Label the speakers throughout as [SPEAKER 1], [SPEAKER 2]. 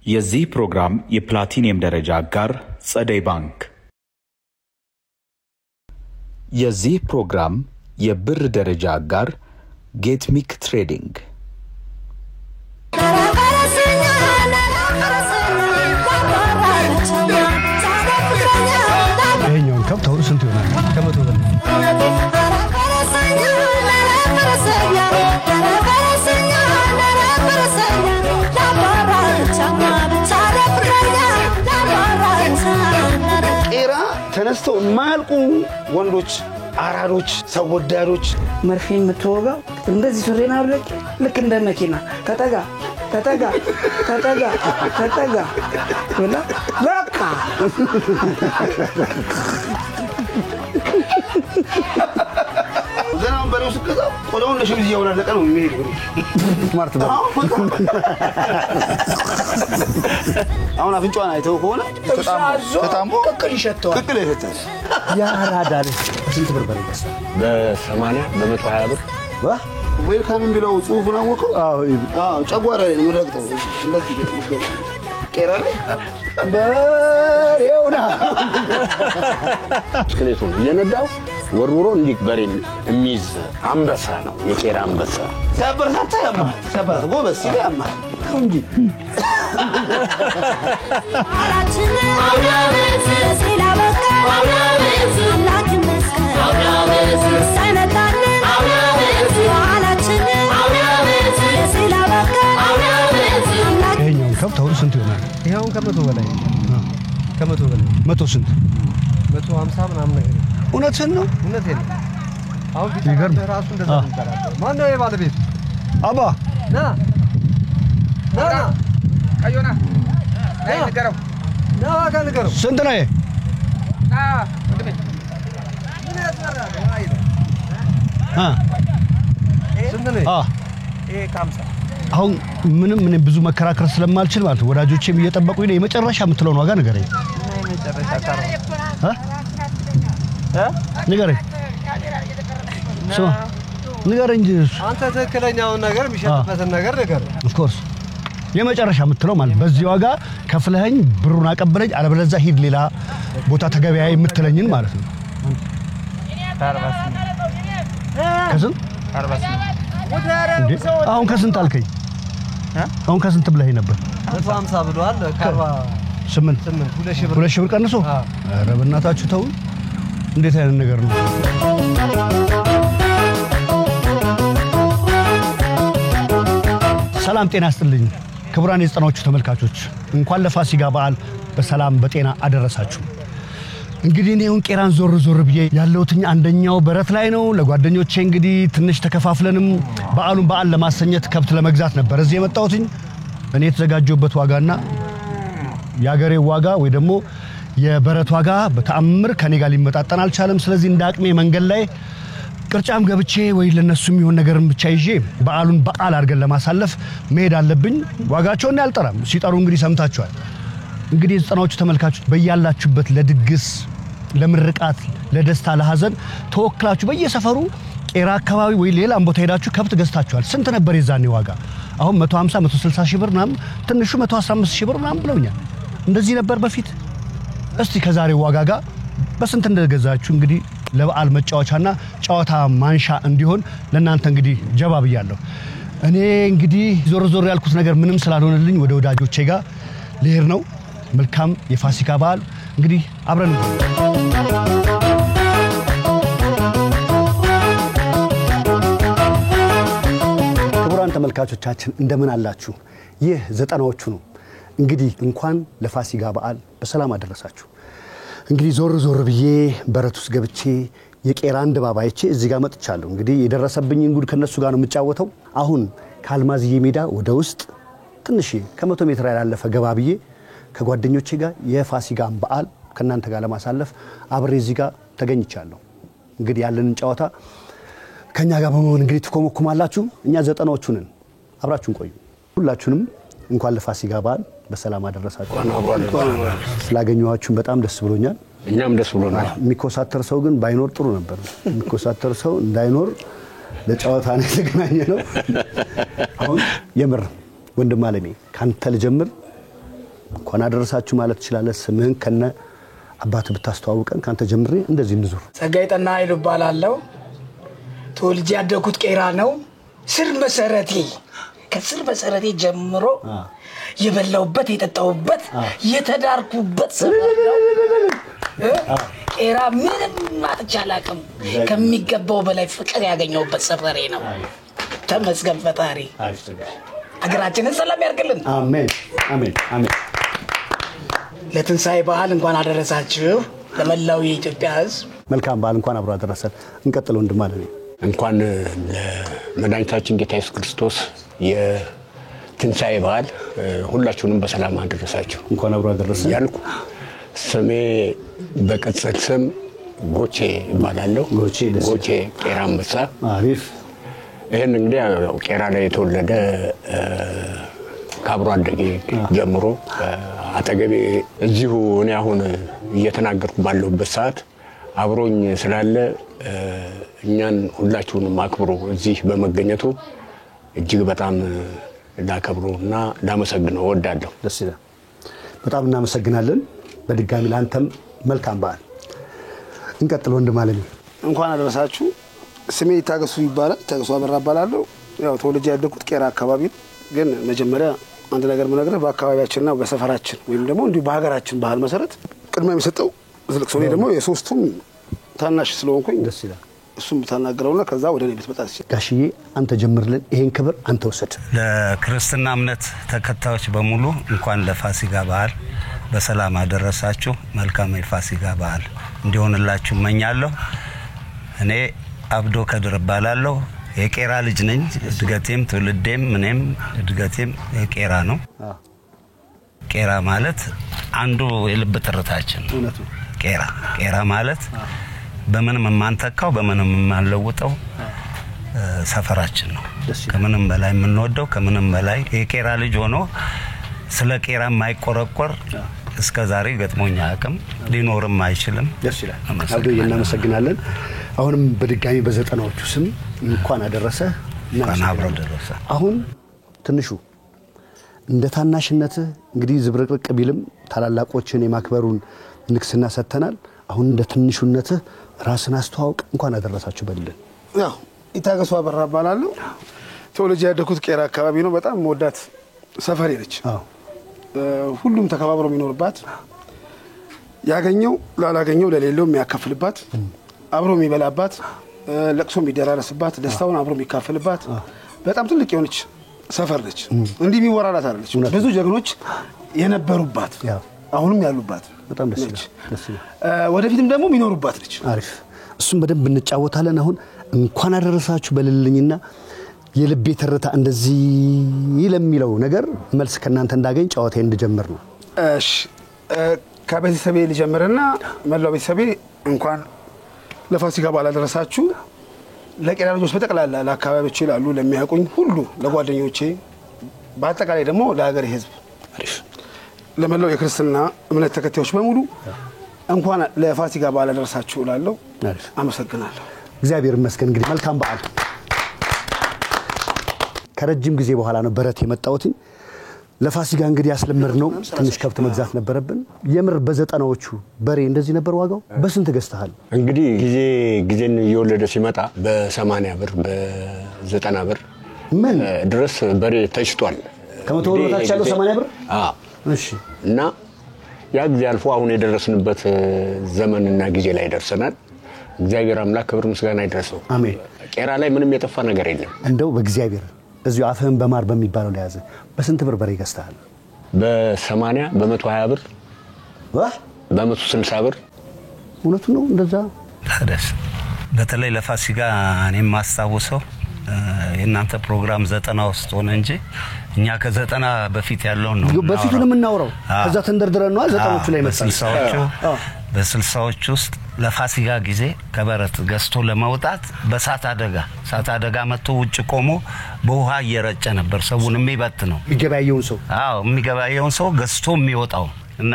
[SPEAKER 1] የዚህ ፕሮግራም የፕላቲኒየም ደረጃ አጋር ጸደይ ባንክ። የዚህ ፕሮግራም የብር ደረጃ አጋር ጌትሚክ ትሬዲንግ።
[SPEAKER 2] ይሄኛውን ከብት አሁን ስንት ይሆናል? ከመቶ በላይ
[SPEAKER 3] ቄራ ተነስተው ማልቁ ወንዶች አራዶች ሰው ወዳዶች
[SPEAKER 4] መርፌን ምትወጋው እንደዚህ ሱሪና አብለጭ ልክ እንደ መኪና ተጠጋ ወላ በቃ
[SPEAKER 3] ዘናውን በለው ስከዛ ቆዳውን ለሽብዝ ያወላለቀ ነው የሚሄድ
[SPEAKER 2] ስማርት ነው።
[SPEAKER 3] አሁን አፍንጫዋን አይተው ከሆነ ተጣምቦ
[SPEAKER 4] ቅቅል ይሸተዋል።
[SPEAKER 3] ቅቅል ይሸተዋል።
[SPEAKER 2] ያራዳል። ስንት ብር በረደ?
[SPEAKER 5] በ80 በ120 ብር
[SPEAKER 3] ዋ ዌልካም ቢለው ጽሁፉን አወቀው። አዎ ጨጓራ ላይ ነው ረግጠው እንደዚህ ቄራ ላይ
[SPEAKER 2] በሬውና
[SPEAKER 5] ስክሌቱን እየነዳው ወርውሮ እንዲህ በሬን የሚይዝ አንበሳ ነው የቄራ አንበሳ።
[SPEAKER 3] ሲያበረታታ ያማል። ሲያበረታታ ጎበዝ ሲል ያማል እንጂ
[SPEAKER 2] ይሄኛውን ከብት አሁን ስንት ይሆናል?
[SPEAKER 6] ይሄውን ከመቶ በላይ ከመቶ በላይ
[SPEAKER 2] መቶ ስንት?
[SPEAKER 6] 150 ምናምን ነገር
[SPEAKER 3] እውነትን ነው።
[SPEAKER 6] እውነቴን ነው። አሁን
[SPEAKER 2] ይገርም።
[SPEAKER 6] ቢታረስ ራሱ እንደዛ ይባላል። ማን ነው የባለቤት?
[SPEAKER 2] አባ
[SPEAKER 6] ና
[SPEAKER 7] ቀዮና አይ ንገረው
[SPEAKER 6] ና ዋጋ ንገረው።
[SPEAKER 2] ስንት ነው?
[SPEAKER 7] ወንድሜ
[SPEAKER 6] ምን ያስፈራል? አይደል ስንት ነው?
[SPEAKER 7] ይሄ 50
[SPEAKER 2] አሁን ምንም ብዙ መከራከር ስለማልችል ማለት ወዳጆቼም እየጠበቁኝ ነው። የመጨረሻ የምትለውን ዋጋ ንገረኝ።
[SPEAKER 7] የመጨረሻ ካራ
[SPEAKER 2] ንገረኝ። ስማ ንገረኝ እንጂ
[SPEAKER 6] አንተ ትክክለኛውን ነገር የሚሸጥበትን ነገር ንገረኝ።
[SPEAKER 2] ኦፍ ኮርስ የመጨረሻ የምትለው ማለት በዚህ ዋጋ ከፍለኸኝ ብሩን አቀበለኝ አለበለዚያ ሂድ ሌላ ቦታ ተገበያ የምትለኝን ማለት ነው። ከስንት
[SPEAKER 7] 48
[SPEAKER 2] አሁን ከስንት አልከኝ? አሁን ከስንት ብለኸኝ ነበር?
[SPEAKER 6] 150 ብሏል። ካርባ
[SPEAKER 2] 8 2 ሺህ ብር ቀንሶ። ኧረ በእናታችሁ ተው። እንዴት አይነት ነገር ነው? ሰላም ጤና ይስጥልኝ ክቡራን የዘጠናዎቹ ተመልካቾች፣ እንኳን ለፋሲካ በዓል በሰላም በጤና አደረሳችሁ። እንግዲህ እኔውን ቄራን ዞር ብዬ ያለውትኝ አንደኛው በረት ላይ ነው። ለጓደኞቼ እንግዲህ ትንሽ ተከፋፍለንም በዓል ለማሰኘት ከብት ለመግዛት ነበር እዚህ የመጣሁትኝ። እኔ የተዘጋጀሁበት ዋጋና ያገሬ ዋጋ ወይ ደግሞ የበረት ዋጋ በተአምር ከኔ ጋር ሊመጣጠን አልቻለም። ስለዚህ እንዳቅሜ መንገድ ላይ ቅርጫም ገብቼ ወይ ለነሱ የሚሆን ነገርን ብቻ ይዤ በዓሉን በዓል አድርገን ለማሳለፍ መሄድ አለብኝ። ዋጋቸውን ያልጠራም ሲጠሩ እንግዲህ ሰምታችኋል። እንግዲህ የዘጠናዎቹ ተመልካቾች በያላችሁበት ለድግስ ለምርቃት ለደስታ ለሐዘን ተወክላችሁ በየሰፈሩ ቄራ አካባቢ ወይ ሌላም ቦታ ሄዳችሁ ከብት ገዝታችኋል። ስንት ነበር የዛኔ ዋጋ? አሁን 150 160 ሺህ ብር ምናምን ትንሹ 115 ሺህ ብር ምናምን ብለውኛል። እንደዚህ ነበር በፊት። እስቲ ከዛሬው ዋጋ ጋር በስንት እንደገዛችሁ እንግዲህ ለበዓል መጫወቻና ጨዋታ ማንሻ እንዲሆን ለናንተ እንግዲህ ጀባ ብያለሁ። እኔ እንግዲህ ዞር ያልኩት ነገር ምንም ስላልሆነልኝ ወደ ወዳጆቼ ጋር ልሄድ ነው። መልካም የፋሲካ በዓል እንግዲህ አብረን ክቡራን ተመልካቾቻችን እንደምን አላችሁ? ይህ ዘጠናዎቹ ነው። እንግዲህ እንኳን ለፋሲካ በዓል በሰላም አደረሳችሁ። እንግዲህ ዞር ብዬ በረት ውስጥ ገብቼ የቄራን ድባብ አይቼ እዚህ ጋር መጥቻለሁ። እንግዲህ የደረሰብኝን ጉድ ከነሱ ጋር ነው የምጫወተው። አሁን ከአልማዝዬ ሜዳ ወደ ውስጥ ትንሽ ከ100 ሜትር ያላለፈ ገባ ብዬ ከጓደኞቼ ጋር የፋሲካን በዓል ከናንተ ጋር ለማሳለፍ አብሬ እዚህ ጋር ተገኝቻለሁ። እንግዲህ ያለንን ጨዋታ ከኛ ጋር በመሆን እንግዲህ ትኮመኩማላችሁ። እኛ ዘጠናዎቹ ነን። አብራችሁን ቆዩ። ሁላችሁንም እንኳን ለፋሲካ በዓል በሰላም አደረሳችሁ። ስላገኘኋችሁ በጣም ደስ ብሎኛል።
[SPEAKER 5] እኛም ደስ ብሎናል።
[SPEAKER 3] የሚኮሳተር ሰው ግን ባይኖር ጥሩ ነበር። የሚኮሳተር ሰው እንዳይኖር ለጨዋታ ነው የተገናኘነው። አሁን የምር ወንድም አለሜ ካንተ ልጀምር።
[SPEAKER 2] እንኳን አደረሳችሁ ማለት ትችላለህ። ስምህን ከነ አባት ብታስተዋውቀን ካንተ ጀምሬ እንደዚህ እንዙር።
[SPEAKER 4] ጸጋይ ጠና ኃይሉ እባላለሁ። ተወልጄ ያደኩት ቄራ ነው። ስር መሰረቴ ከስር መሰረቴ ጀምሮ የበላውበት የጠጣውበት የተዳርኩበት ሰፈር ነው። ቄራ ምንም ማጥቻላቅም ከሚገባው በላይ ፍቅር ያገኘውበት ሰፈሬ ነው። ተመስገን ፈጣሪ። አገራችንን ሰላም ያርግልን።
[SPEAKER 2] አሜን አሜን አሜን።
[SPEAKER 4] ለትንሳኤ በዓል እንኳን አደረሳችሁ ለመላው የኢትዮጵያ ሕዝብ።
[SPEAKER 2] መልካም በዓል እንኳን አብሮ አደረሰን። እንቀጥል ወንድም ማለት
[SPEAKER 5] እንኳን ለመድኃኒታችን ጌታ ኢየሱስ ክርስቶስ የትንሳኤ በዓል ሁላችሁንም በሰላም አደረሳችሁ
[SPEAKER 2] እንኳን አብሮ አደረሰን
[SPEAKER 5] ያልኩ። ስሜ በቅጽል ስም ጎቼ እባላለሁ። ጎቼ ቄራ አንበሳ።
[SPEAKER 2] አሪፍ።
[SPEAKER 5] ይሄን እንግዲህ ቄራ ላይ የተወለደ ካብሮ አደጌ ጀምሮ አጠገቤ እዚሁ እኔ አሁን እየተናገርኩ ባለሁበት ሰዓት አብሮኝ ስላለ እኛን ሁላችሁንም አክብሮ እዚህ በመገኘቱ እጅግ በጣም ላከብሮና ላመሰግነው እወዳለሁ።
[SPEAKER 2] ደስ ይላል። በጣም እናመሰግናለን። በድጋሚ ላንተም መልካም በዓል። እንቀጥል ወንድም ማለት
[SPEAKER 3] እንኳን አደረሳችሁ። ስሜ ይታገሱ ይባላል። ይታገሱ አበራ እባላለሁ። ያው ተወልጄ ያደኩት ቄራ አካባቢ ግን መጀመሪያ አንድ ነገር ምነግርህ በአካባቢያችንና በሰፈራችን ወይም ደግሞ እንዲሁ በሀገራችን ባህል መሰረት ቅድሚያ የሚሰጠው ዝልቅሶ ነው። ደግሞ የሶስቱም ታናሽ ስለሆንኩኝ
[SPEAKER 2] ደስ ይላል።
[SPEAKER 3] እሱም ተናገረውና ከዛ ወደ እኔ ብትመጣ ሲል
[SPEAKER 2] ጋሽዬ አንተ ጀምርልን። ይሄን ክብር አንተ ወሰድ።
[SPEAKER 8] ለክርስትና እምነት ተከታዮች በሙሉ እንኳን ለፋሲካ በዓል በሰላም አደረሳችሁ። መልካም የፋሲካ በዓል እንዲሆንላችሁ እመኛለሁ። እኔ አብዶ ከድር እባላለሁ። የቄራ ልጅ ነኝ። እድገቴም ትውልዴም እኔም እድገቴም የቄራ ነው። ቄራ ማለት አንዱ የልብ ትርታችን ነው። ቄራ ማለት በምንም የማንተካው በምንም የማንለውጠው ሰፈራችን ነው። ከምንም በላይ የምንወደው ከምንም በላይ የቄራ ልጅ ሆኖ ስለ ቄራ የማይቆረቆር እስከ ዛሬ ገጥሞኛ አቅም ሊኖርም አይችልም።
[SPEAKER 2] ደስ ይላል። አብዶ እናመሰግናለን። አሁንም በድጋሚ በዘጠናዎቹ ስም እንኳን አደረሰ።
[SPEAKER 8] እንኳን አብሮ ደረሰ።
[SPEAKER 2] አሁን ትንሹ እንደ ታናሽነት እንግዲህ ዝብርቅርቅ ቢልም ታላላቆችን የማክበሩን ንክስና ሰተናል። አሁን እንደ ትንሹነት ራስን አስተዋውቅ። እንኳን አደረሳችሁ በልልን።
[SPEAKER 3] ያው ይታገሱ አበራ እባላለሁ። ተወልጄ ያደኩት ቄራ አካባቢ ነው። በጣም ወዳት ሰፈሬ ነች። ሁሉም ተከባብሮ የሚኖርባት ያገኘው ላላገኘው ለሌለው የሚያከፍልባት አብሮ የሚበላባት ለቅሶ የሚደራረስባት ደስታውን አብሮ የሚካፈልባት በጣም ትልቅ የሆነች ሰፈር ነች። እንዲህ የሚወራራት አይደለች። ብዙ ጀግኖች የነበሩባት አሁንም ያሉባት
[SPEAKER 2] በጣም ደስ ይላል።
[SPEAKER 3] ወደፊትም ደግሞ የሚኖሩባት ነች።
[SPEAKER 2] አሪፍ። እሱም በደንብ እንጫወታለን። አሁን እንኳን አደረሳችሁ በልልኝና የልቤ ትርታ እንደዚህ ለሚለው ነገር መልስ ከናንተ እንዳገኝ ጫወታዬን እንድጀምር ነው።
[SPEAKER 3] እሺ ከቤተሰቤ ልጀምርና መላው ቤተሰቤ እንኳን ለፋሲካ በዓል አደረሳችሁ። ለቄራ ልጆች በጠቅላላ ለአካባቢዎቼ ላሉ ለሚያውቁኝ ሁሉ ለጓደኞቼ በአጠቃላይ ደግሞ ለሀገሬ ሕዝብ ለመላው የክርስትና እምነት ተከታዮች በሙሉ እንኳን ለፋሲካ በዓል አደረሳችሁ እላለሁ። አመሰግናለሁ።
[SPEAKER 2] እግዚአብሔር ይመስገን። እንግዲህ መልካም በዓል። ከረጅም ጊዜ በኋላ ነው በረት የመጣሁት። ለፋሲካ እንግዲህ ያስለመድ ነው ትንሽ ከብት መግዛት ነበረብን። የምር በዘጠናዎቹ በሬ እንደዚህ ነበር ዋጋው? በስንት ገዝተሃል?
[SPEAKER 5] እንግዲህ ጊዜን እየወለደ ሲመጣ በ80 ብር በ90 ብር
[SPEAKER 2] ምን
[SPEAKER 5] ድረስ በሬ ተሽጧል።
[SPEAKER 2] ከመቶ ብር በታች ያለው 80 ብር?
[SPEAKER 5] አዎ።
[SPEAKER 2] እሺ።
[SPEAKER 5] እና ያ ጊዜ አልፎ አሁን የደረስንበት ዘመንና ጊዜ ላይ ደርሰናል። እግዚአብሔር አምላክ ክብር ምስጋና ይድረሰው።
[SPEAKER 2] አሜን።
[SPEAKER 5] ቄራ ላይ ምንም የጠፋ ነገር የለም።
[SPEAKER 2] እንደው በእግዚአብሔር እዚሁ አፍህን በማር በሚባለው ላይ ያዘ። በስንት ብር በሬ ገዝተሃል?
[SPEAKER 5] በ80 በ120 ብር በ160 ብር።
[SPEAKER 2] እውነቱ ነው እንደዛ?
[SPEAKER 8] ታደስ በተለይ ለፋሲካ እኔም ማስታወሰው የእናንተ ፕሮግራም 90 ውስጥ ሆነ እንጂ እኛ ከ90 በፊት ያለው ነው
[SPEAKER 2] በፊቱን የምናወራው። ከዛ ተንደርድረን ነው 90ዎቹ ላይ
[SPEAKER 8] በ60ዎቹ ውስጥ ለፋሲካ ጊዜ ከበረት ገዝቶ ለማውጣት በሳት አደጋ መጥቶ ውጭ ቆሞ በውሃ እየረጨ ነበር ሰውን የሚበት ነው የሚገባየውን ሰው ገዝቶ የሚወጣው። እና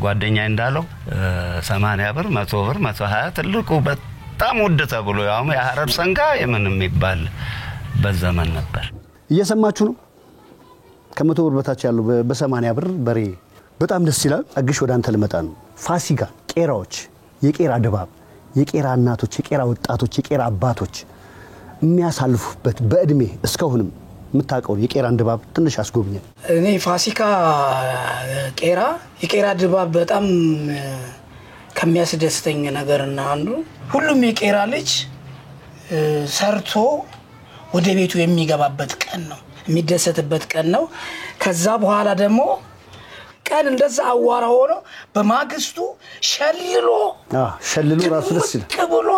[SPEAKER 8] ጓደኛዬ እንዳለው 80 ብር 100 ብር 120 ትልቁ በጣም ውድ ተብሎ ያው የሐረር ሰንጋ የምንም ይባል በዘመን ነበር።
[SPEAKER 2] እየሰማችሁ ነው። ከ100 ብር በታች ያለው በ80 ብር በሬ በጣም ደስ ይላል። አግሽ ወደ አንተ ልመጣ ነው። ፋሲካ ቄራዎች፣ የቄራ ድባብ፣ የቄራ እናቶች፣ የቄራ ወጣቶች፣ የቄራ አባቶች የሚያሳልፉበት በእድሜ እስካሁንም የምታውቀው የቄራን ድባብ ትንሽ አስጎብኘን።
[SPEAKER 4] እኔ ፋሲካ ቄራ የቄራ ድባብ በጣም ከሚያስደስተኝ ነገርና አንዱ ሁሉም የቄራ ልጅ ሰርቶ ወደ ቤቱ የሚገባበት ቀን ነው፣ የሚደሰትበት ቀን ነው። ከዛ በኋላ ደግሞ ቀን እንደዛ አዋራ ሆኖ በማግስቱ ሸልሎ
[SPEAKER 2] ራሱ ደስ ይላል።
[SPEAKER 4] ከብሎ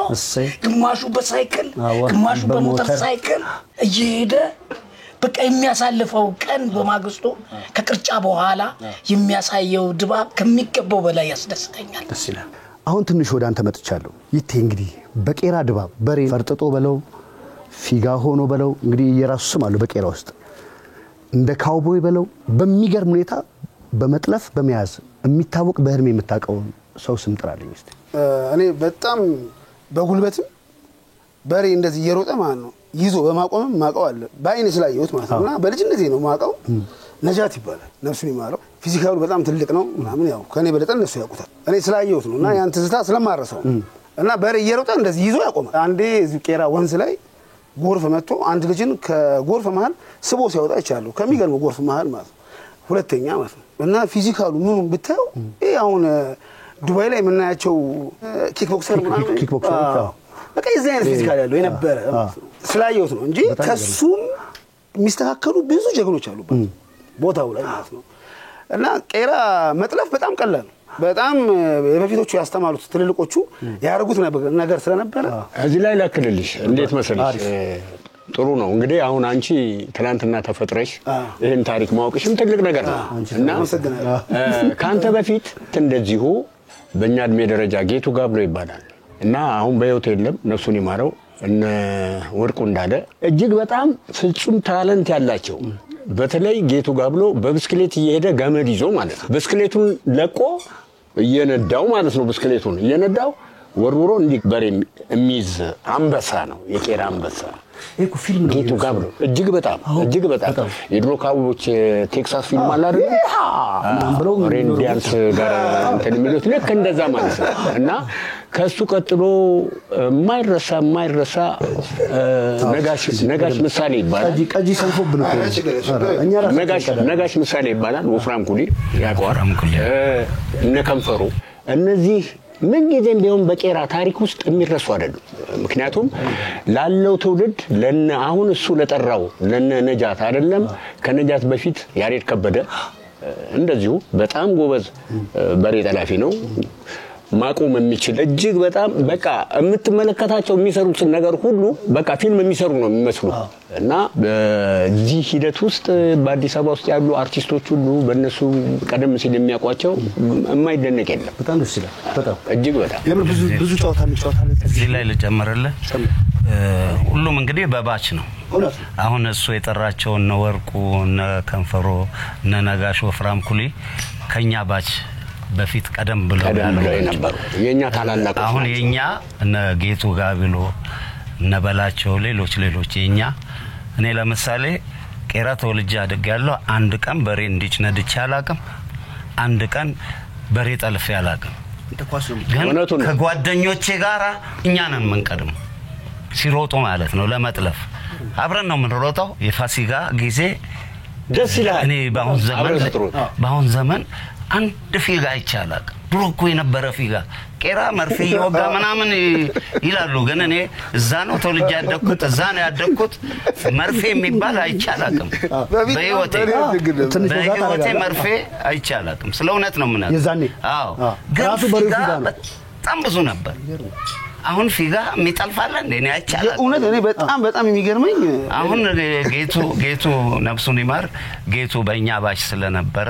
[SPEAKER 4] ግማሹ በሳይክል ግማሹ በሞተር ሳይክል እየሄደ በቃ የሚያሳልፈው ቀን በማግስቱ ከቅርጫ በኋላ የሚያሳየው ድባብ ከሚገባው በላይ ያስደስተኛል።
[SPEAKER 2] ደስ ይላል። አሁን ትንሽ ወደ አንተ መጥቻለሁ። ይቴ እንግዲህ በቄራ ድባብ በሬ ፈርጥጦ በለው ፊጋ ሆኖ በለው እንግዲህ የራሱ ስም አለው በቄራ ውስጥ እንደ ካውቦይ በለው በሚገርም ሁኔታ በመጥለፍ በመያዝ የሚታወቅ በህልሜ የምታውቀው ሰው ስም ጥራልኝ እስቲ።
[SPEAKER 3] እኔ በጣም በጉልበትም በሬ እንደዚህ እየሮጠ ማለት ነው ይዞ በማቆምም ማቀው አለ ባይኔ ስላየሁት ማለት ነውና በልጅነቴ ነው ማቀው። ነጃት ይባላል ነፍሱን ይማረው። ፊዚካሉ በጣም ትልቅ ነው ምናምን ያው ከኔ በለጠ እነሱ ያውቁታል። እኔ ስላየሁት ነውና ያን ትዝታ ስለማረሰው እና በሬ እየሮጠ እንደዚህ ይዞ ያቆማል። አንዴ እዚህ ቄራ ወንዝ ላይ ጎርፍ መጥቶ አንድ ልጅን ከጎርፍ መሃል ስቦ ሲያወጣ ይቻላል። ከሚገርም ጎርፍ መሃል ማለት ነው ሁለተኛ ማለት ነው። እና ፊዚካሉ ምኑን ብታዩ አሁን ዱባይ ላይ የምናያቸው ኪክ ቦክሰር ምናምን በቃ የዚህ አይነት ፊዚካል ያለው የነበረ ስላየሁት ነው እንጂ ከሱም የሚስተካከሉ ብዙ ጀግኖች አሉበት ቦታው ላይ ማለት ነው። እና ቄራ መጥለፍ በጣም ቀላል ነው። በጣም የበፊቶቹ ያስተማሩት ትልልቆቹ ያርጉት ነገር ስለነበረ
[SPEAKER 5] እዚህ ላይ ላክልልሽ እንዴት መሰለሽ ጥሩ ነው። እንግዲህ አሁን አንቺ ትላንትና ተፈጥረሽ ይሄን ታሪክ ማወቅሽም ትልቅ ነገር ነው እና ካንተ በፊት እንደዚሁ በእኛ እድሜ ደረጃ ጌቱ ጋብሎ ይባላል እና አሁን በህይወት የለም ነፍሱን ይማረው እነ ወርቁ እንዳለ እጅግ በጣም ፍጹም ታለንት ያላቸው በተለይ ጌቱ ጋብሎ በብስክሌት እየሄደ ገመድ ይዞ ማለት ነው ብስክሌቱን ለቆ እየነዳው ማለት ነው ብስክሌቱን እየነዳው ወርውሮ እንዲህ በሬ የሚይዝ አንበሳ ነው የቄራ አንበሳ
[SPEAKER 2] እኮ ፊልም ነው
[SPEAKER 5] ጌቱ ጋብሎ እጅግ በጣም የድሮ ካውቦች ቴክሳስ ፊልም አለ አይደል ብለው ሬንዲያንስ ጋር እንትን የሚሉት ልክ እንደዛ ማለት ነው እና ከሱ ቀጥሎ ማይረሳ ነጋሽ ምሳሌ ይባላል
[SPEAKER 2] ቀጂ ሰንፎብን
[SPEAKER 5] እኛ ነጋሽ ምሳሌ ይባላል ወፍራም ኩሊ ያቋራ እነ ከንፈሩ እነዚህ ምን ጊዜም ቢሆን በቄራ ታሪክ ውስጥ የሚረሱ አይደሉም። ምክንያቱም ላለው ትውልድ ለነ አሁን እሱ ለጠራው ለነ ነጃት አይደለም ከነጃት በፊት ያሬድ ከበደ እንደዚሁ በጣም ጎበዝ በሬ ጠላፊ ነው ማቆም የሚችል እጅግ በጣም በቃ የምትመለከታቸው የሚሰሩት ነገር ሁሉ በቃ ፊልም የሚሰሩ ነው የሚመስሉ እና በዚህ ሂደት ውስጥ በአዲስ አበባ ውስጥ ያሉ አርቲስቶች ሁሉ በእነሱ ቀደም ሲል የሚያውቋቸው የማይደነቅ የለም።
[SPEAKER 2] በጣም ደስ ይላል። በጣም
[SPEAKER 5] እጅግ በጣም
[SPEAKER 2] ብዙ ጨዋታ የሚጫወታል።
[SPEAKER 8] እዚህ ላይ ልጨምርልህ ሁሉም እንግዲህ በባች ነው። አሁን እሱ የጠራቸው እነ ወርቁ እነ ከንፈሮ እነ ነጋሽ ወፍራም ኩሊ ከኛ ባች በፊት ቀደም ብለው
[SPEAKER 5] ነበር የኛ ታላላቆች
[SPEAKER 8] አሁን የኛ እነ ጌቱ ጋብሎ እነ በላቸው ሌሎች የኛ እኔ ለምሳሌ ቄራ ተወልጄ አድጌያለሁ። አንድ ቀን በሬ እንዲች ነድቼ አላውቅም። አንድ ቀን በሬ ጠልፌ አላውቅም። ግን ከጓደኞቼ ጋራ እኛ ነን የምንቀድም ሲሮጡ ማለት ነው ለመጥለፍ አብረን ነው የምንሮጠው። የፋሲካ ጊዜ
[SPEAKER 5] ደስ ይላል።
[SPEAKER 8] እኔ በአሁን ዘመን አንድ ፊጋ ይቻላል። ድሮ እኮ የነበረ ፊጋ ቄራ መርፌ ይወጋ ምናምን ይላሉ። ግን እኔ እዛ ነው ተወልጄ ያደኩት እዛ ነው ያደኩት። መርፌ የሚባል አይቻላልም በህይወቴ መርፌ አይቻላልም። ስለ እውነት ነው ምናምን
[SPEAKER 2] የዛኔ
[SPEAKER 8] አዎ ግራሱ በፊጋ በጣም ብዙ ነበር። አሁን ፊጋ የሚጠልፋለ እንደኔ አይቻላል።
[SPEAKER 3] እውነት እኔ በጣም የሚገርመኝ
[SPEAKER 8] አሁን ጌቱ ነፍሱን ይማር ጌቱ በእኛ ባሽ ስለነበረ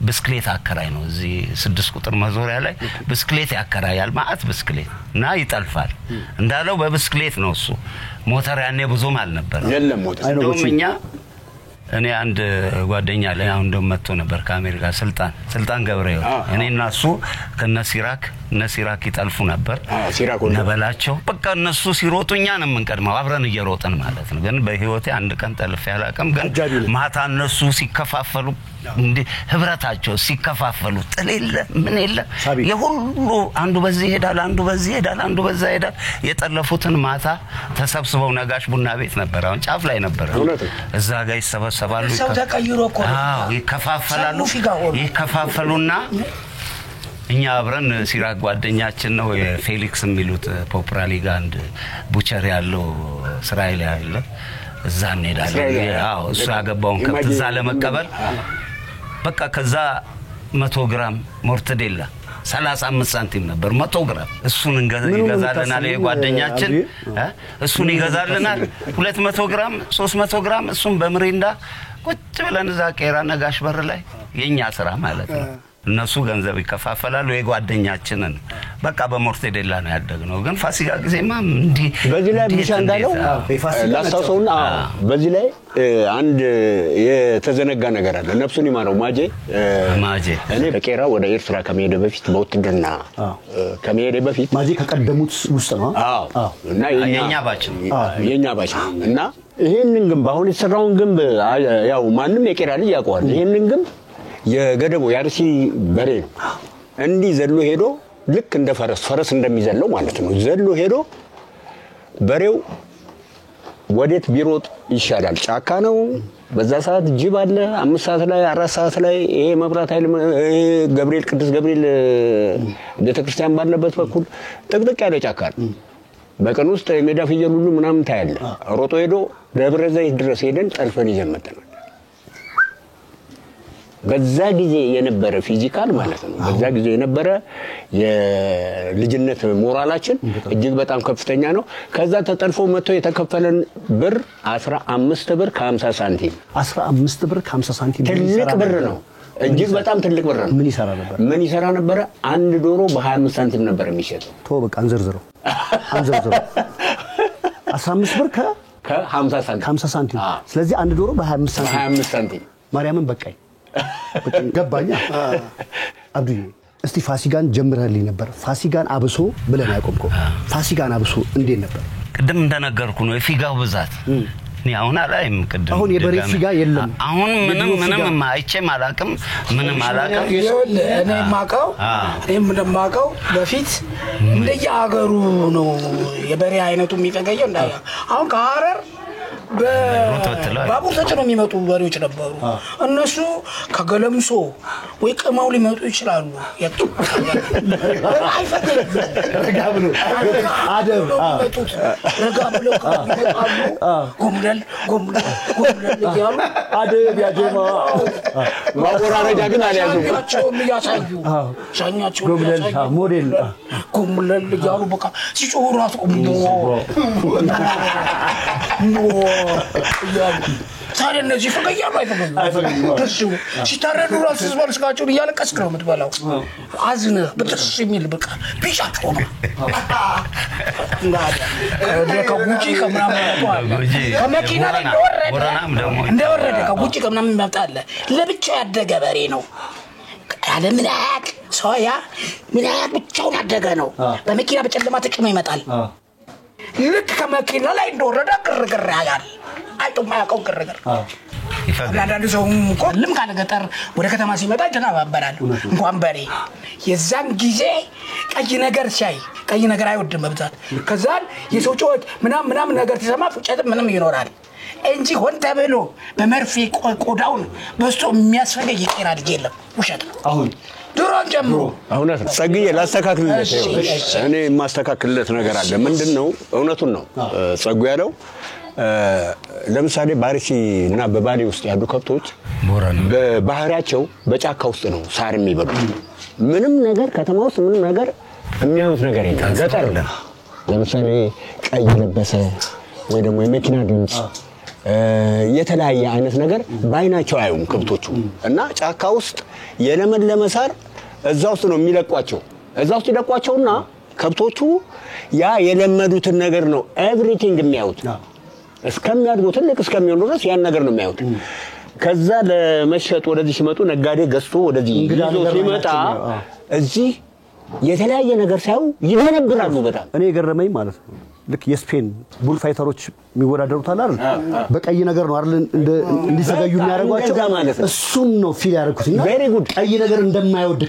[SPEAKER 8] ብስክሌት አከራይ ነው። እዚህ 6 ቁጥር መዞሪያ ላይ ብስክሌት ያከራያል ማለት ብስክሌት እና ይጠልፋል እንዳለው በብስክሌት ነው እሱ። ሞተር ያኔ ብዙም አልነበረ
[SPEAKER 5] የለም ሞተር
[SPEAKER 8] እንደውም እኔ አንድ ጓደኛ ላይ አሁን ደም መጥቶ ነበር ከአሜሪካ ስልጣን ገብረው እኔና እሱ ከነሲራክ ነሲራክ ይጠልፉ ነበር ነበላቸው በቃ እነሱ ሲሮጡኛ ነው የምንቀድመው አብረን እየሮጥን ማለት ነው ግን በህይወቴ አንድ ቀን ጠልፍ ያላቀም ግን ማታ እነሱ ሲከፋፈሉ እንዴ ህብረታቸው ሲከፋፈሉ ጥሌለ ምን የለ የሁሉ አንዱ በዚህ ሄዳል አንዱ በዚህ ሄዳል አንዱ በዛ ሄዳል የጠለፉትን ማታ ተሰብስበው ነጋሽ ቡና ቤት ነበር አሁን ጫፍ ላይ ነበር እዛ ጋር ይሰበሰባሉ
[SPEAKER 4] ሰው ተቀይሮ እኮ
[SPEAKER 8] ይከፋፈላሉ ይከፋፈሉና እኛ አብረን ሲራክ ጓደኛችን ነው የፌሊክስ የሚሉት ፖፕራሊ ጋር አንድ ቡቸር ያለው እስራኤል ያለ እዛ እንሄዳለን ያው እሱ ያገባውን ከብት እዛ ለመቀበል በቃ ከዛ 100 ግራም ሞርተዴላ 35 ሳንቲም ነበር 100 ግራም እሱን ይገዛልናል የጓደኛችን እሱን ይገዛልናል 200 ግራም 300 ግራም እሱን በምሪንዳ ቁጭ ብለን እዛ ቄራ ነጋሽ በር ላይ የኛ ስራ ማለት ነው እነሱ ገንዘብ ይከፋፈላሉ የጓደኛችንን በቃ በሞርቴዴላ ነው ያደግነው ግን ፋሲካ ጊዜማ እንዲ
[SPEAKER 5] በዚህ ላይ ብቻ እንዳለው ላስታውሰውና በዚህ ላይ አንድ የተዘነጋ ነገር አለ ነፍሱን ይማረው ማጄ እኔ በቄራ ወደ ኤርትራ ከመሄድ በፊት በውትድርና ከመሄድ በፊት
[SPEAKER 2] ማጄ ከቀደሙት ውስጥ ነው
[SPEAKER 5] እና የኛ ባች እና ይሄንን ግንብ አሁን የተሰራውን ግንብ ያው ማንም የቄራ ልጅ ያውቀዋል ይሄንን ግንብ የገደቦ ያርሲ በሬ ነው እንዲ ዘሎ ሄዶ ልክ እንደ ፈረስ እንደሚዘለው ማለት ነው ዘሎ ሄዶ በሬው ወዴት ቢሮጥ ይሻላል ጫካ ነው በዛ ሰዓት ጅብ አለ 5 ሰዓት ላይ 4 ሰዓት ላይ ይሄ መብራት ኃይል ገብርኤል ቅዱስ ገብርኤል ቤተክርስቲያን ባለበት በኩል ጥቅጥቅ ያለ ጫካ ነው በቀን ውስጥ ሜዳ ፍየል ሁሉ ምናምን ታያለ ሮጦ ሄዶ ደብረ ዘይት ድረስ ሄደን ጠልፈን ይዘመተናል በዛ ጊዜ የነበረ ፊዚካል ማለት ነው በዛ ጊዜ የነበረ የልጅነት ሞራላችን እጅግ በጣም ከፍተኛ ነው ከዛ ተጠልፎ መጥቶ የተከፈለን ብር 15 ብር ከ50 ሳንቲም
[SPEAKER 2] 15 ብር ከ50 ሳንቲም
[SPEAKER 5] ትልቅ ብር ነው እጅግ በጣም ትልቅ ብር ነው ምን ይሰራ ነበር አንድ ዶሮ በ25 ሳንቲም ነበር የሚሸጠው
[SPEAKER 2] ቶ በቃ አንዘርዝረው 15 ብር ከ50 ሳንቲም ስለዚህ አንድ ዶሮ በ25 ሳንቲም ማርያምን በቃኝ ገባኛ አብዱዬ እስቲ ፋሲጋን ጀምረህልኝ ነበር ፋሲጋን አብሶ ብለን ያቆምከው ፋሲጋን አብሶ እንዴት ነበር
[SPEAKER 8] ቅድም እንደነገርኩ ነው የፊጋው ብዛት አሁን አላይም ቅድም
[SPEAKER 2] አሁን የበሬ ፊጋ የለም
[SPEAKER 8] አሁን ምንም አይቼም አላቅም ምንም አላቅም
[SPEAKER 4] እኔ ማቀው በፊት እንደየአገሩ ነው የበሬ አይነቱ የሚፈገየው እንዳያ አሁን ከሐረር ባቡር ተጭነው የሚመጡ በሬዎች ነበሩ እነሱ ከገለምሶ ወይ ቀማው ሊመጡ ይችላሉ
[SPEAKER 2] ረጋብሎ አደብ
[SPEAKER 4] ረጋብሎ ጎምለል ያሉ
[SPEAKER 2] አደብ ያጀማ
[SPEAKER 5] ማወራረጃ ግን አልያዙም
[SPEAKER 4] ሻኛቸው
[SPEAKER 2] ጎምለል ሞዴል
[SPEAKER 4] ጎምለል ያሉ በቃ ሲጮሁ ራሱ ታዲያ እነዚህ ፈገያሉ አይፈገዩ ደስ ሲታረዱ ራሱ ስባልስካቸውን እያለቀስክ ነው የምትበላው አዝነህ በጥርስ የሚል በቃ ቢጫ ጮማ ከጉጂ ከመኪና ላይ እንደወረደ ከጉጂ ከምናምን መጣለ ለብቻ ያደገ በሬ ነው ያለ ምናቅ ሶያ ምናቅ ብቻውን ያደገ ነው በመኪና በጨለማ ተጭኖ ይመጣል ልክ ከመኪና ላይ እንደወረደ ግርግር ያያል አይቶ ማያውቀው ግርግር አንዳንድ ሰው እኮ ልም ካለ ገጠር ወደ ከተማ ሲመጣ ይተናባበራል እንኳን በሬ የዛን ጊዜ ቀይ ነገር ሲያይ ቀይ ነገር አይወድም በብዛት ከዛን የሰው ጮት ምናምን ነገር ሲሰማ ፍጨት ምንም ይኖራል እንጂ ሆን ተብሎ በመርፌ ቆዳውን በስቶ የሚያስፈገይ የቄራ ልጅ የለም ውሸት አሁን ድሮን ጀምሮ
[SPEAKER 5] አሁንስ ጸግዬ ላስተካክልለት እኔ ማስተካክልለት ነገር አለ ምንድነው እውነቱን ነው ጸጉ ያለው ለምሳሌ ባሪሲና በባሌ ውስጥ ያሉ ከብቶች በባህሪያቸው በጫካ ውስጥ ነው ሳር የሚበሉ ምንም ነገር ከተማ ውስጥ ምንም ነገር የሚያዩት ነገር የለም ገጠር ለምሳሌ ቀይ ለበሰ ወይ ደግሞ የመኪና ድምጽ የተለያየ አይነት ነገር ባይናቸው አዩም ከብቶቹ እና ጫካ ውስጥ የለመለመ ሳር እዛ ውስጥ ነው የሚለቋቸው እዛ ውስጥ ይለቋቸውና ከብቶቹ ያ የለመዱትን ነገር ነው ኤቭሪቲንግ የሚያዩት እስከሚያድጉ ትልቅ እስከሚሆኑ ድረስ ያን ነገር ነው የሚያዩት ከዛ ለመሸጥ ወደዚህ ሲመጡ ነጋዴ ገዝቶ ወደዚህ ይዞ ሲመጣ እዚህ የተለያየ ነገር ሳይው ይደነብራሉ በጣም
[SPEAKER 2] እኔ የገረመኝ ማለት ነው ልክ የስፔን ቡል ፋይተሮች የሚወዳደሩት አይደል በቀይ ነገር ነው አይደል እንዲዘጋዩ የሚያደርጓቸው እሱን ነው ፊል ያደርኩትና ቀይ ነገር እንደማይወድ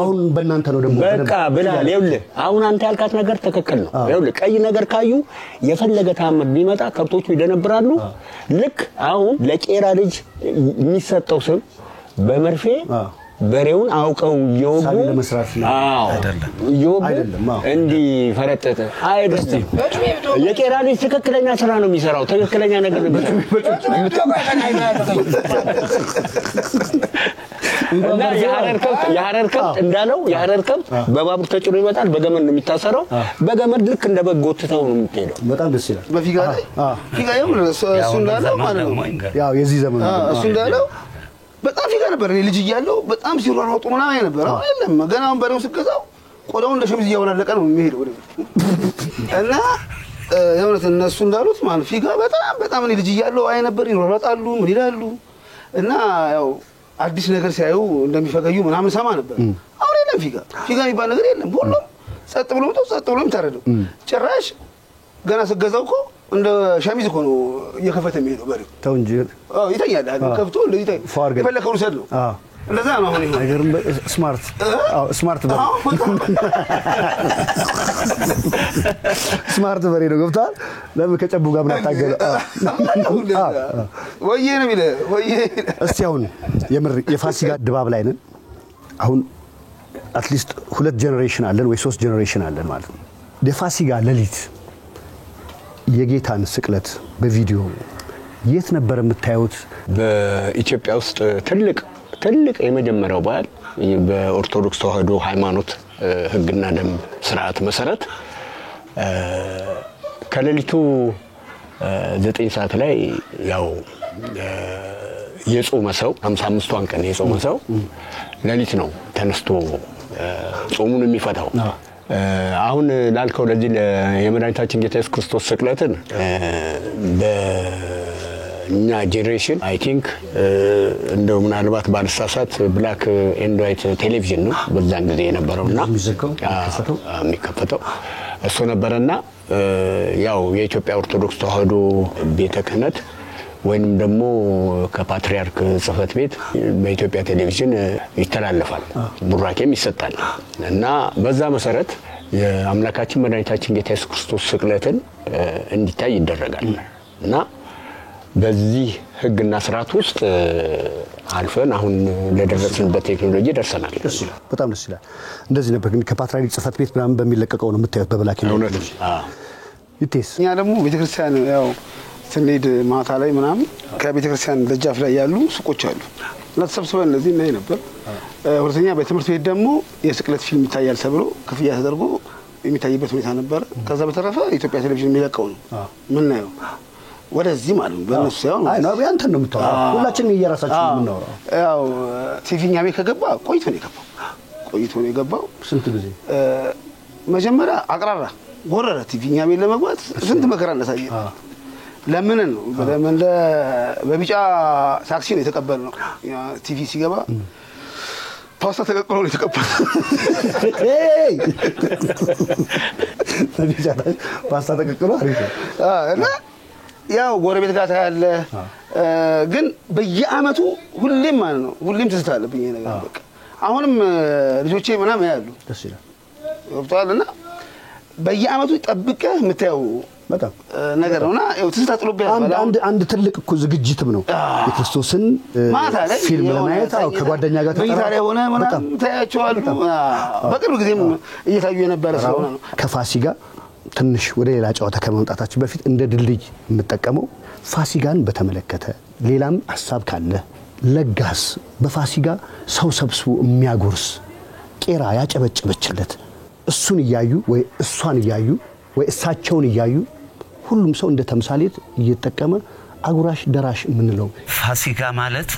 [SPEAKER 2] አሁን በእናንተ ነው ደግሞ
[SPEAKER 5] በቃ ብላል ይኸውልህ አሁን አንተ ያልካት ነገር ትክክል ነው ይኸውልህ ቀይ ነገር ካዩ የፈለገ ታምር ቢመጣ ከብቶቹ ይደነብራሉ ልክ አሁን ለቄራ ልጅ የሚሰጠው ስም በመርፌ በሬውን አውቀው ይወጉ አይደለም እንዲ ፈረጠተ አይደለም የቄራ ልጅ ትክክለኛ ስራ ነው የሚሰራው ትክክለኛ ነገር ነው እና የሐረር ከብት እንዳለው የሐረር ከብት በባቡር ተጭኖ ይመጣል በገመድ ነው የሚታሰረው በገመድ ልክ እንደ በጎትተው ነው የሚሄደው
[SPEAKER 2] በጣም ደስ ይላል
[SPEAKER 3] በፊጋ ላይ ፊጋ እሱ እንዳለው ማለት ነው
[SPEAKER 2] ያው የዚህ ዘመን
[SPEAKER 3] እሱ እንዳለው በጣም ፊጋ ነበር እኔ ልጅ እያለሁ በጣም ሲሯሯጡ ምናምን ነበር አሁን የለም ገናውን በሬው ስገዛው ቆዳውን ለሸሚዝ እያወላለቀ ነው የሚሄደው እና የሆነት እነሱ እንዳሉት ማለት ፊጋ በጣም እኔ ልጅ እያለሁ አይ ነበር ይሯሯጣሉ ምን ይላሉ እና ያው አዲስ ነገር ሲያዩ እንደሚፈገዩ ምናምን ሰማ ነበር አሁን የለም ፊጋ የሚባል ነገር የለም ሁሉም ጸጥ ብሎም ታረደው ጭራሽ ገና ስገዛው እኮ እንደ ሸሚዝ እኮ ነው እየከፈተ የሚሄደው በሬው
[SPEAKER 2] ተው እንጂ
[SPEAKER 3] ይተኛል ከፍቶ እንደዚህ የፈለከው ሰድ ነው እንደዛ ነው አሁን ይሄ
[SPEAKER 2] አይገርም ስማርት በሬ ስማርት በሬ ነው ገብቷል ለምን ከጨቡ ጋር ምን አታገለ
[SPEAKER 3] ወይዬ ነው የሚለ ወይዬ
[SPEAKER 2] እስቲ አሁን የምር የፋሲካ ድባብ ላይ ነን አሁን አትሊስት 2 ጄነሬሽን አለን ወይ 3 ጄነሬሽን አለን ማለት ነው የፋሲካ ሌሊት የጌታን ስቅለት በቪዲዮ የት ነበር የምታዩት
[SPEAKER 5] በኢትዮጵያ ውስጥ ትልቅ የመጀመሪያው በዓል በኦርቶዶክስ ተዋህዶ ሃይማኖት ህግና ደንብ ስርዓት መሰረት ከሌሊቱ 9 ሰዓት ላይ ያው የጾመ ሰው 55ቷን ቀን የጾመ ሰው ሌሊት ነው ተነስቶ ጾሙን የሚፈታው አሁን ላልከው ለዚህ የመድኃኒታችን ጌታ ኢየሱስ ክርስቶስ ስቅለትን በእኛ ጄነሬሽን አይ ቲንክ እንደው ምናልባት ባልሳሳት ብላክ ኤንድ ዋይት ቴሌቪዥን ነው በዛን ጊዜ የነበረውና የሚከፈተው እሱ ነበርና ያው የኢትዮጵያ ኦርቶዶክስ ተዋህዶ ቤተ ክህነት ወይንም ደግሞ ከፓትሪያርክ ጽፈት ቤት በኢትዮጵያ ቴሌቪዥን ይተላለፋል ቡራኬም ይሰጣል እና በዛ መሰረት የአምላካችን መድኃኒታችን ጌታ ኢየሱስ ክርስቶስ ስቅለትን እንዲታይ ይደረጋል እና በዚህ ህግና ስርዓት ውስጥ አልፈን አሁን ለደረስንበት ቴክኖሎጂ ደርሰናል
[SPEAKER 2] በጣም ደስ ይላል እንደዚህ ነበር ግን ከፓትሪያርክ ጽፈት ቤት ምናምን በሚለቀቀው ነው የምታዩት በብላክ ኤንድ ይቴስ
[SPEAKER 3] እኛ ደግሞ ቤተክርስቲያን ያው ስንሄድ ማታ ላይ ምናምን ከቤተክርስቲያን ደጃፍ ላይ ያሉ ሱቆች አሉ እና ተሰብስበን እንደዚህ እናይ ነበር ሁለተኛ በትምህርት ቤት ደግሞ የስቅለት ፊልም ይታያል ተብሎ ክፍያ ተደርጎ የሚታይበት ሁኔታ ነበር ከዛ በተረፈ ኢትዮጵያ ቴሌቪዥን የሚለቀው ነው ምን ነው ወደዚህ ማለት ነው በእነሱ ሳይሆን
[SPEAKER 2] አይ ነው ያንተ ነው የምታወራው ሁላችንም እየራሳችን ነው የምናወራው
[SPEAKER 3] ያው ቲቪኛ ቤት ከገባ ቆይቶ ነው የገባው
[SPEAKER 2] ስንት ጊዜ
[SPEAKER 3] መጀመሪያ አቅራራ ወረረ ቲቪኛ ቤት ለመግባት ስንት መከራ እንደታየ ለምን ነው በቢጫ ታክሲ ነው የተቀበልነው ቲቪ ሲገባ ፓስታ ተቀቅሎ ነው የተቀበልነው
[SPEAKER 2] በቢጫ ፓስታ ተቀቅሎ አሪፍ
[SPEAKER 3] እና ያው ጎረቤት ጋር ታያለ ግን በየአመቱ ሁሌም ማለት ነው ሁሌም ትስታለብኝ ነገር በቃ አሁንም ልጆቼ ምናምን ያሉ
[SPEAKER 2] ደስ ይላል
[SPEAKER 3] ወጥቷልና በየአመቱ ጠብቀህ የምታየው
[SPEAKER 2] በጣም
[SPEAKER 3] ነገር ነውና ትስታጥሎብህ
[SPEAKER 2] አንድ ትልቅ እኮ ዝግጅትም ነው የክርስቶስን ፊልም ለማየት ከጓደኛ ጋር
[SPEAKER 3] ተጠራጣሪ ሆነ ምናምን ታያቸዋል በቅርብ ጊዜም እየታዩ የነበረ ስለሆነ ነው
[SPEAKER 2] ከፋሲካ ትንሽ ወደ ሌላ ጨዋታ ከመምጣታችን በፊት እንደ ድልድይ የምጠቀመው ፋሲካን በተመለከተ ሌላም ሐሳብ ካለ ለጋስ በፋሲካ ሰው ሰብስቦ የሚያጎርስ ቄራ ያጨበጨበችለት እሱን እያዩ ወይ እሷን እያዩ ወይ እሳቸውን እያዩ ሁሉም ሰው እንደ ተምሳሌት እየተጠቀመ አጉራሽ ደራሽ ምንለው
[SPEAKER 8] ፋሲካ ማለት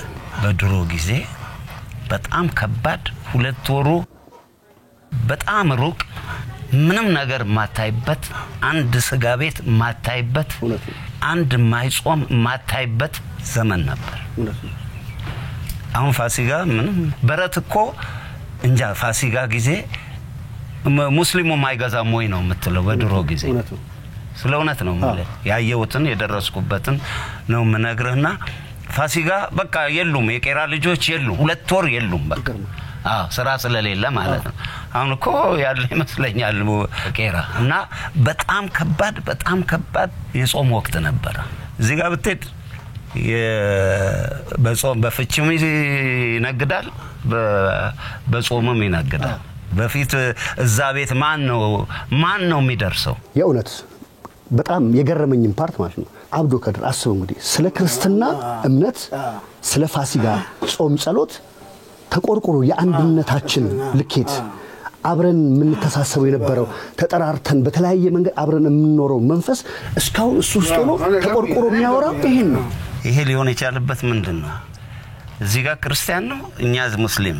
[SPEAKER 8] በድሮ ጊዜ በጣም ከባድ 2 ወሩ በጣም ሩቅ ምንም ነገር ማታይበት አንድ ስጋ ቤት ማታይበት አንድ ማይጾም ማታይበት ዘመን ነበር አሁን ፋሲካ ምንም በረት እኮ እንጃ ፋሲካ ጊዜ ሙስሊሙ ማይገዛም ወይ ነው የምትለው በድሮ ጊዜ ስለ እውነት ነው ማለት ያየሁትን የደረስኩበትን ነው ምነግርህና ፋሲካ በቃ የሉም የቄራ ልጆች የሉም 2 ወር የሉም በቃ ስራ ስለሌለ ማለት ነው አሁን እኮ ያለ ይመስለኛል ቄራ እና በጣም ከባድ የጾም ወቅት ነበር እዚህ ጋር ብትሄድ በጾም በፍችም ይነግዳል በጾምም ይነግዳል በፊት እዛ ቤት ማን ነው የሚደርሰው
[SPEAKER 2] የእውነት በጣም የገረመኝም ፓርት ማለት ነው አብዶ ከድር አስበው እንግዲህ ስለ ክርስትና እምነት ስለ ፋሲካ ጾም ጸሎት ተቆርቆሮ የአንድነታችን ልኬት አብረን ምን ተሳሰበው የነበረው ተጠራርተን በተለያየ መንገድ አብረን የምንኖረው መንፈስ እስካሁን እሱ ውስጥ ነው ተቆርቆሮ የሚያወራ ይሄን ነው
[SPEAKER 8] ይሄ ሊሆን የቻለበት ምንድነው እዚህ ጋር ክርስቲያን ነው እኛ ሙስሊም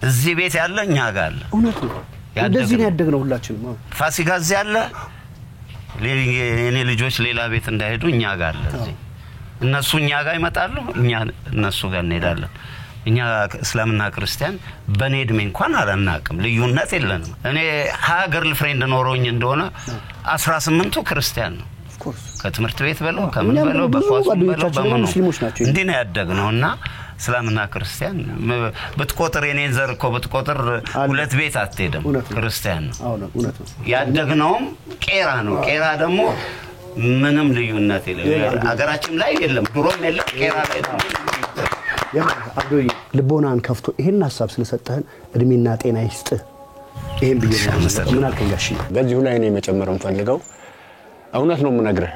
[SPEAKER 8] እዚህ ቤት ያለ እኛ ጋር አለ
[SPEAKER 2] እውነት ነው እንደዚህ ነው ያደግነው ሁላችንም
[SPEAKER 8] ፋሲካ እዚህ ያለ የኔ ልጆች ሌላ ቤት እንዳይሄዱ እኛ ጋር አለ እዚህ እነሱ እኛ ጋር ይመጣሉ እኛ እነሱ ጋር እንሄዳለን እኛ እስላምና ክርስቲያን በኔድሜ እንኳን አላናቅም ልዩነት የለንም እኔ ገርል ፍሬንድ ኖሮኝ እንደሆነ 18ቱ ክርስቲያን ነው ከትምህርት ቤት በለው ከምን በለው በኳስ በለው በመኑ እንዴ ነው ያደግነውና እስላምና ክርስቲያን በትቆጥር የኔን ዘር እኮ በትቆጥር 2 ቤት አትሄድም ክርስቲያን ነው ያደግነውም ቄራ ነው ቄራ ደግሞ ምንም ልዩነት የለም አገራችን ላይ የለም ድሮም የለም ቄራ ላይ
[SPEAKER 2] አብዶይ ልቦናን ከፍቶ ይሄን ሐሳብ ስለሰጠህን እድሜና ጤና ይስጥ ይሄን ብዬ ምን አልከኛሽ
[SPEAKER 5] በዚሁ ላይ ነው መጨመር እንፈልገው እውነት ነው ምነግርህ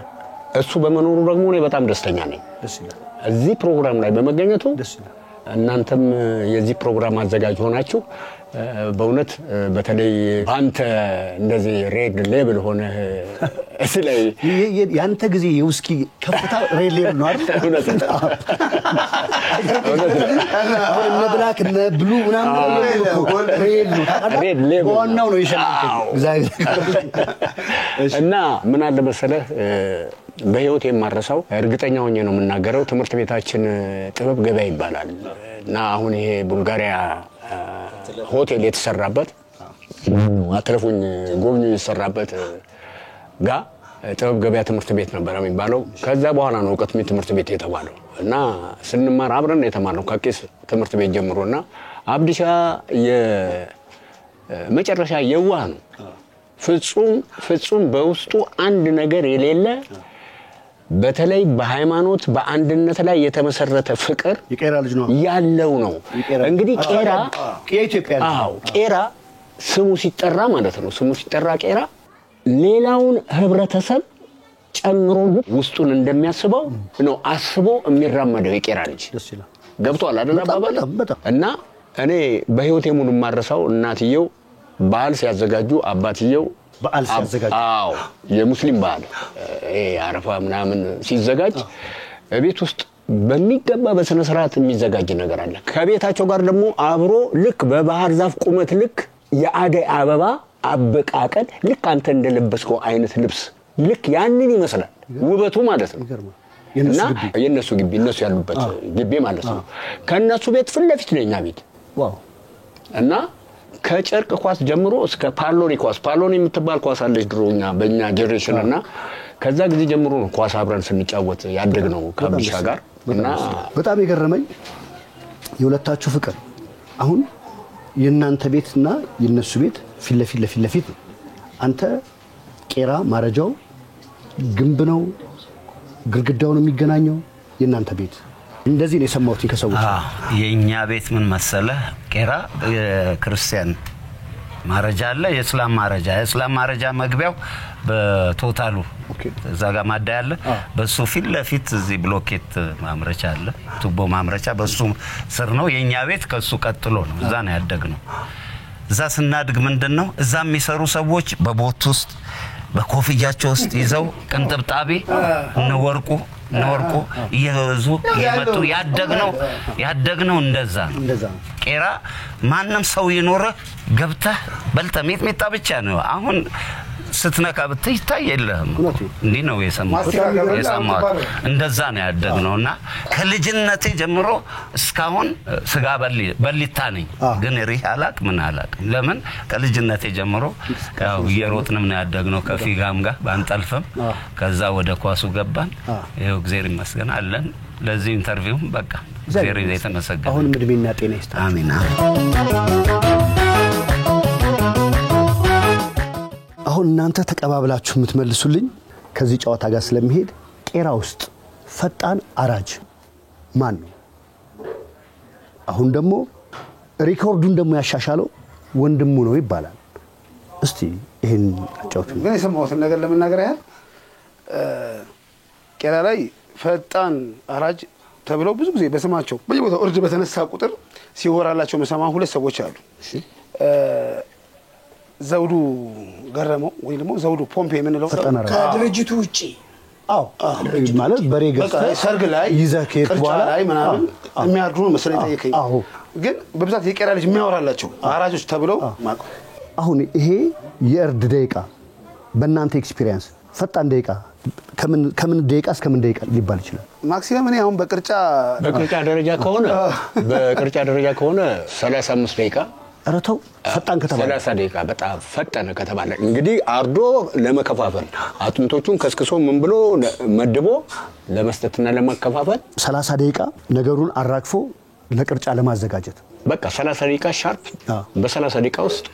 [SPEAKER 5] እሱ በመኖሩ ደግሞ እኔ በጣም ደስተኛ ነኝ ደስ ይላል እዚህ ፕሮግራም ላይ በመገኘቱ ደስ ይላል እናንተም የዚህ ፕሮግራም አዘጋጅ ሆናችሁ በእውነት በተለይ አንተ እንደዚህ ሬድ ሌብል ሆነ ስለይ
[SPEAKER 2] ያንተ ጊዜ የውስኪ ከፍታ ሬድ ሌብል ነው አይደል እውነት ነው ብላክ እና ብሉ ምናምን
[SPEAKER 5] ሬድ ሌብል
[SPEAKER 2] ዋናው ነው ይሻላል እግዚአብሔር
[SPEAKER 5] እና ምን አለ መሰለህ በህይወት የማረሳው እርግጠኛ ሆኜ ነው የምናገረው ትምህርት ቤታችን ጥበብ ገበያ ይባላል እና አሁን ይሄ ቡልጋሪያ ሆቴል የተሰራበት አትረፉኝ ጎብኙ የተሰራበት ጋ ጥበብ ገበያ ትምህርት ቤት ነበር የሚባለው ከዛ በኋላ ነው ዕውቀት ትምህርት ቤት የተባለው እና ስንማር አብረን የተማርነው ከቄስ ትምህርት ቤት ጀምሮና አብዲሻ የመጨረሻ የዋህ ነው ፍጹም በውስጡ አንድ ነገር የሌለ በተለይ በሃይማኖት በአንድነት ላይ የተመሰረተ ፍቅር
[SPEAKER 2] የቄራ ልጅ ነው
[SPEAKER 5] ያለው ነው እንግዲህ ቄራ
[SPEAKER 2] የኢትዮጵያ
[SPEAKER 5] ቄራ ስሙ ሲጠራ ማለት ነው ስሙ ሲጠራ ቄራ ሌላውን ህብረተሰብ ጨምሮ ውስጡን እንደሚያስበው ነው አስቦ የሚራመደው የቄራ ልጅ
[SPEAKER 2] ደስ ይላል
[SPEAKER 5] ገብቷል አይደል አባባል እና እኔ በህይወቴ ሙሉ ማረሳው እናትየው በዓል ሲያዘጋጁ አባትየው
[SPEAKER 2] በዓል ሲያዘጋጁ
[SPEAKER 5] የሙስሊም በዓል አረፋ ምናምን ሲዘጋጅ ቤት ውስጥ በሚገባ በስነ ስርዓት የሚዘጋጅ ነገር አለ ከቤታቸው ጋር ደግሞ አብሮ ልክ በባህር ዛፍ ቁመት ልክ የአደይ አበባ አበቃቀል ልክ አንተ እንደለበስከው አይነት ልብስ ልክ ያንን ይመስላል ውበቱ ማለት ነው የነሱ ግቢ እነሱ ያሉበት ግቢ ማለት ነው ከነሱ ቤት ፍል ለፊት ነኛ ቤት
[SPEAKER 2] ዋው
[SPEAKER 5] እና ከጨርቅ ኳስ ጀምሮ እስከ ፓሎኒ ኳስ ፓሎኒ የምትባል ኳስ አለች ድሮኛ በእኛ ጀነሬሽን እና ከዛ ጊዜ ጀምሮ ነው ኳስ አብረን ስንጫወት ያደግነው ከብሻ ጋር እና
[SPEAKER 2] በጣም የገረመኝ የሁለታችሁ ፍቅር አሁን የናንተ ቤትና የነሱ ቤት ፊት ለፊት አንተ ቄራ ማረጃው ግንብ ነው ግርግዳው ነው የሚገናኘው የናንተ ቤት እንደዚህ ነው የሰማሁት ከሰዎች
[SPEAKER 8] የኛ ቤት ምን መሰለ ቄራ ክርስቲያን ማረጃ አለ የእስላም ማረጃ መግቢያው በቶታሉ እዛ ጋር ማዳ ያለ በሱ ፊት ለፊት እዚህ ብሎኬት ማምረቻ አለ ቱቦ ማምረቻ በሱ ስር ነው የኛ ቤት ከሱ ቀጥሎ ነው እዛ ነው ያደግነው እዛ ስናድግ ምንድነው እዛ የሚሰሩ ሰዎች በቦት ውስጥ በኮፍያቸው ውስጥ ይዘው ቅንጥብጣቢ ነወርቁ ይያዙ የመጡ ያደግነው እንደዛ ቄራ ማንንም ሰው ይኖር ገብተህ በልተህ ሚጥሚጣ ብቻ ነው አሁን ስትነካ ብትታይ የለህም እንዴ ነው የሰማሁት እንደዛ ነው ያደግነውና ከልጅነቴ ጀምሮ እስካሁን ስጋ በሊታ ነኝ ግን ሪህ አላቅ ምን አላቅ ለምን ከልጅነቴ ጀምሮ ያው እየሮጥንም ነው ያደግነው ከፊጋም ጋር ባንጠልፈም ከዛ ወደ ኳሱ ገባን ይሄው እግዚአብሔር ይመስገን አለን ለዚህ ኢንተርቪው በቃ እግዚአብሔር የተመሰገነ
[SPEAKER 2] አሁን ምድሜና ጤና ይስጥ
[SPEAKER 8] አሜን
[SPEAKER 2] አሁን እናንተ ተቀባብላችሁ የምትመልሱልኝ ከዚህ ጨዋታ ጋር ስለሚሄድ ቄራ ውስጥ ፈጣን አራጅ ማን ነው አሁን ደግሞ ሪኮርዱን ደግሞ ያሻሻለው ወንድሙ ነው ይባላል እስቲ ይሄን አጫውቱ
[SPEAKER 3] ግን የሰማሁት ነገር ለመናገር ያህል ቄራ ላይ ፈጣን አራጅ ተብለው ብዙ ጊዜ በስማቸው በየቦታው እርድ በተነሳ ቁጥር ሲወራላቸው መሰማ ሁለት ሰዎች አሉ ዘውዱ ገረመው ወይ ደግሞ ዘውዱ ፖምፔ የምንለው
[SPEAKER 4] ከድርጅቱ ውጪ
[SPEAKER 3] አው
[SPEAKER 2] ማለት በሬ ገዝተ
[SPEAKER 3] ሰርግ ላይ
[SPEAKER 2] ይዘከት በኋላ
[SPEAKER 3] ላይ ምናምን የሚያድሩ መስለኝ ጠየቀኝ ግን በብዛት የቄራ ልጅ የሚያወራላቸው አራጆች ተብለው ማቁ
[SPEAKER 2] አሁን ይሄ የእርድ ደቂቃ በእናንተ ኤክስፒሪየንስ ፈጣን ደቂቃ ከምን ደቂቃ እስከ ምን ደቂቃ ሊባል ይችላል
[SPEAKER 3] ማክሲመም እኔ አሁን በቅርጫ
[SPEAKER 5] ደረጃ ከሆነ 35 ደቂቃ
[SPEAKER 2] አረተው ፈጣን ከተባለ
[SPEAKER 5] 30 ደቂቃ በጣም ፈጣን ከተባለ እንግዲህ አርዶ ለመከፋፈል አጥንቶቹን ከስክሶ ምን ብሎ መድቦ ለመስጠትና ለማከፋፈል
[SPEAKER 2] 30 ደቂቃ ነገሩን አራግፎ ለቅርጫ ለማዘጋጀት
[SPEAKER 5] በቃ 30 ደቂቃ ሻርፕ በ30 ደቂቃ ውስጥ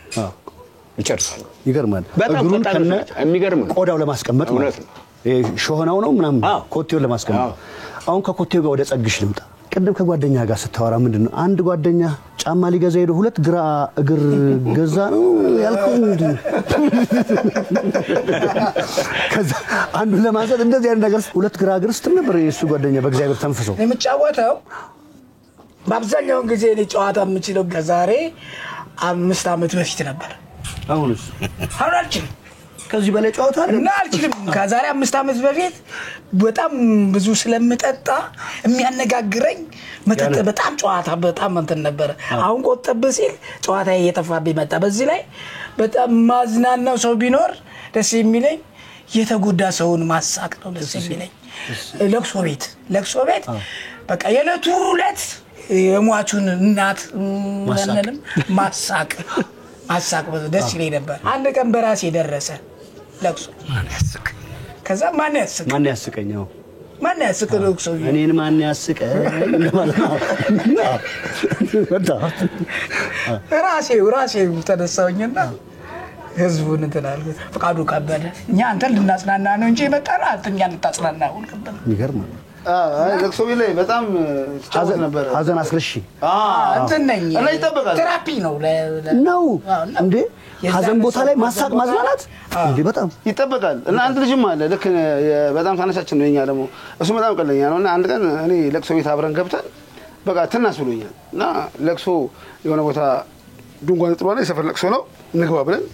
[SPEAKER 5] ይጨርሳሉ
[SPEAKER 2] ይገርማል
[SPEAKER 5] እግሩን ከነ
[SPEAKER 2] የሚገርም ቆዳው ለማስቀመጥ
[SPEAKER 5] ማለት ነው
[SPEAKER 2] ሾሆናው ነው ምናምን ኮቴው ለማስቀመጥ አሁን ከኮቴው ጋር ወደ ጸግሽ ልምጣ ቀደም ከጓደኛ ጋር ስታወራ ምንድነው አንድ ጓደኛ ጫማ ሊገዛ ሄዶ ሁለት ግራ እግር ገዛ ነው ያልከው ምንድነው ከዛ አንዱ ለማንሳት እንደዚህ አይነት ነገር ሁለት ግራ እግር ስትል ነበር የሱ ጓደኛ በእግዚአብሔር ተንፍሶ
[SPEAKER 4] የምጫወተው በአብዛኛው ጊዜ እኔ ጨዋታ የምችለው ከዛሬ 5 ዓመት በፊት ነበር
[SPEAKER 2] አሁንስ
[SPEAKER 4] አሁን
[SPEAKER 2] ከዚህ በላይ ጨዋታ
[SPEAKER 4] እና አልችልም ከዛሬ 5 ዓመት በፊት በጣም ብዙ ስለምጠጣ የሚያነጋግረኝ መጠጥ በጣም ጨዋታ በጣም እንትን ነበር አሁን ቆጠብ ሲል ጨዋታ እየተፋብኝ መጣ በዚህ ላይ በጣም ማዝናናው ሰው ቢኖር ደስ የሚለኝ የተጎዳ ሰውን ማሳቅ ነው ደስ የሚለኝ ለቅሶ ቤት በቃ የለቱ ሁለት የሟቹን እናት ማንንም ማሳቅ ደስ ይለኝ ነበር አንድ ቀን በራሴ ደረሰ ለቅሶ ከዛ ማን ያስቀኛው ማን ያስቀው ለቅሶ
[SPEAKER 2] እኔን ማን ያስቀኝ ማለት ነው
[SPEAKER 4] ራሴው ተነሳውኝና ህዝቡን እንተናል ፈቃዱ ከበደ እኛ አንተን ልናጽናና ነው እንጂ የመጣና አንተኛ ልታጽናና ሁልከበደ
[SPEAKER 2] ይገርማል
[SPEAKER 3] ለቅሶ ላይ በጣም ተጫወት ነበር
[SPEAKER 2] ሀዘን አስረሺ
[SPEAKER 4] እንትን ነኝ ቴራፒ ነው
[SPEAKER 2] እንዴ ሀዘን ቦታ ላይ ማሳቅ ማዝናናት እንዴ በጣም
[SPEAKER 3] ይጠበቃል እና አንድ ልጅም አለ ልክ በጣም ታነሳችን ነው የኛ ደግሞ እሱ በጣም ቀለኛ ነውና አንድ ቀን እኔ ለቅሶ ቤት አብረን ገብተን በቃ ትናስ ብሎኛል እና ለቅሶ የሆነ ቦታ ድንኳን ጥሏል የሰፈር ለቅሶ ነው እንግባ ብለን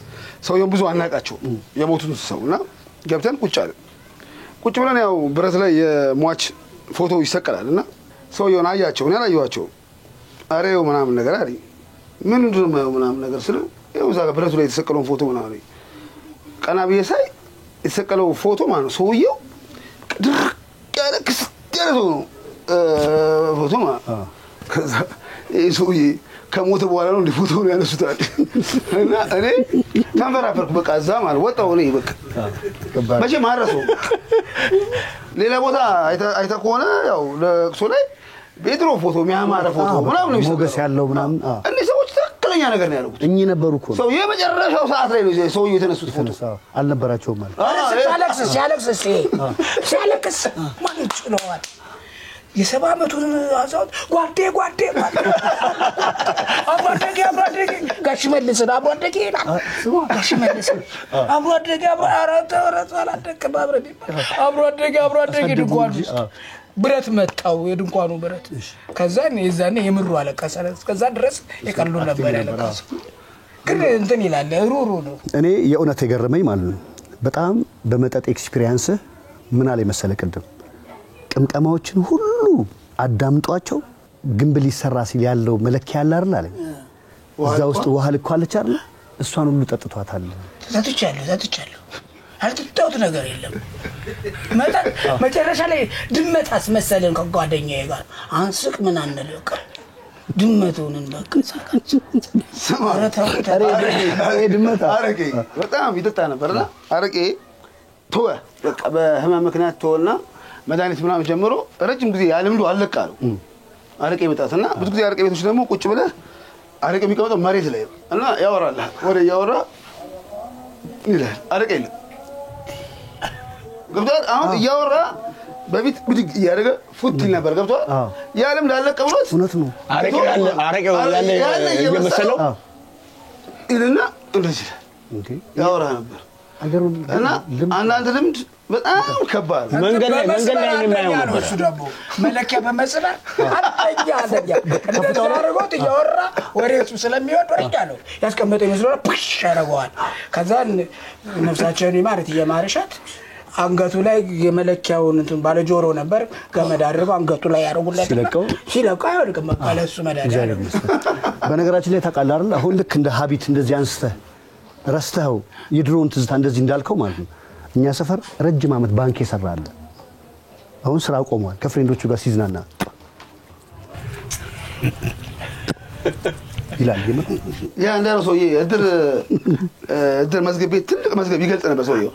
[SPEAKER 3] ሰውየው ብዙ አናቃቸው የሞቱን ሰውና ገብተን ቁጭ ብለን ያው ብረት ላይ የሟች ፎቶ ይሰቀላልና ሰውየውን አያቸው እና ያላየዋቸው አሬው ምናምን ነገር አለኝ ምንድነው ምናምን ነገር ስለ ያው እዛ ብረቱ ላይ የተሰቀለውን ፎቶ ምናምን ቀና በየሳይ የተሰቀለው ፎቶ ማለት ሰውየው ድርቅ ያለ ክስያለ ፎቶ ማለት ከዛ ሰውዬ ከሞተ በኋላ ነው ፎቶ ነው ያነሱታል እና እኔ ተንፈራፈርኩ በቃ እዛ ማለት ወጣው እኔ በቃ መቼ ማረሰው ሌላ ቦታ አይታ ከሆነ ያው ለቅሶ ላይ ቤድሮ ፎቶ የሚያማረ ፎቶ ምናምን
[SPEAKER 2] ሞገስ ያለው ምናምን
[SPEAKER 3] እኔ ሰዎች ተከለኛ ነገር ነው ያሉት
[SPEAKER 2] እኚህ ነበሩ እኮ
[SPEAKER 3] ሰው የመጨረሻው ሰዓት ላይ ነው ሰውዬው የተነሱት ፎቶ
[SPEAKER 2] አልነበራቸውም ማለት
[SPEAKER 4] ሲያለቅስ ማን ይችላል የሰባ ዓመቱን አዛውት ጓዴ አብራደጌ ጋሽ መልስ አብራደጌ አብራደጌ ድንኳን ብረት መጣው የድንኳኑ ብረት ከዛ የዛኔ የምሩ አለቀሰ ከዛ ድረስ የቀሉ ነበር ያለቀሰ ግን እንትን ይላል ሩሩ ነው
[SPEAKER 2] እኔ የእውነት የገረመኝ ማለት ነው በጣም በመጠጥ ኤክስፒሪየንስ ምን አለ መሰለ ቅድም ቅምቀማዎችን ሁሉ አዳምጧቸው ግንብ ሊሰራ ሲል ያለው መለኪያ ያለ አይደል እዛ ውስጥ ውሃ ልኳለች አይደል እሷን ሁሉ ጠጥቷታል
[SPEAKER 4] ዘጥቻለሁ አልጠጣሁት ነገር የለም። መጨረሻ ላይ ድመት አስመሰልን ከጓደኛዬ ጋር አንስቅ ምን አንልቅ ድመቱንን በቃ ሳቃችን
[SPEAKER 3] ድመት አረቄ በጣም ይጠጣ ነበርና አረቄ ተወ በቃ በህመም ምክንያት ተወና መድኃኒት ምናምን ጀምሮ ረጅም ጊዜ ያለምዱ አለቃሉ አረቄ መጣትና ብዙ ጊዜ አረቄ ቤቶች ደግሞ ቁጭ ብለህ አረቄ የሚቀመጠው መሬት ላይ እና ያወራል ወደ ያወራ ይላል አረቄ ይላል ገብቷል አሁን ያወራ በፊት ብድግ ያደረገ ፉት ይል ነበር ገብቷል ያለም ላለቀ ብሎት
[SPEAKER 2] እውነት ነው
[SPEAKER 5] አረቄ ያለ የመሰለው
[SPEAKER 3] ይልና እንደዚህ ያወራ ነበር እና አንዳንድ ልምድ በጣም ከባድ
[SPEAKER 5] መንገድ ላይ ነው የማየው ነበር
[SPEAKER 4] እሱ ደግሞ መለኪያ በመስበር አጠኛ እንደዛ አድርጎት እያወራ ወሬቱ ስለሚወድ ወርጃ ነው ያስቀመጠው ይመስላል ፑሽ ያደርገዋል ከዛ ነፍሳቸውን ይማርት እየማርሻት አንገቱ ላይ የመለኪያውን እንትን ባለ ጆሮ ነበር ገመድ አድርገው አንገቱ ላይ ያደርጉለት ሲለቀው አይወድቅም ማለሱ መዳን
[SPEAKER 2] በነገራችን ላይ ታውቃለህ አይደል አሁን ልክ እንደ ሀቢት እንደዚህ አንስተህ ረስተው የድሮውን ትዝታ እንደዚህ እንዳልከው ማለት ነው እኛ ሰፈር ረጅም አመት ባንክ ይሰራል አሁን ስራ ቆሟል ከፍሬንዶቹ ጋር ሲዝናና ይላል
[SPEAKER 3] ያ እንደው ሰውዬ እድር መዝገብ ቤት ትልቅ መዝገብ ይገልጽ ነበር ሰውዬው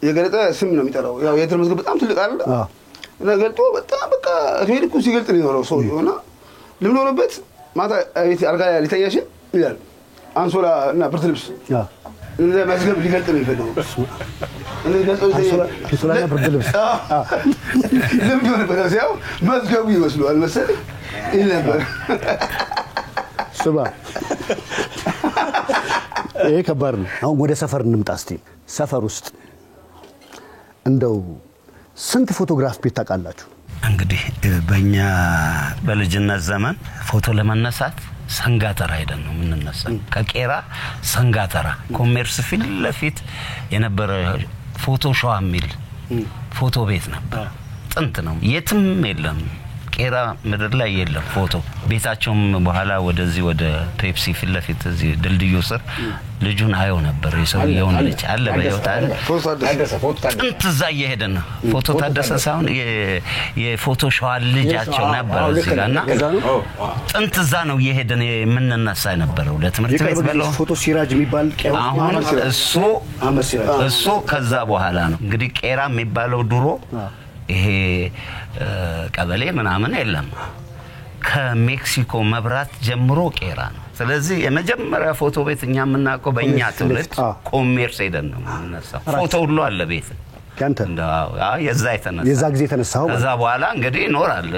[SPEAKER 3] የገለጠ ስም ነው የሚጠራው ያው የእድር መዝገብ በጣም ትልቅ አይደል እና ገልጦ በጣም በቃ እድሜልኩ ሲገልጥ ነው ሰውዬውና ልምዶበት ማታ ቤት አልጋ ሊተኛሽ ይላል አንሶላ እና ብርድ ልብስ እንደ መዝገብ ሊገልጥ ነው ይፈልጋል እንደ ገልጦ
[SPEAKER 2] አንሶላና ብርድ ልብስ
[SPEAKER 3] ልምድ ሆነበት ያው መዝገቡ ይመስላል መሰለኝ ይል ነበር
[SPEAKER 2] ስባ ይሄ ከባድ ነው አሁን ወደ ሰፈር እንምጣ እስቲ ሰፈር ውስጥ እንደው ስንት ፎቶግራፍ ቤት ታውቃላችሁ
[SPEAKER 8] እንግዲህ በእኛ በልጅነት ዘመን ፎቶ ለመነሳት ሰንጋተራ ሄደን ነው የምንነሳው ከቄራ ሰንጋተራ ኮሜርስ ፊት ለፊት የነበረ ፎቶ ሾው የሚል ፎቶ ቤት ነበር ጥንት ነው የትም የለም ቄራ ምድር ላይ የለም ፎቶ ቤታቸውም በኋላ ወደዚህ ወደ ፔፕሲ ፊት ለፊት እዚህ ድልድዩ ስር ልጁን አየው ነበር የሰውየውን ልጅ አለ በህይወት አለ ጥንት እዛ እየሄደን ነው ፎቶ ታደሰ ሳይሆን የፎቶ ሾው ልጃቸው ነበር እዚህ ጋርና ጥንት እዛ ነው እየሄደን የምንነሳ የነበረው ለትምህርት ቤት በለው
[SPEAKER 2] ፎቶ ሲራጅ የሚባል
[SPEAKER 8] አሁን እሱ ከዛ በኋላ ነው እንግዲህ ቄራ የሚባለው ድሮ ይሄ ቀበሌ ምናምን የለም ከሜክሲኮ መብራት ጀምሮ ቄራ ነው ስለዚህ የመጀመሪያ ፎቶ ቤት እኛ የምናውቀው በእኛ ትውልድ ኮሜርስ ሄደን ነው የምንነሳው ፎቶ ሁሉ አለ ቤት
[SPEAKER 2] ያንተ የዛ ጊዜ ተነሳው
[SPEAKER 8] ከዛ በኋላ እንግዲህ ይኖራል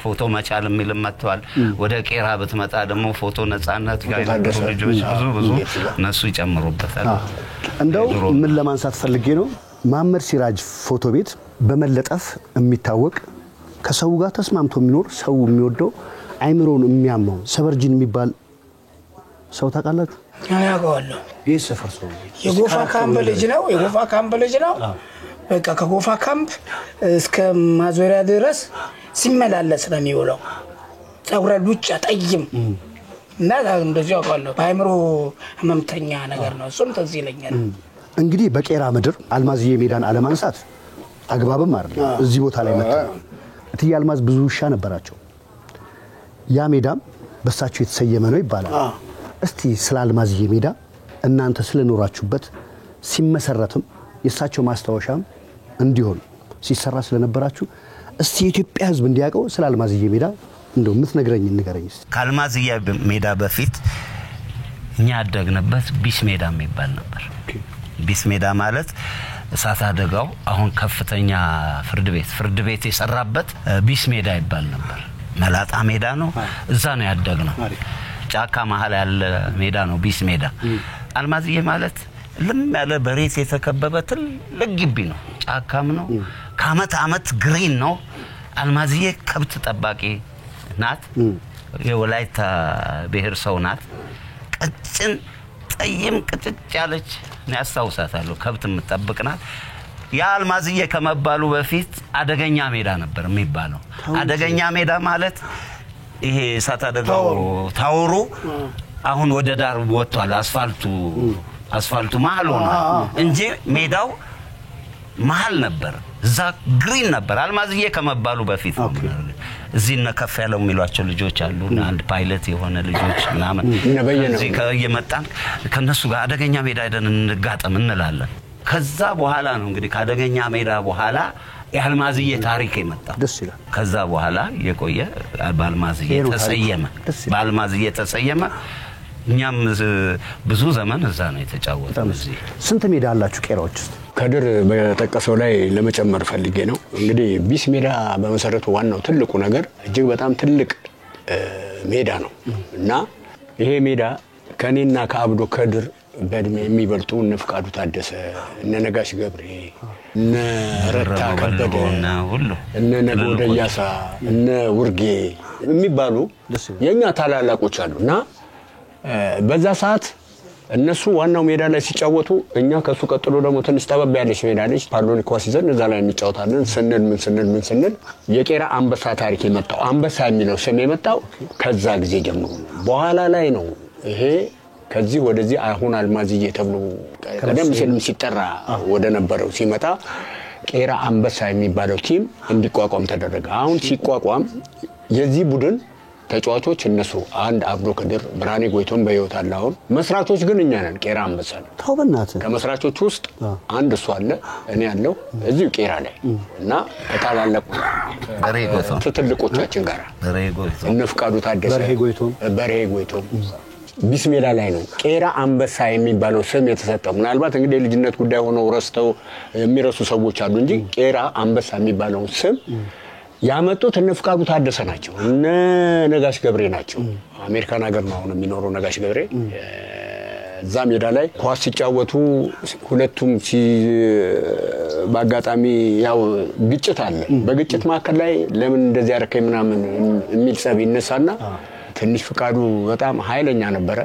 [SPEAKER 8] ፎቶ መቻል የሚል መጥቷል ወደ ቄራ ብትመጣ ደግሞ ፎቶ ነፃነት ጋር ልጆች ብዙ እነሱ ይጨምሩበታል
[SPEAKER 2] እንደው ምን ለማንሳት ፈልጌ ነው ማመር ሲራጅ ፎቶ ቤት በመለጠፍ የሚታወቅ ከሰው ጋር ተስማምቶ የሚኖር ሰው የሚወደው አይምሮን የሚያመው ሰበርጂን የሚባል ሰው ታውቃላችሁ
[SPEAKER 4] ያውቃለሁ
[SPEAKER 2] የሰፈር ሰው
[SPEAKER 4] የጎፋ ካምፕ ልጅ ነው በቃ ከጎፋ ካምፕ እስከ ማዞሪያ ድረስ ሲመላለስ ነው የሚውለው ጸጉረ ሉጫ ጠይም እና እንደዚህ ያውቃለሁ አይምሮ ህመምተኛ ነገር ነው እሱም ተዚህ ይለኛል
[SPEAKER 2] እንግዲህ በቄራ ምድር አልማዝዬ ሜዳን አለማንሳት አግባብም አይደለም እዚህ ቦታ ላይ መጣ እትዬ አልማዝ ብዙ ውሻ ነበራቸው ያ ሜዳም በሳቸው የተሰየመ ነው ይባላል እስቲ ስለ አልማዝዬ ሜዳ እናንተ ስለኖራችሁበት ሲመሰረትም የሳቸው ማስታወሻም እንዲሆን ሲሰራ ስለነበራችሁ እስቲ የኢትዮጵያ ህዝብ እንዲያውቀው ስለ አልማዝዬ ሜዳ እንደው ምትነግረኝ ንገረኝ እስቲ
[SPEAKER 8] ከአልማዝዬ ሜዳ በፊት እኛ ያደግንበት ቢስ ሜዳ የሚባል ነበር ቢስ ሜዳ ማለት እሳት አደጋው አሁን ከፍተኛ ፍርድ ቤት የሰራበት ቢስ ሜዳ ይባል ነበር መላጣ ሜዳ ነው እዛ ነው ያደግነው ጫካ መሃል ያለ ሜዳ ነው ቢስ ሜዳ አልማዝዬ ማለት ልም ያለ በሬት የተከበበ ትልቅ ግቢ ነው ጫካም ነው ከአመት አመት ግሪን ነው አልማዝዬ ከብት ጠባቂ ናት የወላይታ ብሔር ሰው ናት ቀጭን ጠይም ቅጭጭ ያለች ያስታውሳታለሁ ከብት የምትጠብቅናት ያ አልማዝዬ ከመባሉ በፊት አደገኛ ሜዳ ነበር የሚባለው አደገኛ ሜዳ ማለት ይሄ እሳት አደጋው ታውሩ አሁን ወደ ዳር ወጥቷል አስፋልቱ አስፋልቱ መሃል ሆነ እንጂ ሜዳው መሃል ነበር። እዛ ግሪን ነበር አልማዝዬ ከመባሉ በፊት እዚህ እና ከፍ ያለው የሚሏቸው ልጆች አሉ አንድ ፓይለት የሆነ ልጆች ምናምን እዚህ ከየመጣን ከነሱ ጋር አደገኛ ሜዳ ሄደን እንጋጠም እንላለን። ከዛ በኋላ ነው እንግዲህ ካደገኛ ሜዳ በኋላ የአልማዝዬ ታሪክ የመጣው።
[SPEAKER 2] ደስ ይላል።
[SPEAKER 8] ከዛ በኋላ የቆየ በአልማዝዬ ተሰየመ። በአልማዝዬ ተሰየመ። እኛም ብዙ ዘመን እዛ ነው የተጫወተው። እዚህ
[SPEAKER 2] ስንት ሜዳ አላችሁ ቄራዎች ውስጥ?
[SPEAKER 5] ከድር በተጠቀሰው ላይ ለመጨመር ፈልጌ ነው። እንግዲህ ቢስ ሜዳ በመሰረቱ ዋናው ትልቁ ነገር እጅግ በጣም ትልቅ ሜዳ ነው እና ይሄ ሜዳ ከኔና ከአብዶ ከድር በእድሜ የሚበልጡ እነ ፍቃዱ ታደሰ፣ እነ ነጋሽ ገብሬ፣ እነ ረታ ከበደ፣ እነ ነጎደ ያሳ፣ እነ ውርጌ የሚባሉ የኛ ታላላቆች አሉና በዛ ሰዓት እነሱ ዋናው ሜዳ ላይ ሲጫወቱ እኛ ከሱ ቀጥሎ ደግሞ ትንሽ ጠበብ ያለች ሜዳ ነች ፓርሎኒ ኳስ ይዘን እዛ ላይ እንጫወታለን። ስንል የቄራ አንበሳ ታሪክ የመጣው አንበሳ የሚለው ስም የመጣው ከዛ ጊዜ ጀምሮ በኋላ ላይ ነው። ይሄ ከዚህ ወደዚህ አሁን አልማዝዬ ተብሎ ቀደም ሲል ሲጠራ ወደ ነበረው ሲመጣ ቄራ አንበሳ የሚባለው ቲም እንዲቋቋም ተደረገ። አሁን ሲቋቋም የዚህ ቡድን ተጫዋቾች እነሱ አንድ አብዶ ከድር ብራኔ ጎይቶም በህይወት አለ። አሁን መስራቾች ግን እኛ ነን። ቄራ አንበሳ ነው።
[SPEAKER 2] ታውበናት
[SPEAKER 5] ከመስራቾች ውስጥ አንድ እሱ አለ፣ እኔ ያለው እዚሁ ቄራ ላይ እና ከታላላቁ ትልቆቻችን ጋር እነ ፍቃዱ ታደሰ በርሄ ጎይቶም ቢስሜላ ላይ ነው ቄራ አንበሳ የሚባለው ስም የተሰጠው። ምናልባት እንግዲህ ልጅነት ጉዳይ ሆኖ ረስተው የሚረሱ ሰዎች አሉ እንጂ ቄራ አንበሳ የሚባለው ስም ያመጡት እነ ፍቃዱ ታደሰ ናቸው፣ እነ ነጋሽ ገብሬ ናቸው። አሜሪካን ሀገር ነው አሁን የሚኖረው ነጋሽ ገብሬ። እዛ ሜዳ ላይ ኳስ ሲጫወቱ ሁለቱም በአጋጣሚ ያው ግጭት አለ። በግጭት ማከል ላይ ለምን እንደዚህ ያረከኝ ምናምን የሚል ጸብ ይነሳና ትንሽ ፍቃዱ በጣም ኃይለኛ ነበረ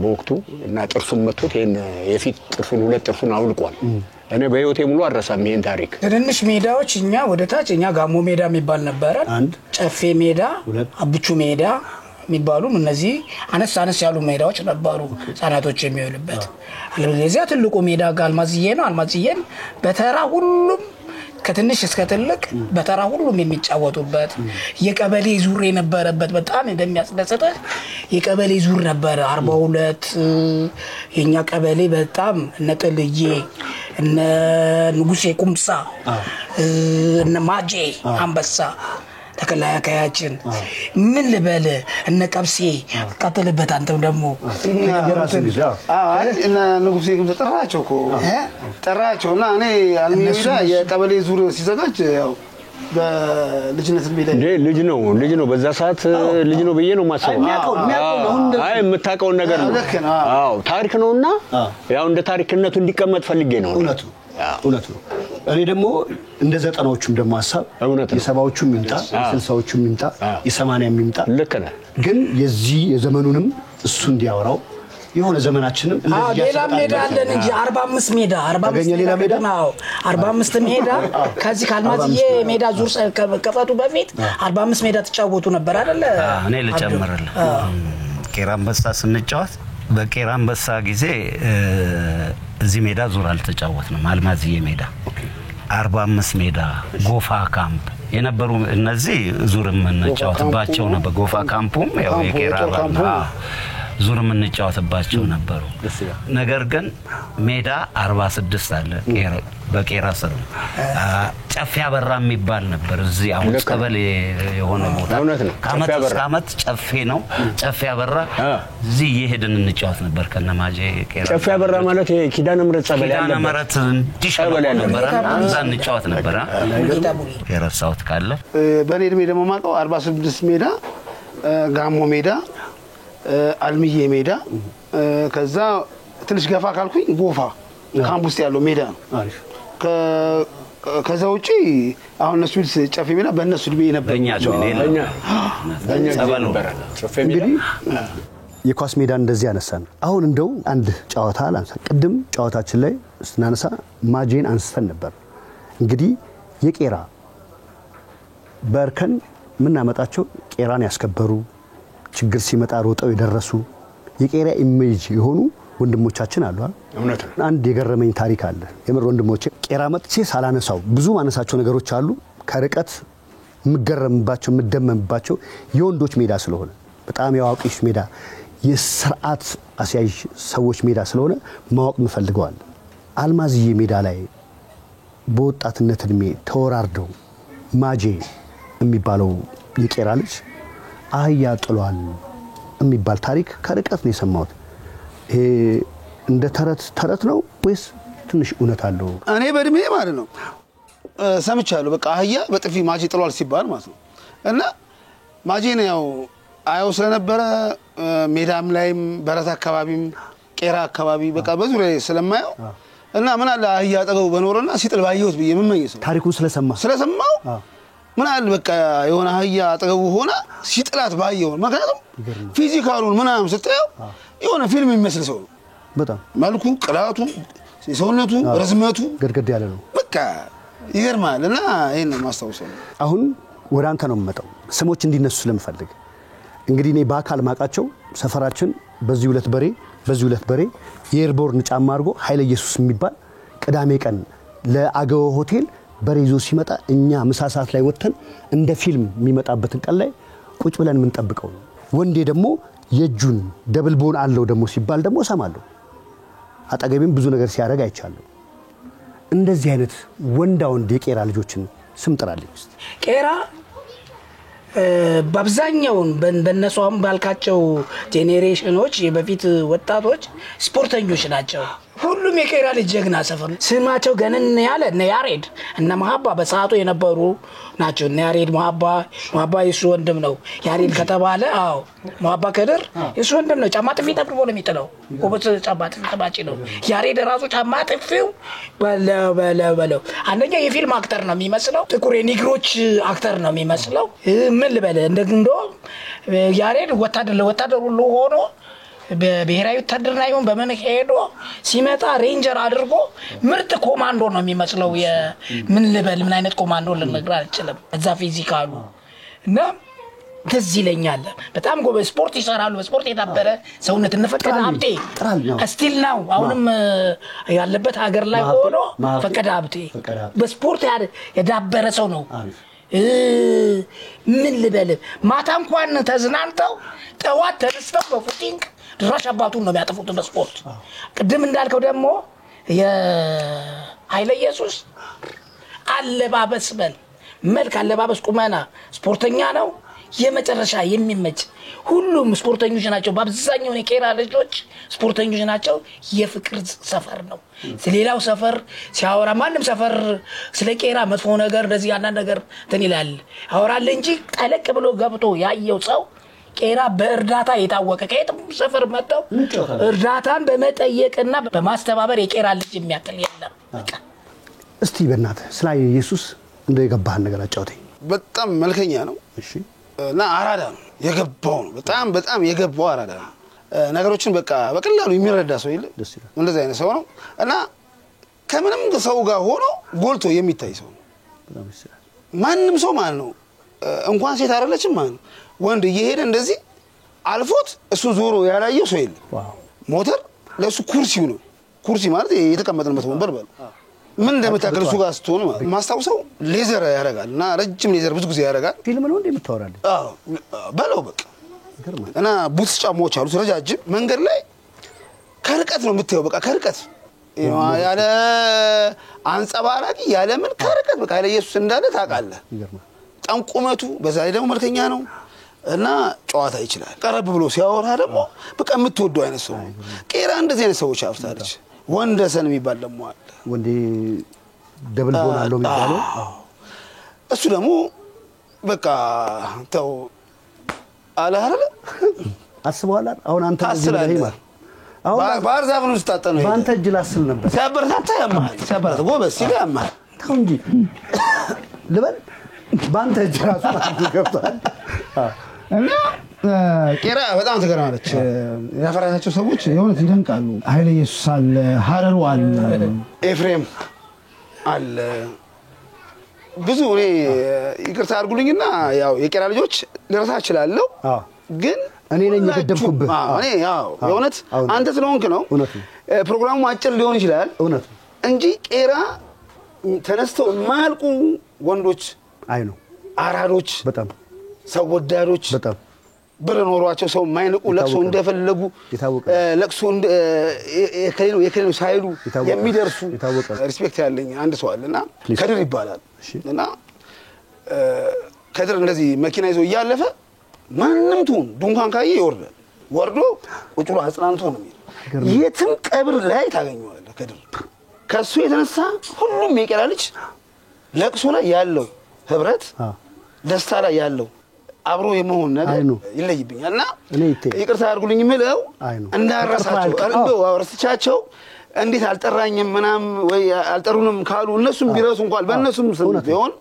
[SPEAKER 5] በወቅቱ እና ጥርሱን መጥቶት የፊት ጥርሱን ሁለት ጥርሱን አውልቋል። እኔ በህይወቴ ሙሉ አረሳም ይሄን ታሪክ።
[SPEAKER 4] ትንሽ ሜዳዎች እኛ ወደ ታች እኛ ጋሞ ሜዳ የሚባል ነበር፣ ጨፌ ሜዳ፣ አብቹ ሜዳ የሚባሉ እነዚህ አነስ ያሉ ሜዳዎች ነበሩ ህፃናቶች የሚውሉበት። ለዚያ ትልቁ ሜዳ አልማዝዬ ነው። አልማዝዬን በተራ ሁሉም ከትንሽ እስከ ትልቅ በተራ ሁሉም የሚጫወቱበት የቀበሌ ዙር የነበረበት በጣም እንደሚያስደስት የቀበሌ ዙር ነበር። 42 የኛ ቀበሌ በጣም ነጥልዬ እነ ንጉሴ ቁምሳ እነ ማጄ አንበሳ ተከላካያችን ምን ልበል እነ ቀብሴ ቀጥልበት አንተም ደግሞ
[SPEAKER 3] እና ንጉሴ ቁምሳ ጠራቸውና እኔ አልሚዳ የቀበሌ ዙር ሲዘጋጅ ያው በልጅነት ሜዳ
[SPEAKER 5] ልጅ ነው በዛ ሰዓት ልጅ ነው በየ ነው ማሰው አይ የምታቀው ነገር ነው። አዎ ታሪክ ነውና ያው እንደ ታሪክነቱ እንዲቀመጥ ፈልጌ ነው።
[SPEAKER 2] እውነት ነው። እኔ ደግሞ እንደ ዘጠናዎቹም ደግሞ ሐሳብ የሰባዎቹም ይምጣ የስልሳዎቹም ይምጣ የሰማንያም ይምጣ
[SPEAKER 5] ልክ ነህ።
[SPEAKER 2] ግን የዚህ የዘመኑንም እሱ እንዲያወራው የሆነ ዘመናችንም
[SPEAKER 4] እንደዚህ ሌላ ሜዳ አለን እንጂ 45 ሜዳ 45 ሜዳ ከዚህ ካልማዝዬ ሜዳ ዙር ከፈቱ በፊት 45 ሜዳ ተጫወቱ ነበር አይደለ?
[SPEAKER 8] እኔ ልጨምርልህ ቄራ አንበሳ ስንጫወት በቄራ አንበሳ ጊዜ እዚህ ሜዳ ዙር አልተጫወትንም። አልማዝዬ ሜዳ 45 ሜዳ ጎፋ ካምፕ የነበሩ እነዚህ ዙር የምንጫወትባቸው ነበር። ጎፋ ካምፑም ያው የቄራ ዙር የምንጫወትባቸው ነበሩ። ነገር ግን ሜዳ 46 አለ በቄራ ስር ጨፌ አበራ የሚባል ነበር። እዚህ አሁን ቀበሌ የሆነ ቦታ ከአመት ጨፌ ነው። ጨፌ አበራ እዚህ የሄድን እንጫወት ነበር ከነማጄ ቄራ።
[SPEAKER 5] ጨፌ አበራ ማለት ኪዳነ ምህረት ጸበል ያለ
[SPEAKER 8] ኪዳነ ምህረት ዲሻበል ነበር። እዛ እንጫወት ነበር። የረሳሁት ካለ
[SPEAKER 3] በኔ እድሜ ደግሞ ማቀው 46 ሜዳ፣ ጋሞ ሜዳ፣ አልሚዬ ሜዳ፣ ከዛ ትንሽ ገፋ ካልኩኝ ጎፋ ካምፕ ውስጥ ያለው ሜዳ ነው። ከዛ ውጪ አሁን እነሱ ጨፌ ሜዳ በእነሱ እድሜ ነበር።
[SPEAKER 5] በእኛ ጸበል ነበር ጨፌ ሜዳ።
[SPEAKER 2] የኳስ ሜዳ እንደዚህ ያነሳን። አሁን እንደው አንድ ጨዋታ ላንሳ። ቅድም ጨዋታችን ላይ ስናነሳ ማጄን አንስተን ነበር። እንግዲህ የቄራ በርከን ምናመጣቸው ቄራን ያስከበሩ ችግር ሲመጣ ሮጠው የደረሱ የቄራ ኢሜጅ የሆኑ ወንድሞቻችን አሉ
[SPEAKER 5] እውነት ነው
[SPEAKER 2] አንድ የገረመኝ ታሪክ አለ የምር ወንድሞቼ ቄራ መጥቼ ሳላነሳው ብዙ ማነሳቸው ነገሮች አሉ ከርቀት ምገረምባቸው ምደመምባቸው የወንዶች ሜዳ ስለሆነ በጣም ያዋቂሽ ሜዳ የስርዓት አስያዥ ሰዎች ሜዳ ስለሆነ ማወቅ ምፈልገዋል አልማዝዬ ሜዳ ላይ በወጣትነት እድሜ ተወራርደው ማጄ የሚባለው የቄራ ልጅ አህያ ጥሏል የሚባል ታሪክ ከርቀት ነው የሰማሁት ይሄ እንደ ተረት ነው ወይስ ትንሽ እውነት አለው
[SPEAKER 3] እኔ በእድሜ ማለት ነው ሰምቻለሁ በቃ አህያ በጥፊ ማጄ ጥሏል ሲባል ማለት ነው እና ማጄ ነው ያው አየው ስለነበረ ሜዳም ላይም በረት አካባቢም ቄራ አካባቢ በቃ በዙሪያ ስለማየው እና ምን አለ አህያ አጠገቡ በኖርና ሲጥል ባየሁት ብዬ መመኘሰው
[SPEAKER 2] ታሪኩን ስለሰማው
[SPEAKER 3] ምን አለ በቃ የሆነ አህያ አጠገቡ ሆነ ሲጥላት ባየው ምክንያቱም ፊዚካሉን ምናምን ስታየው የሆነ ፊልም የሚመስል ሰው
[SPEAKER 2] በጣም
[SPEAKER 3] መልኩ ቅላቱ ሰውነቱ ርዝመቱ
[SPEAKER 2] ገድገድ ያለ ነው
[SPEAKER 3] በቃ ይገርማል እና ይሄን ማስተዋወሰው
[SPEAKER 2] አሁን ወደ አንተ ነው የምመጣው ስሞች እንዲነሱ ስለምፈልግ እንግዲህ እኔ በአካል ማቃቸው ሰፈራችን በዚህ ሁለት በሬ የኤርቦርን ጫማ አድርጎ ኃይለ ኢየሱስ የሚባል ቅዳሜ ቀን ለአገው ሆቴል በሬዞ ሲመጣ እኛ ምሳ ሰዓት ላይ ወተን እንደ ፊልም የሚመጣበትን ቀን ላይ ቁጭ ብለን ምን ጠብቀው ወንዴ ደግሞ የጁን ደብል ቦን አለው ደግሞ ሲባል ደግሞ ሰማለሁ አጠገቤም ብዙ ነገር ሲያደርግ አይቻለሁ እንደዚህ አይነት ወንድ የቄራ ልጆችን ስም ጥራልኝ
[SPEAKER 4] ቄራ በአብዛኛው በነሷም ባልካቸው ጄኔሬሽኖች የበፊት ወጣቶች ስፖርተኞች ናቸው ሁሉም የቄራ ልጅ ጀግና ሰፈር ስማቸው ገነን ያለ እነ ያሬድ እነ መሐባ በሰዓቱ የነበሩ ናቸው እነ ያሬድ መሐባ የሱ ወንድም ነው ያሬድ ከተባለ አዎ መሐባ ከድር የሱ ወንድም ነው ጫማ ጥፊ ተብሎ ነው የሚጥለው ወበስ ጫማ ጥፊ ተባጪ ነው ያሬድ ራሱ ጫማ ጥፊው በለው አንደኛ የፊልም አክተር ነው የሚመስለው ጥቁር የኒግሮች አክተር ነው የሚመስለው ምን ልበለ እንደግንዶ ያሬድ ወታደር ሁሉ ሆኖ በብሔራዊ ወታደር ላይ ሆኖ በመን ሄዶ ሲመጣ ሬንጀር አድርጎ ምርጥ ኮማንዶ ነው የሚመስለው ምን ልበል ምን አይነት ኮማንዶ ልነግር አልችልም እዛ ፊዚካሉ እና ከዚህ ይለኛል በጣም ጎበዝ ስፖርት ይሰራሉ በስፖርት የታበረ ሰውነት እንፈቀደ አብቴ ስቲል ነው አሁንም ያለበት ሀገር ላይ ሆኖ ፈቀደ አብቴ በስፖርት የዳበረ ሰው ነው ምን ልበል ማታ እንኳን ተዝናንተው ጠዋት ተነስተው በፉቲንግ ድራሽ አባቱን ነው የሚያጠፉት በስፖርት ቅድም እንዳልከው ደግሞ የኃይለ ኢየሱስ አለባበስ መልክ አለባበስ ቁመና ስፖርተኛ ነው የመጨረሻ የሚመች ሁሉም ስፖርተኞች ናቸው በአብዛኛው የቄራ ልጆች ስፖርተኞች ናቸው የፍቅር ሰፈር ነው ስለሌላው ሰፈር ሲያወራ ማንንም ሰፈር ስለ ቄራ መጥፎ ነገር እንደዚህ ያና ነገር ተንይላል አወራለ እንጂ ጠለቅ ብሎ ገብቶ ያየው ሰው ቄራ በእርዳታ የታወቀ ከየትም ሰፈር መጣው እርዳታን በመጠየቅና በማስተባበር የቄራ ልጅ የሚያክል የለም
[SPEAKER 2] እስቲ በእናት ስለ ኢየሱስ እንደገባህን ነገር አጫውተኝ
[SPEAKER 3] በጣም መልከኛ ነው እሺ እና አራዳ ነው የገባው ነው በጣም የገባው አራዳ ነው ነገሮችን በቃ በቀላሉ የሚረዳ ሰው ይለ እንደዛ አይነት ሰው ነው እና ከምንም ሰው ጋር ሆኖ ጎልቶ የሚታይ ሰው ነው ማንንም ሰው ማለት ነው እንኳን ሴት አይደለችም ማለት ነው ወንድ እየሄደ እንደዚህ አልፎት እሱ ዞሮ ያላየው ሰው የለም ሞተር ለሱ ኩርሲው ነው ኩርሲ ማለት የተቀመጠበት ወንበር በል ምን እንደምታከል እሱ ጋር ስትሆን ማስተዋውሰው ሌዘር ያረጋልና ረጅም ሌዘር ብዙ ጊዜ ያረጋል
[SPEAKER 2] ፊልም ነው እንደምታወራለህ
[SPEAKER 3] አዎ በለው በቃ እና ቡትስ ጫማዎች አሉት ረጃጅም መንገድ ላይ ከርቀት ነው የምታየው በቃ ከርቀት ያለ አንጸባራቂ ያለ ምን ከርቀት በቃ ያለ ኢየሱስ እንዳለ ታውቃለህ ጠንቁመቱ በዛ ላይ ደግሞ መልከኛ ነው እና ጨዋታ ይችላል ቀረብ ብሎ ሲያወራ ደግሞ በቃ የምትወደው አይነት ሰው ቄራ እንደዚህ አይነት ሰዎች አፍታለች ወንደሰን የሚባል ደግሞ አለ
[SPEAKER 2] ወንዴ ደብል ቦን አለው የሚባለው
[SPEAKER 3] እሱ ደግሞ በቃ ተው አለ አይደል
[SPEAKER 2] አስበዋል አሁን አንተ እዚህ ላይ ማለት አሁን
[SPEAKER 3] ባህር ዛፍ ነው ስታጠነው
[SPEAKER 2] ባንተ እጅ ላስል ነበር
[SPEAKER 3] ሲያበረታታ ያማል ሲያበረታታ ጎበዝ ሲል ያማል
[SPEAKER 2] ተው እንጂ ልበል ባንተ እጅ ራሱ ገብቷል
[SPEAKER 3] እና ቄራ በጣም ተገረማለች ያፈራታቸው ሰዎች የሆነ ይደንቃሉ ኃይለ ኢየሱስ አለ ሐረሩ አለ ኤፍሬም አለ ብዙ እኔ ይቅርታ አድርጉልኝና ያው የቄራ ልጆች ልረሳ እችላለሁ ግን
[SPEAKER 2] እኔ ነኝ የገደምኩብህ
[SPEAKER 3] እኔ ያው የእውነት አንተ ስለሆንክ ነው ፕሮግራሙ አጭር ሊሆን ይችላል እውነት እንጂ ቄራ ተነስተው የማያልቁ ወንዶች አይ ነው አራዶች በጣም ሰው ወዳዶች በጣም ብር ኖሯቸው ሰው ማይንቁ ለቅሶ እንደፈለጉ ለቅሶ የከሌለው ሳይሉ የሚደርሱ ሪስፔክት ያለኝ አንድ ሰው አለና ከድር ይባላል እና ከድር እንደዚህ መኪና ይዞ ያለፈ ማንንም ትሁን ዱንካን ካየ ይወርዳል ወርዶ ቁጭሎ አጽናንቶ ነው የሚል የትም ቀብር ላይ ታገኘዋለህ ከድር ከሱ የተነሳ ሁሉም የቄራ ልጅ ለቅሶ ላይ ያለው ህብረት ደስታ ላይ ያለው አብሮ የመሆን ነገር ይለይብኛልና ይቅርታ አድርጉልኝ ምለው እንዳረሳቸው እንደው አወርስቻቸው እንዴት አልጠራኝም ምናም ወይ አልጠሩንም ካሉ እነሱም ቢረሱ እንኳን በእነሱም ስም ቢሆን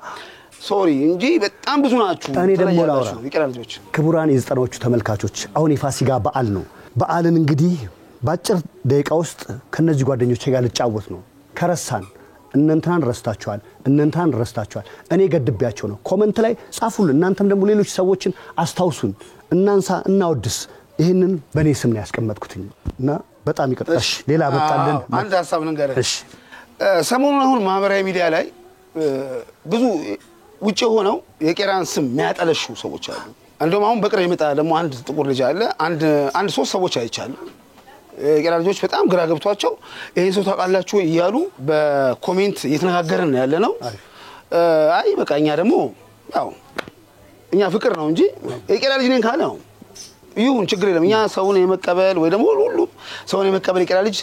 [SPEAKER 3] ሶሪ እንጂ በጣም ብዙ ናችሁ
[SPEAKER 2] እኔ ደሞ ላውራ
[SPEAKER 3] የቄራ ልጆች
[SPEAKER 2] ክቡራን የዘጠናዎቹ ተመልካቾች አሁን የፋሲካ በዓል ነው በዓልን እንግዲህ ባጭር ደቂቃ ውስጥ ከነዚህ ጓደኞቼ ጋር ልጫወት ነው ከረሳን እናንተን ረስታችኋል እኔ ገድብያቸው ነው ኮሜንት ላይ ጻፉልን እናንተም ደግሞ ሌሎች ሰዎችን አስታውሱን እናንሳ እናወድስ ይሄንን በኔ ስም ነው ያስቀመጥኩትኝ እና በጣም ይቀጥላሽ ሌላ መጣልን
[SPEAKER 3] አንድ ሐሳብ ልንገርህ እሺ ሰሞኑን አሁን ማህበራዊ ሚዲያ ላይ ብዙ ውጪ ሆነው የቄራን ስም የሚያጠለሹ ሰዎች አሉ እንደውም አሁን በቅርብ የመጣ ደግሞ አንድ ጥቁር ልጅ አለ አንድ ሶስት ሰዎች አይቻሉ የቄራ ልጆች በጣም ግራ ገብቷቸው ይሄን ሰው ታውቃላችሁ እያሉ በኮሜንት እየተነጋገርን ያለነው አይ በቃ እኛ ደግሞ ያው እኛ ፍቅር ነው እንጂ የቄራ ልጅ ነን ካለ ነው ይሁን ችግር የለም እኛ ሰውን የመቀበል ወይ ደግሞ ሁሉ ሰውን የመቀበል የቄራ ልጅ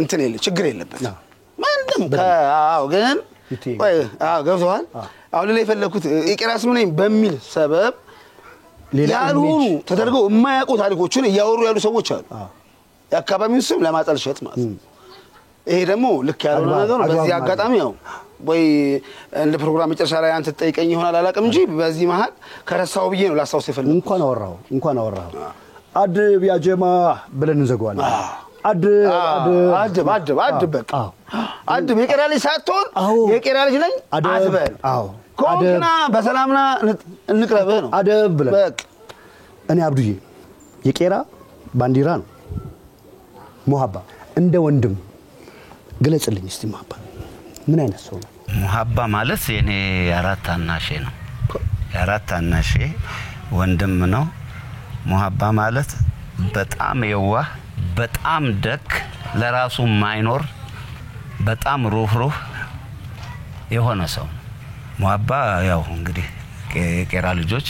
[SPEAKER 3] እንትን የለ ችግር የለበት ማንንም አዎ ግን ወይ ገብቷል አሁን ላይ ፈለኩት የቄራ ስም ነኝ በሚል ሰበብ ያልሆኑ ተደርገው የማያውቁ ታሪኮችን እያወሩ ያሉ ሰዎች አሉ የአካባቢውን ስም ለማጠልሸት ማለት ይሄ ደግሞ ልክ ያለው ነገር ነው በዚህ አጋጣሚ ነው ወይ እንደ ፕሮግራም መጨረሻ ላይ አንተ ተጠይቀኝ ይሆናል አላቀም እንጂ በዚህ መሃል ከረሳው ብዬ ነው ላስታውስ ይፈልግ
[SPEAKER 2] እንኳን አወራው አድብ ያ ጀማ ብለን እንዘጋዋለን አድብ በቃ አድብ የቄራ ልጅ ሳትሆን የቄራ ልጅ ነኝ አትበል ኮንና በሰላምና እንቅረብህ ነው አድብ ብለን በቃ እኔ አብዱዬ የቄራ ባንዲራ ነው ሙሐባ እንደ ወንድም ግለጽልኝ እስቲ ሙሐባ ምን አይነት ሰው ነው
[SPEAKER 8] ሙሐባ ማለት የኔ አራት አናሼ ነው የአራት አናሼ ወንድም ነው ሙሐባ ማለት በጣም የዋህ በጣም ደግ ለራሱ ማይኖር በጣም ሩህሩህ የሆነ ሰው ሙሐባ ያው እንግዲህ የቄራ ልጆች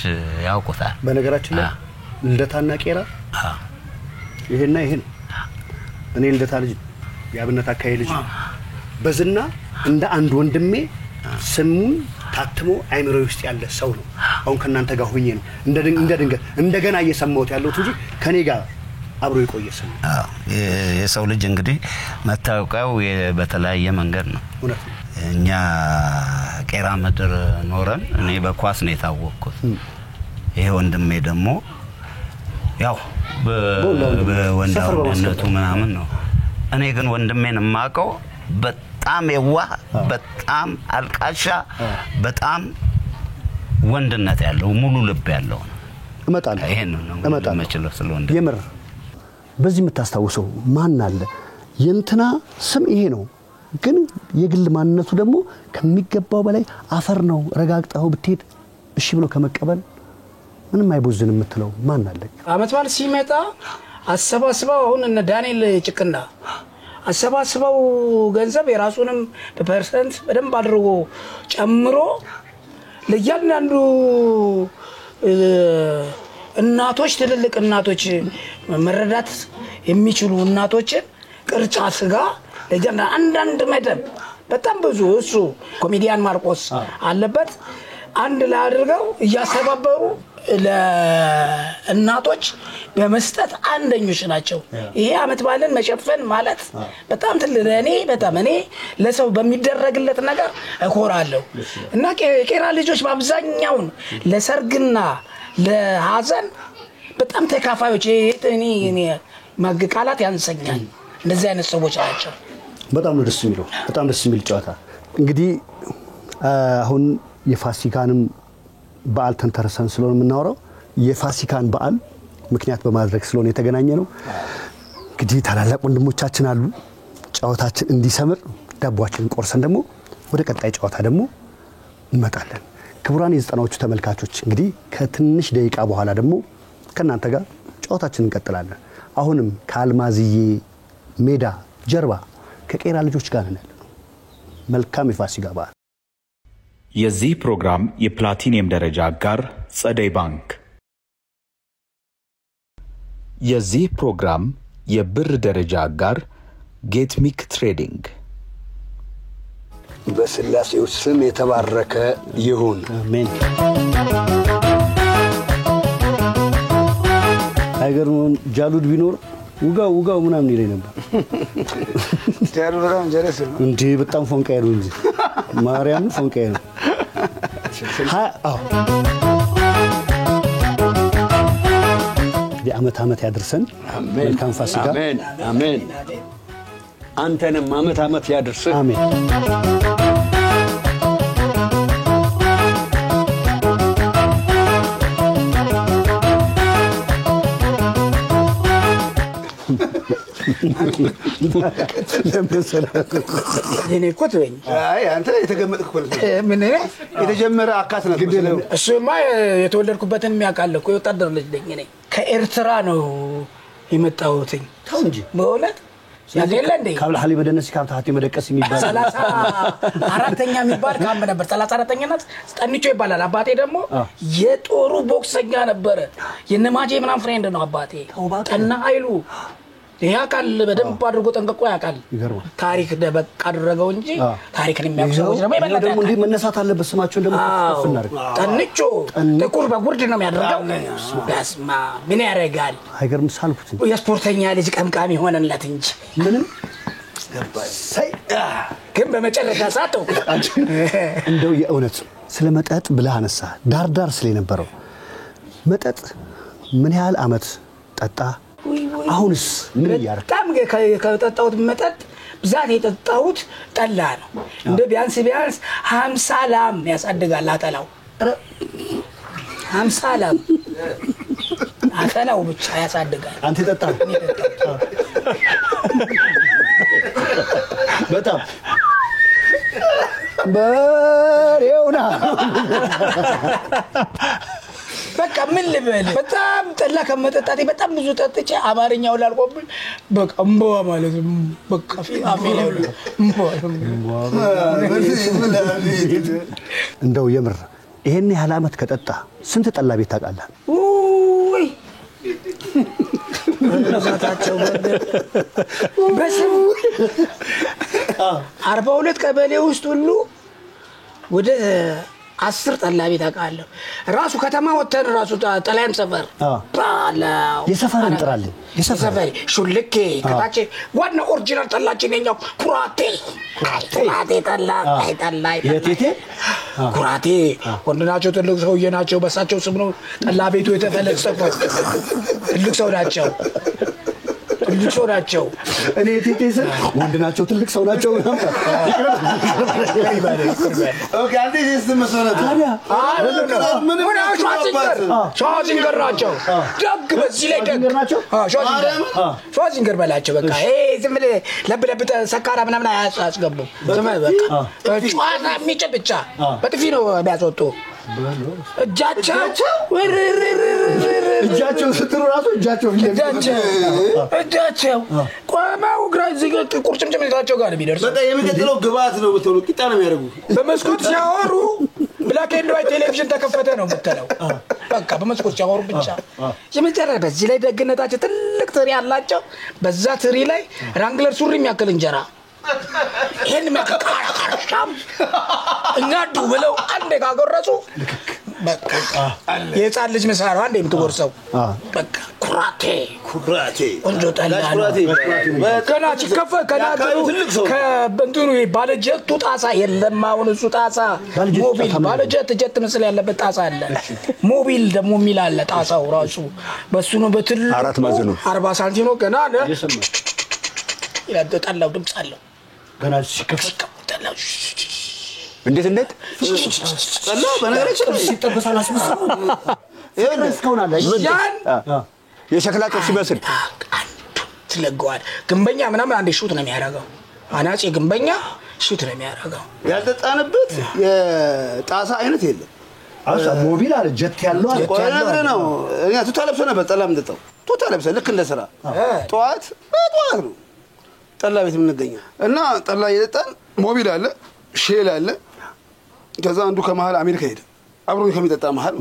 [SPEAKER 8] ያውቁታል
[SPEAKER 2] በነገራችን ላይ እንደታና ቄራ ይሄና ይሄ እኔ ልደታ ልጅ ያብነት አካይ ልጅ በዝና እንደ አንድ ወንድሜ ስሙን ታትሞ አይምሮይ ውስጥ ያለ ሰው ነው አሁን ከናንተ ጋር ሆኜ ነው እንደ ድንገት እንደገና እየሰማሁት ያለው እንጂ ከኔ ጋር አብሮ የቆየ ሰው
[SPEAKER 8] የሰው ልጅ እንግዲህ መታወቂያው በተለያየ መንገድ ነው እኛ ቄራ ምድር ኖረን እኔ በኳስ ነው የታወቅኩት ይሄ ወንድሜ ደግሞ ያው በወንድነቱ ምናምን ነው እኔ ግን ወንድሜን ማቀው በጣም የዋህ በጣም አልቃሻ በጣም ወንድነት ያለው ሙሉ ልብ ያለው
[SPEAKER 2] እመጣለሁ
[SPEAKER 8] ይሄን ነው መችለው ስለወንድ
[SPEAKER 2] የምር በዚህ የምታስታውሰው ማን አለ የንትና ስም ይሄ ነው ግን የግል ማንነቱ ደግሞ ከሚገባው በላይ አፈር ነው ረጋግጣው ብትሄድ እሺ ብሎ ከመቀበል ምንም አይቦዝንም የምትለው ማን አለ
[SPEAKER 4] አመት በዓል ሲመጣ አሰባስበው አሁን እነ ዳንኤል ጭቅና አሰባስበው ገንዘብ የራሱንም በፐርሰንት በደንብ አድርጎ ጨምሮ ለያንዳንዱ እናቶች ትልልቅ እናቶች መረዳት የሚችሉ እናቶችን ቅርጫ ስጋ ለጀና አንዳንድ መደብ በጣም ብዙ እሱ ኮሜዲያን ማርቆስ አለበት አንድ ላይ አድርገው እያሰባበሩ ለእናቶች በመስጠት አንደኞች ናቸው ይሄ አመት ባለን መሸፈን ማለት በጣም ለኔ በጣም እኔ ለሰው በሚደረግለት ነገር እኮራለሁ እና ቄራ ልጆች በአብዛኛው ለሰርግና ለሐዘን በጣም ተካፋዮች እኔ ማግቃላት ያንሰኛል እንደዚህ አይነት ሰዎች ናቸው
[SPEAKER 2] በጣም ደስ የሚለው በጣም ደስ የሚል ጨዋታ እንግዲህ አሁን የፋሲካንም በዓል ተንተርሰን ስለሆነ የምናወራው የፋሲካን በዓል ምክንያት በማድረግ ስለሆነ የተገናኘ ነው። እንግዲህ ታላላቅ ወንድሞቻችን አሉ። ጨዋታችን እንዲሰምር ዳቦአችንን ቆርሰን ደግሞ ወደ ቀጣይ ጨዋታ ደግሞ እንመጣለን። ክቡራን የዘጠናዎቹ ተመልካቾች እንግዲህ ከትንሽ ደቂቃ በኋላ ደግሞ ከናንተ ጋር ጨዋታችንን እንቀጥላለን። አሁንም ከአልማዝዬ ሜዳ ጀርባ ከቄራ ልጆች ጋር ነን። መልካም የፋሲካ በዓል።
[SPEAKER 1] የዚህ ፕሮግራም የፕላቲኒየም ደረጃ አጋር ጸደይ ባንክ። የዚህ ፕሮግራም የብር ደረጃ አጋር ጌትሚክ ትሬዲንግ።
[SPEAKER 5] በስላሴው ስም የተባረከ ይሁን
[SPEAKER 2] አሜን። አይገርም ጃሉድ ቢኖር ውጋው ምናምን ይለኝ ነበር።
[SPEAKER 3] ጃሉድ በጣም ጀለስ ነው
[SPEAKER 2] እንዴ! በጣም ፎንቃይ ነው እንጂ ማርያም ፎንቃይ ነው። ዓመት ያድርሰን። መልካም ፋሲካ።
[SPEAKER 5] አሜን አሜን። አንተንም ዓመት ያድርስህ።
[SPEAKER 2] አሜን።
[SPEAKER 4] እኔ እኮ ተወኝ።
[SPEAKER 3] አይ አንተ የተገመጥክ እኮ ምን የተጀመረ አካት ነው ግዴለው።
[SPEAKER 4] እሱማ የተወለድኩበትን የሚያውቃል እኮ የወታደር ልጅ ነኝ እኔ። ከኤርትራ ነው የመጣሁት።
[SPEAKER 2] ተው እንጂ
[SPEAKER 4] በእውነት ያገለ እንዴ
[SPEAKER 2] ካብለ ሐሊ በደነሲ ካብ ታህቲ መደቀስ የሚባል
[SPEAKER 4] 34ኛ የሚባል ካምፕ ነበር። 34ኛ ናት ጠንቾ ይባላል። አባቴ ደግሞ የጦሩ ቦክሰኛ ነበር። የነማጄ ምናምን ፍሬንድ ነው አባቴ። ጠና አይሉ ያቃል በደንብ አድርጎ ጠንቀቆ ያቃል። ታሪክ ደበቅ አድርገው እንጂ ታሪክን የሚያውቁ ደግሞ ይበለጣል።
[SPEAKER 2] ደግሞ እንዴ መነሳት አለበት። ስማቸው ደግሞ ተፈናርግ
[SPEAKER 4] ጠንቾ ጥቁር በጉርድ ነው የሚያደርገው። ያስማ ምን ያረጋል?
[SPEAKER 2] አይገርም ሳልኩት።
[SPEAKER 4] የስፖርተኛ ልጅ ቀምቃሚ ሆነለት እንጂ ምንም
[SPEAKER 2] ሳይ
[SPEAKER 4] ግን በመጨረሻ ሳተው
[SPEAKER 2] እንደው የእውነት ስለመጠጥ ብለህ አነሳ ዳርዳር ስለነበረው መጠጥ ምን ያህል አመት ጠጣ? አሁንስ ምን ያረክ?
[SPEAKER 4] በጣም ከጠጣሁት መጠጥ ብዛት የጠጣሁት ጠላ ነው። እንደ ቢያንስ 50 ላም ያሳድጋል አጠላው። 50 ላም አጠላው ብቻ ያሳድጋል።
[SPEAKER 2] አንተ ጠጣ? በጣም በሬውና
[SPEAKER 4] በቃ ምን ልበል በጣም ጠላ ከመጠጣቴ በጣም ብዙ ጠጥቼ አማርኛው ላልቆብኝ በቃ እምቧ ማለት በቃ አፊላው
[SPEAKER 2] እንደው የምር ይሄን ያህል አመት ከጠጣ ስንት ጠላ ቤት ታውቃለህ?
[SPEAKER 4] ወይ ለዛታቸው በስም 42 ቀበሌ ውስጥ ሁሉ ወደ 10 ጠላ ቤት አውቃለሁ። ራሱ ከተማ ወተን ራሱ ጠላይም ሰፈር ባላው
[SPEAKER 2] የሰፈር እንጥራለን።
[SPEAKER 4] የሰፈር ሹልኬ ከታች ዋና ኦሪጂናል ጠላችን የኛው ኩራቴ ጠላ አይጠላይ
[SPEAKER 2] የቴቴ
[SPEAKER 4] ኩራቴ ወንድናቸው ትልቅ ሰውዬ ናቸው። በሳቸው ስም ነው ጠላ ቤቱ የተፈለሰፈው። ትልቅ ሰው ናቸው።
[SPEAKER 2] እኔ ቴቴ ስል ወንድናቸው ትልቅ ሰው ናቸው።
[SPEAKER 3] ኦኬ አንተ እየተመሰለ ታዲያ
[SPEAKER 4] ምን ሻዚንገር ናቸው። ደግ በዚህ ላይ ደግ
[SPEAKER 2] ናቸው።
[SPEAKER 4] ሻዚንገር በላቸው። በቃ ዝም ብለህ ለብ ሰካራ ምናምን አያስገቡም። ዝም በቃ ጨዋታ የሚጭ ብቻ በጥፊ ነው የሚያስወጡ።
[SPEAKER 3] እጃቸው ስትሩ ራሱ እጃቸው
[SPEAKER 4] ቆመው ግራ ዝገት ቁርጭምጭሚታቸው ጋር ቢደርስ
[SPEAKER 3] በቃ የሚቀጥለው ግባት ነው ብትሉ ቂጣ ነው የሚያደርጉ።
[SPEAKER 4] በመስኮት ሲያወሩ ብላክ ኤንድ ዋይት ቴሌቪዥን ተከፈተ ነው የምትለው። በቃ በመስኮት ሲያወሩ ብቻ የመጨረሻ። በዚህ ላይ ደግነታቸው ትልቅ ትሪ አላቸው። በዛ ትሪ ላይ ራንግለር ሱሪ የሚያክል እንጀራ ይሄን መከካራካራም እናዱ ብለው አንዴ ካጎረሱ በቃ የጻል ልጅ መሳራው አንዴ የምትጎርሰው በቃ ኩራቴ ወንጆ ጠላላ በቃ ሲከፈ ከናቱ ከበንቱኑ ባለጀቱ ጣሳ የለም። አሁን እሱ ጣሳ ሞቢል ባለጀት ምስል ያለበት ጣሳ አለ። ሞቢል ደግሞ የሚል አለ። ጣሳው ራሱ በሱ ነው በትል 40 ሳንቲም ነው ገና ይላጠጣላው ድምጽ አለው
[SPEAKER 2] ገና ሲከፈት
[SPEAKER 4] ጠላው
[SPEAKER 5] እንዴት
[SPEAKER 3] ጠላ በነገራችን
[SPEAKER 2] ሲጠበሳል አስመስለው ይሄን እስካሁን አለ።
[SPEAKER 4] ያን
[SPEAKER 5] የሸክላ ጥብስ ይመስል
[SPEAKER 4] ትለገዋል ግንበኛ ምናምን አንዴ ሹት ነው የሚያደርገው አናጺ ግንበኛ ሹት ነው የሚያደርገው
[SPEAKER 3] ያልጠጣንበት የጣሳ አይነት የለም
[SPEAKER 2] አሳ ሞቢል አለ ጀት ያለው
[SPEAKER 3] አለ ነው እኛ ቱታ ለብሰ ነበር ጠላ ምንጠጣው ቱታ ለብሰ ልክ እንደ ስራ ጠዋት ነው ጠላ ቤት የምንገኘው እና ጠላ እየጠጣን ሞቢል አለ ሼል አለ ከዛ አንዱ ከመሃል አሜሪካ ሄደ አብሮኝ ከሚጠጣ መሃል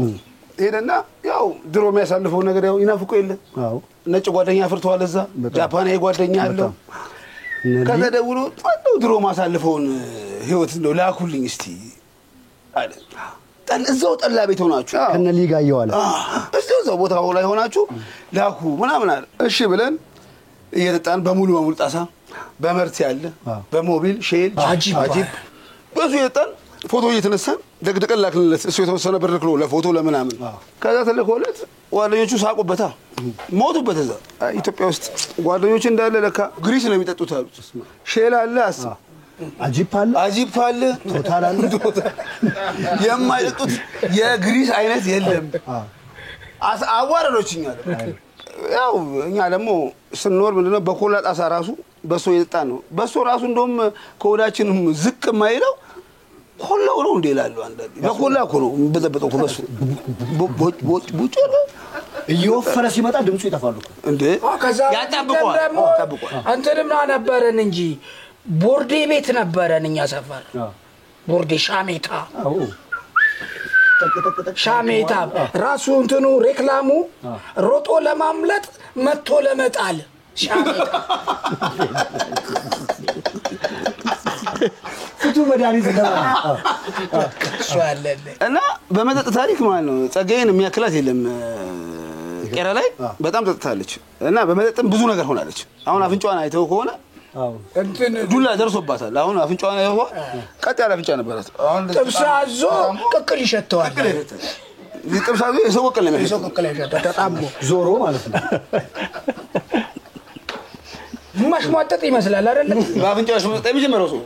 [SPEAKER 3] ሄደና ያው ድሮ የሚያሳልፈው ነገር ያው ይናፍቆ የለ አዎ ነጭ ጓደኛ አፍርተዋል እዛ ጃፓናዊ ጓደኛ አለው ከተደውሎ ድሮ ማሳልፈውን ህይወት ነው ላኩልኝ እስቲ አለ እዛው ጠላ ቤት ሆናችሁ
[SPEAKER 2] ከነ ሊጋ ይዋለ
[SPEAKER 3] እዛው ቦታው ላይ ሆናችሁ ላኩ ምናምን አለ እሺ ብለን እየጠጣን በሙሉ ጣሳ በመርት ያለ በሞቢል ሼል አጂብ ብዙ እየጠጣን ፎቶ እየተነሳን ደግደቀን ላክልለት እሱ የተወሰነ ብር ልክሎ ለፎቶ ለምናምን ከዛ ተልኮለት ጓደኞቹ ሳቁበታ ሞቱበት እዛ ኢትዮጵያ ውስጥ ጓደኞች እንዳለ ለካ ግሪስ ነው የሚጠጡት አሉት ሼል አለ አጂፕ አለ ቶታል አለ የማይጠጡት የግሪስ አይነት የለም አዋረዶችኛል ያው እኛ ደግሞ ስንኖር ምንድነው በኮላ ጣሳ ራሱ በሶ እየጠጣን ነው በሶ ራሱ እንደውም ከወዳችንም ዝቅ የማይለው ኮላው ነው እንደ ይላሉ አንዳንዴ በኮላ እኮ ነው በዘበጠው በሱ ቦጭ
[SPEAKER 2] እየወፈረ ሲመጣ ድምጹ ይጠፋሉ
[SPEAKER 3] እንዴ
[SPEAKER 4] ያጣብቋል አንተንም ነበረን እንጂ ቦርዴ ቤት ነበረን እኛ ሰፈር ቦርዴ ሻሜታ ራሱ እንትኑ ሬክላሙ ሮጦ ለማምለጥ መጥቶ ለመጣል ሻሜታ
[SPEAKER 2] ፍቱ መድኃኒት
[SPEAKER 3] እና በመጠጥ ታሪክ ማለት ነው ጸጋዬን የሚያክላት የለም ቄራ ላይ በጣም ጠጥታለች እና በመጠጥም ብዙ ነገር ሆናለች አሁን አፍንጫዋን አይተው ከሆነ እንትን ዱላ ደርሶባታል አሁን አፍንጫዋን አይተው ቀጥ ያለ አፍንጫ ነበራት አሁን
[SPEAKER 4] ጥብሳዞ ቅቅል ይሸተዋል
[SPEAKER 3] ጥብሳዞ የሰው ቅቅል ነው
[SPEAKER 4] የሰው ቅቅል ይሸተዋል ተጣሞ
[SPEAKER 2] ዞሮ ማለት ነው
[SPEAKER 4] ማሽሟጠጥ ይመስላል አይደል
[SPEAKER 3] በአፍንጫው ሽሙጥ የሚጀምረው ሰው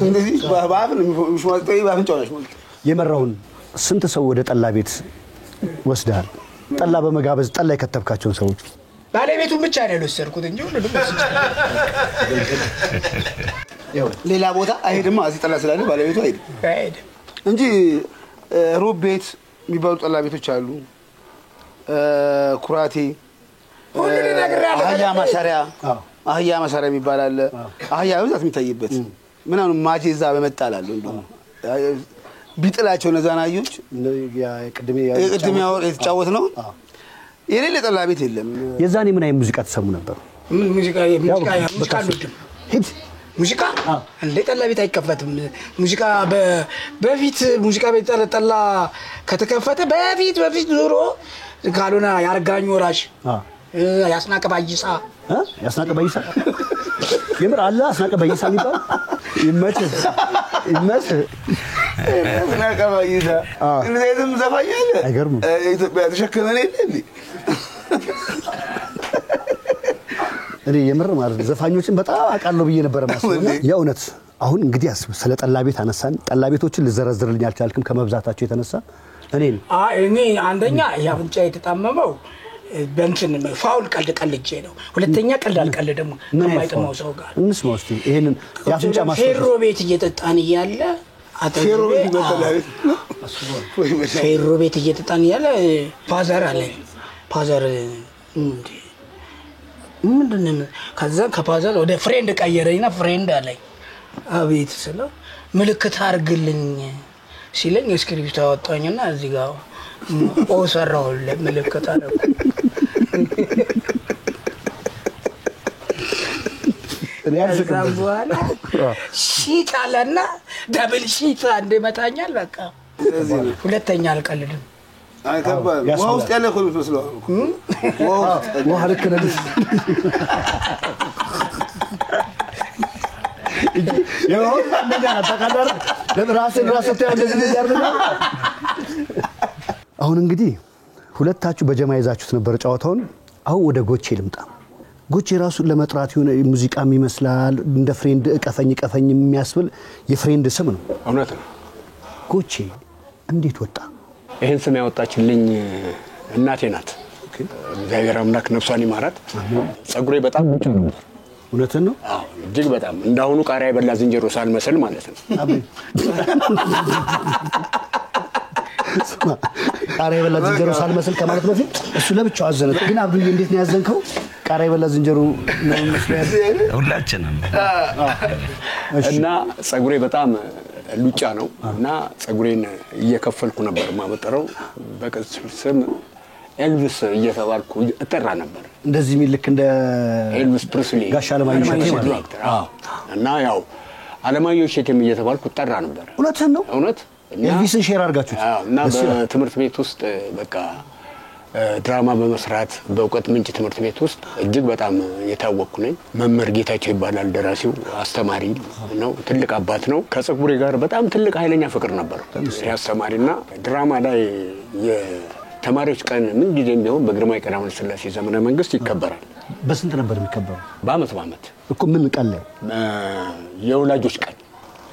[SPEAKER 3] እንደዚህ በአፍን ሽሙጥ በአፍንጫው ነው ሽሙጥ
[SPEAKER 2] የመራውን ስንት ሰው ወደ ጠላ ቤት ወስደሃል ጠላ በመጋበዝ ጠላ የከተብካቸው ሰዎች
[SPEAKER 4] ባለቤቱን ብቻ ነው የወሰድኩት እንጂ ሁሉንም
[SPEAKER 3] ሌላ ቦታ አይሄድም እዚህ ጠላ ስላለ ባለቤቱ አይሄድ እንጂ ሩብ ቤት የሚባሉ ጠላ ቤቶች አሉ ኩራቴ አህያ ማሰሪያ የሚባል አለ አህያ በዛት የሚታይበት ምናምን ማጄዛ በመጣላሉ እንደው ቢጥላቸው ነዛናዮች የቅድሚያው የተጫወት ነው የሌለ ጠላ ቤት የለም
[SPEAKER 2] የዛኔ ምን አይነት ሙዚቃ ተሰሙ ነበር
[SPEAKER 4] ሙዚቃ ሙዚቃ እንደ ጠላ ቤት አይከፈትም ሙዚቃ በፊት ሙዚቃ ቤት ጠላ ከተከፈተ በፊት ዞሮ ካሉና ያርጋኝ ወራሽ ያስናቀ ባይሳ
[SPEAKER 2] የምር አለ አስናቀ ባይሳ የሚባል ይመች
[SPEAKER 3] ያስናቀ ባይሳ እንደዚህም ዘፋኛለ
[SPEAKER 2] አይገርም
[SPEAKER 3] ኢትዮጵያ ተሸከመን የለ
[SPEAKER 2] እኔ የምር ማለት ዘፋኞችን በጣም አቃለው ብዬ ነበር ማስበው የእውነት አሁን እንግዲህ አስብ ስለ ጠላ ቤት አነሳን ጠላ ቤቶችን ልዘረዝርልኝ አልቻልኩም ከመብዛታቸው የተነሳ
[SPEAKER 4] እኔ አንደኛ ያፍንጫ የተጣመመው በእንትን ፋውል ቀልጄ ነው ሁለተኛ ቀልድ አልቀልድም ከማይጠማው ሰው ጋር
[SPEAKER 2] እንስማው እስቲ ይሄንን ያፍንጫ ማስተር
[SPEAKER 4] ፌሮ ቤት እየጠጣን ይያለ ፌሮ ቤት እየጠጣን ይያለ ፋዘር አለ ፋዘር ምንድነው ከዛ ከፋዘር ወደ ፍሬንድ ቀየረኝና ፍሬንድ አለኝ አቤት ስለው ምልክት አርግልኝ ሲለኝ ስክሪፕት አወጣኝና እዚህ ጋር ኦሰራው ለምልክት አረኩ በኋላ ሺት አለና ደብል ሺት አንዴ መታኛል በቃ ሁለተኛ አልቀልድም
[SPEAKER 3] አይከባም ውስጥ ያለ እኮ መስለው
[SPEAKER 2] ውሃ ልክ ነህ የሆነ ነገር አታካዳር ለራስህ እንደዚህ ያርደና አሁን እንግዲህ ሁለታችሁ በጀማ ይዛችሁት ነበር ጫዋታውን አሁን ወደ ጎቼ ልምጣ ጎቼ ራሱን ለመጥራት የሆነ ሙዚቃም ይመስላል እንደ ፍሬንድ ቀፈኝ የሚያስብል የፍሬንድ ስም ነው
[SPEAKER 5] እውነት ነው
[SPEAKER 2] ጎቼ እንዴት ወጣ
[SPEAKER 5] ይሄን ስም ያወጣችልኝ እናቴ ናት እግዚአብሔር አምላክ ነፍሷን ይማራት። ጸጉሬ በጣም ብቻ ነው።
[SPEAKER 2] እውነትን ነው?
[SPEAKER 5] አዎ እጅግ በጣም እንዳሁኑ ቃሪያ የበላ ዝንጀሮ ሳልመስል ማለት ነው።
[SPEAKER 2] ቃሪያ የበላ ዝንጀሮ ሳልመስል ከማለት በፊት እሱ ለብቻው አዘነ። ግን አብዱዬ እንዴት ነው ያዘንከው? ቃሪያ የበላ ዝንጀሮ ነው መስሎኝ
[SPEAKER 8] ሁላችንም
[SPEAKER 5] እና ጸጉሬ በጣም ሉጫ ነው እና ጸጉሬን እየከፈልኩ ነበር ማበጠረው። በቅጽል ስም ኤልቪስ እየተባልኩ እጠራ ነበር።
[SPEAKER 2] እንደዚህ የሚልክ እንደ
[SPEAKER 5] ኤልቪስ ፕሪስሊ
[SPEAKER 2] ጋሽ አለማየሁ እሸቴ ማለት
[SPEAKER 5] እና ያው አለማየሁ እሸቴም እየተባልኩ እጠራ ነበር።
[SPEAKER 2] እውነትን ነው?
[SPEAKER 5] እውነት
[SPEAKER 2] ኤልቪስን ሼር አድርጋችሁት?
[SPEAKER 5] እና በትምህርት ቤት ውስጥ በቃ ድራማ በመስራት በእውቀት ምንጭ ትምህርት ቤት ውስጥ እጅግ በጣም የታወቅኩ ነኝ። መምህር ጌታቸው ይባላል ደራሲው፣ አስተማሪ ነው፣ ትልቅ አባት ነው። ከጸጉሬ ጋር በጣም ትልቅ ኃይለኛ ፍቅር ነበር ያስተማሪና ድራማ ላይ የተማሪዎች ቀን ምን ጊዜም ቢሆን በግርማዊ ቀዳማዊ ሥላሴ ዘመነ መንግስት ይከበራል።
[SPEAKER 2] በስንት ነበር የሚከበረው?
[SPEAKER 5] በአመት
[SPEAKER 2] እኮ ምን ቀን ላይ?
[SPEAKER 5] የወላጆች ቀን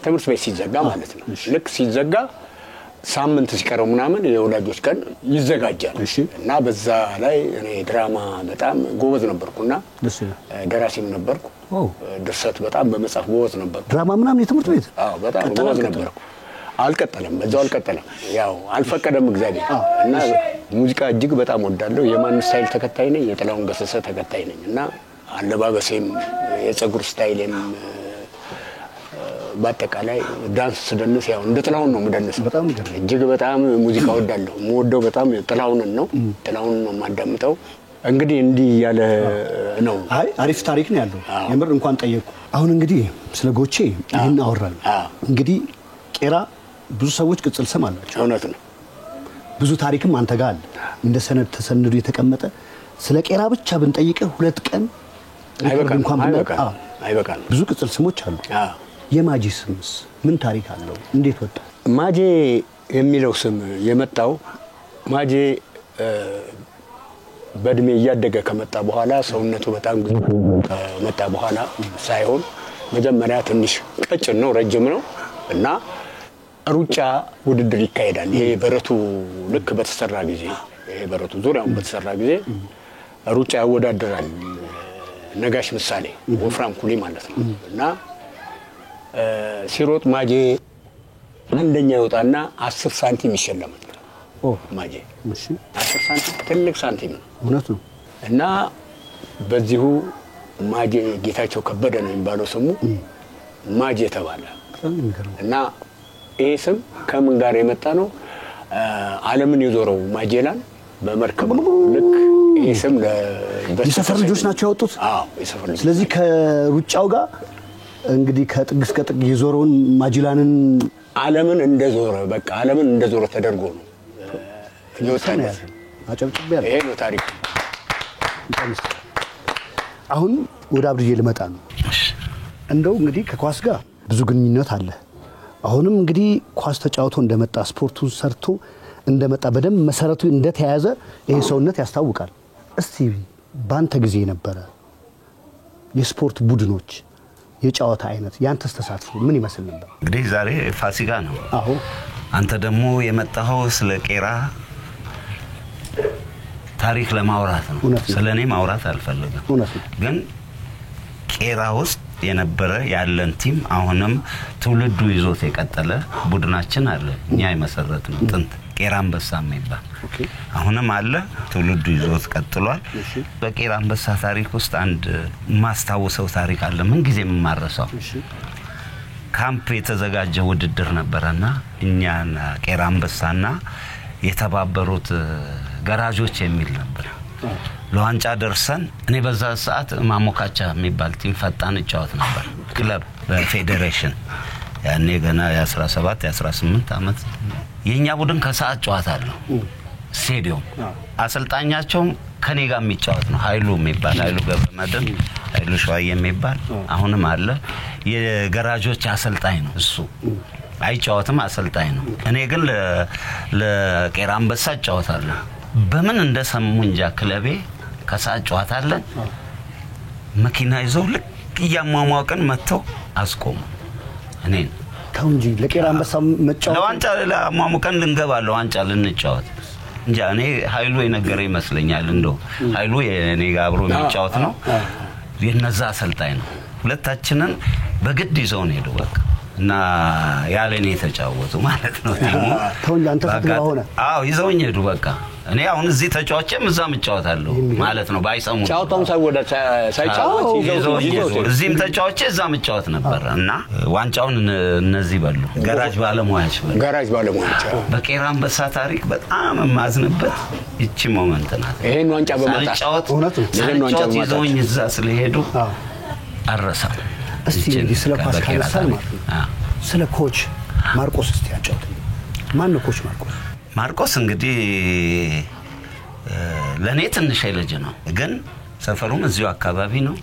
[SPEAKER 5] ትምህርት ቤት ሲዘጋ ማለት ነው። ልክ ሲዘጋ ሳምንት ሲቀረው ምናምን የወላጆች ቀን ይዘጋጃል እና በዛ ላይ እኔ ድራማ በጣም ጎበዝ ነበርኩና ደራሲም ነበርኩ። ድርሰት በጣም በመጻፍ ጎበዝ ነበርኩ።
[SPEAKER 2] ድራማ ምናምን የትምህርት ቤት?
[SPEAKER 5] አዎ በጣም ጎበዝ ነበርኩ። አልቀጠለም፣ በዛው አልቀጠለም። ያው አልፈቀደም እግዚአብሔር። እና ሙዚቃ እጅግ በጣም ወዳለሁ። የማን ስታይል ተከታይ ነኝ፣ የጥላሁን ገሰሰ ተከታይ ነኝ እና አለባበሴም የጸጉር ስታይሌም በአጠቃላይ ዳንስ ስደንስ ያው እንደ ጥላሁን ነው የምደንሰው። እጅግ በጣም ሙዚቃ ወዳለሁ። የምወደው በጣም ጥላሁንን ነው። ጥላሁን ነው የማዳምጠው። እንግዲህ እንዲህ ያለ ነው።
[SPEAKER 2] አይ አሪፍ ታሪክ ነው ያለው። የምር እንኳን ጠየቁ። አሁን እንግዲህ ስለ ጎቼ ይሄን አወራን። እንግዲህ ቄራ ብዙ ሰዎች ቅጽል ስም አላቸው።
[SPEAKER 5] እውነት ነው።
[SPEAKER 2] ብዙ ታሪክም አንተ ጋር አለ እንደ ሰነድ ተሰንዶ የተቀመጠ። ስለ ቄራ ብቻ ብንጠይቅህ 2 ቀን
[SPEAKER 5] አይበቃም።
[SPEAKER 2] ብዙ ቅጽል ስሞች አሉ። የማጂ ስምስ ምን ታሪክ አለው? እንዴት ወጣ?
[SPEAKER 5] ማጄ የሚለው ስም የመጣው ማጄ በእድሜ እያደገ ከመጣ በኋላ ሰውነቱ በጣም ግዙፍ ከመጣ በኋላ ሳይሆን መጀመሪያ ትንሽ ቀጭን ነው፣ ረጅም ነው እና ሩጫ ውድድር ይካሄዳል። ይሄ በረቱ ልክ በተሰራ ጊዜ ይሄ በረቱ ዙሪያውን በተሰራ ጊዜ ሩጫ ያወዳደራል። ነጋሽ ምሳሌ ወፍራም ኩሊ ማለት ነው እና ሲሮጥ ማጄ አንደኛ ይወጣና 10 ሳንቲም ይሸለማል። ማጄ 10 ሳንቲም ትልቅ ሳንቲም ነው።
[SPEAKER 2] እውነት ነው።
[SPEAKER 5] እና በዚሁ ማጄ ጌታቸው ከበደ ነው የሚባለው ስሙ ማጄ ተባለ። እና ይሄ ስም ከምን ጋር የመጣ ነው? ዓለምን የዞረው ማጄላን በመርከብ ልክ ይሄ ስም
[SPEAKER 2] የሰፈር ልጆች ናቸው ያወጡት።
[SPEAKER 5] አዎ የሰፈር ልጆች።
[SPEAKER 2] ስለዚህ ከሩጫው ጋር እንግዲህ ከጥግ እስከ ጥግ የዞረውን ማጅላንን
[SPEAKER 5] ዓለምን እንደዞረ በቃ ዓለምን እንደዞረ ተደርጎ ነው ይወጣል።
[SPEAKER 2] አጨብጭቤያለሁ።
[SPEAKER 5] ይሄ ነው ታሪክ።
[SPEAKER 2] አሁን ወደ አብዱዬ ልመጣ ነው። እንደው እንግዲህ ከኳስ ጋር ብዙ ግንኙነት አለ። አሁንም እንግዲህ ኳስ ተጫውቶ እንደመጣ ስፖርቱን ሰርቶ እንደመጣ በደንብ መሰረቱ እንደተያዘ ይሄ ሰውነት ያስታውቃል። እስቲ ባንተ ጊዜ የነበረ የስፖርት ቡድኖች የጫወታ አይነት ያንተስ ተሳትፎ ምን ይመስል ነበር?
[SPEAKER 8] እንግዲህ ዛሬ ፋሲካ ነው።
[SPEAKER 2] አዎ
[SPEAKER 8] አንተ ደግሞ የመጣኸው ስለ ቄራ ታሪክ ለማውራት ነው። ስለኔ ማውራት አልፈልግም። ግን ቄራ ውስጥ የነበረ ያለን ቲም አሁንም ትውልዱ ይዞት የቀጠለ ቡድናችን አለ። እኛ የመሰረት ነው ጥንት ቄራ አንበሳ የሚባል አሁንም አለ። ትውልዱ ይዞት ቀጥሏል። በቄራ አንበሳ ታሪክ ውስጥ አንድ ማስታወሰው ታሪክ አለ። ምን ጊዜ የማረሳው ካምፕ የተዘጋጀ ውድድር ነበርና እኛና ቄራ አንበሳና የተባበሩት ገራጆች የሚል ነበር። ለዋንጫ ደርሰን እኔ በዛ ሰዓት ማሞካቻ የሚባል ቲም ፈጣን እጫወት ነበር ክለብ በፌዴሬሽን ያኔ ገና የ17 የ18 አመት የኛ ቡድን ከሰዓት ጨዋታ አለው ስቴዲየም አሰልጣኛቸው ከኔ ጋር የሚጫወት ነው ኃይሉ የሚባል ኃይሉ ገብረመድህን ኃይሉ ሸዋዬ የሚባል አሁንም አለ የገራጆች አሰልጣኝ ነው እሱ አይጫወትም አሰልጣኝ ነው እኔ ግን ለቄራ አንበሳ እጫወታለሁ በምን እንደሰሙ እንጃ ክለቤ ከሰዓት ጨዋታ አለን መኪና ይዘው ልክ ያሟሟቀን መተው አስቆሙ እኔን
[SPEAKER 2] ታውንጂ ለቄራ አንበሳ መጫወት
[SPEAKER 8] ለዋንጫ ለማሙቀን ልንገባለው ዋንጫ ልንጫወት እንጂ እኔ ኃይሉ የነገረ ይመስለኛል እንደው ኃይሉ የኔ ጋር አብሮ የሚጫወት ነው የነዛ አሰልጣኝ ነው ሁለታችንን በግድ ይዘው ነው ሄዱ በቃ እና ያለኔ ተጫወቱ ማለት ነው ቲሙ
[SPEAKER 2] ተወኝ አንተ ተግባው ሆነ
[SPEAKER 8] አዎ ይዘውኝ ሄዱ በቃ እኔ አሁን እዚህ ተጫዋቼም እዛም እጫወታለሁ ማለት ነው ባይሰሙ
[SPEAKER 5] ጫውታውን ሳይወዳ ሳይጫወት
[SPEAKER 8] ይዘው እዚህም ተጫዋቼ እዛም እጫወት ነበር እና ዋንጫውን እነዚህ በሉ ጋራጅ ባለሙያዎች በቄራ አንበሳ ታሪክ በጣም ማዝነበት እቺ ሞመንት ናት
[SPEAKER 5] ይሄን ዋንጫ በመጣ
[SPEAKER 8] ይሄን ዋንጫ ይዘውኝ እዛ ስለሄዱ አረሳ
[SPEAKER 2] እስቲ ስለ ኳስ ካነሳን ማለት ስለ ኮች ማርቆስ እስቲ ያጫውት ማን ነው ኮች ማርቆስ እንግዲህ ለኔ ትንሽ ልጅ ነው ግን ሰፈሩም እዚሁ አካባቢ ነው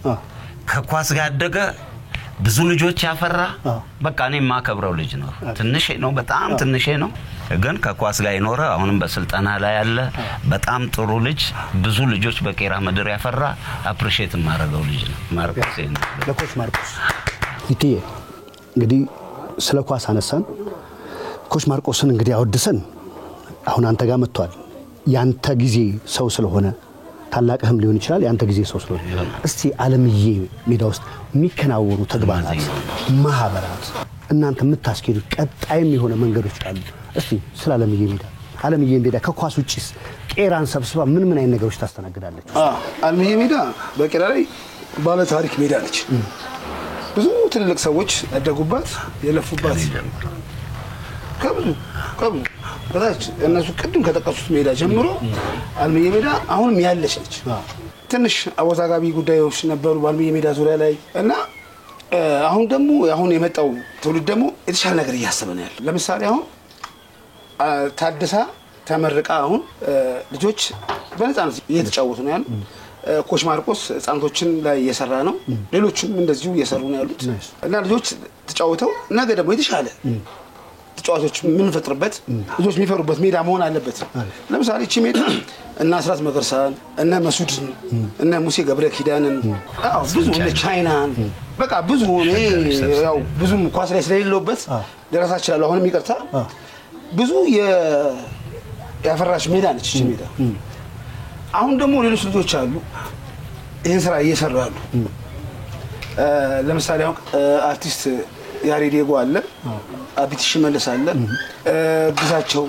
[SPEAKER 2] ከኳስ ጋር አደገ ብዙ ልጆች ያፈራ በቃ እኔ ማከብረው ልጅ ነው ትንሽ ነው በጣም ትንሽ ነው ግን ከኳስ ጋር ይኖረ አሁንም በስልጣና ላይ ያለ በጣም ጥሩ ልጅ ብዙ ልጆች በቄራ ምድር ያፈራ አፕሪሺየት ማረጋው ልጅ ነው ማርቆስ ለኮች ማርቆስ ይትዬ እንግዲህ ስለ ኳስ አነሳን ኮች ማርቆስን እንግዲህ አወድሰን አሁን አንተ ጋር መጥቷል ያንተ ጊዜ ሰው ስለሆነ ታላቅህም ሊሆን ይችላል ያንተ ጊዜ ሰው ስለሆነ እስቲ ዓለምዬ ሜዳ ውስጥ የሚከናወኑ ተግባራት ማህበራት እናንተ የምታስኬዱ ቀጣይም የሆነ መንገዶች አሉ እስቲ ስለ ዓለምዬ ሜዳ ከኳስ ውጪስ ቄራን ሰብስባ ምን አይነት ነገሮች ታስተናግዳለች
[SPEAKER 3] ዓለምዬ ሜዳ በቄራ ላይ ባለ ታሪክ ሜዳ ነች ብዙ ትልልቅ ሰዎች ያደጉባት የለፉባት ከብዙ በታች እነሱ ቅድም ከተቀሱት ሜዳ ጀምሮ ዓለምዬ ሜዳ አሁንም ያለች ነች ትንሽ አወዛጋቢ ጉዳዮች ነበሩ በዓለምዬ ሜዳ ዙሪያ ላይ እና አሁን ደግሞ አሁን የመጣው ትውልድ ደግሞ የተሻለ ነገር እያሰበ ነው ያለው ለምሳሌ አሁን ታደሳ ተመርቃ አሁን ልጆች በነፃነት እየተጫወቱ ነው ያሉት ኮች ማርቆስ ህፃናቶችን ላይ እየሰራ ነው ሌሎችም እንደዚሁ እየሰሩ ነው ያሉት እና ልጆች ተጫውተው ነገ ደግሞ የተሻለ ተጫዋቾች ምን ፈጥርበት ልጆች የሚፈሩበት ሜዳ መሆን አለበት ለምሳሌ እቺ ሜዳ እና አስራት መገርሳን እና መስዑድ እና ሙሴ ገብረ ኪዳንን ብዙ እንደ ቻይናን በቃ ብዙ ያው ብዙ ኳስ ላይ ስለሌለበት ደረሳ ይችላል አሁንም ይቀርታ ብዙ ያፈራሽ ሜዳ ነች እቺ ሜዳ አሁን ደግሞ ሌሎች ልጆች አሉ ይሄን ስራ እየሰሩ ያሉ ለምሳሌ አሁን አርቲስት ያሬዲጎ አለ አቢትሽ መለስ አለ ግዛቸው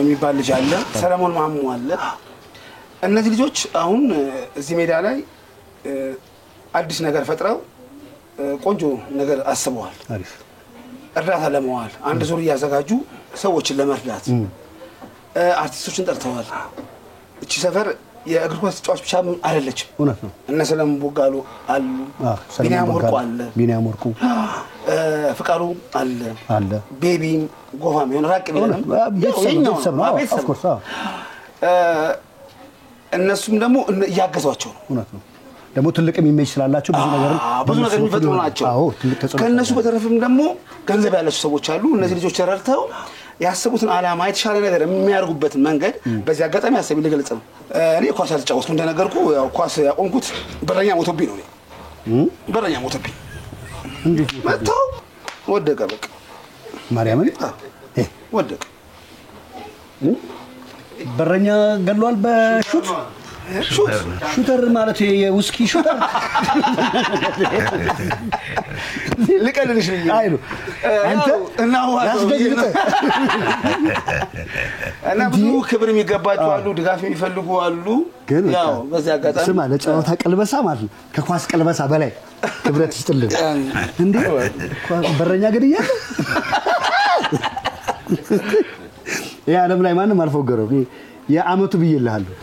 [SPEAKER 3] የሚባል ልጅ አለ ሰለሞን ማሙ አለ እነዚህ ልጆች አሁን እዚህ ሜዳ ላይ አዲስ ነገር ፈጥረው ቆንጆ ነገር አስበዋል አሪፍ እርዳታ ለመዋል አንድ ዙር ያዘጋጁ ሰዎችን ለመርዳት አርቲስቶችን ጠርተዋል እቺ ሰፈር የእግር ኳስ ተጫዋች ብቻ አይደለችም
[SPEAKER 2] እውነት ነው
[SPEAKER 3] እነ ሰለሞን ቦጋሎ አሉ ቢኒያም ወርቁ ፍቃሩ አለ ቤቢ ጎፋም ይሆን ራቅ ቢሆንም
[SPEAKER 2] ቤተሰብ ነው ኦፍ ኮርስ
[SPEAKER 3] እነሱም ደግሞ ያገዟቸው
[SPEAKER 2] እውነት ነው ደግሞ ትልቅ ኢሜጅ ስላላቸው ብዙ ነገር
[SPEAKER 3] የሚፈጥሩ ናቸው ከነሱ በተረፈም ደግሞ ገንዘብ ያላቸው ሰዎች አሉ እነዚህ ልጆች ተረድተው ያሰቡትን አላማ የተሻለ ነገር የሚያርጉበት መንገድ በዚህ አጋጣሚ ያሰብ ይልገልጽ ነው እኔ ኳስ አልጫወትኩ እንደነገርኩ ያው ኳስ ያቆምኩት በረኛ ሞቶብኝ ነው በረኛ ሞቶብኝ
[SPEAKER 2] እንዴት
[SPEAKER 3] መጣው ወደቀ በቃ
[SPEAKER 2] ማርያምን
[SPEAKER 3] ወደቀ
[SPEAKER 2] በረኛ ገሏል በሹት ሹተር ማለት የውስኪ ሹተር
[SPEAKER 3] ልቀልልሽ ነው አይሉ
[SPEAKER 2] አንተ
[SPEAKER 3] እና ያስደግጥ እና ብዙ ክብር የሚገባቸው አሉ ድጋፍ የሚፈልጉ አሉ ያው በዚህ አጋጣሚ
[SPEAKER 2] ስማ ለጨዋታ ቀልበሳ ማለት ከኳስ ቀልበሳ በላይ ክብረት ይስጥልን እንዴ በረኛ ገድያ የዓለም ላይ ማንም አልፎገረው የአመቱ ብዬልሃለሁ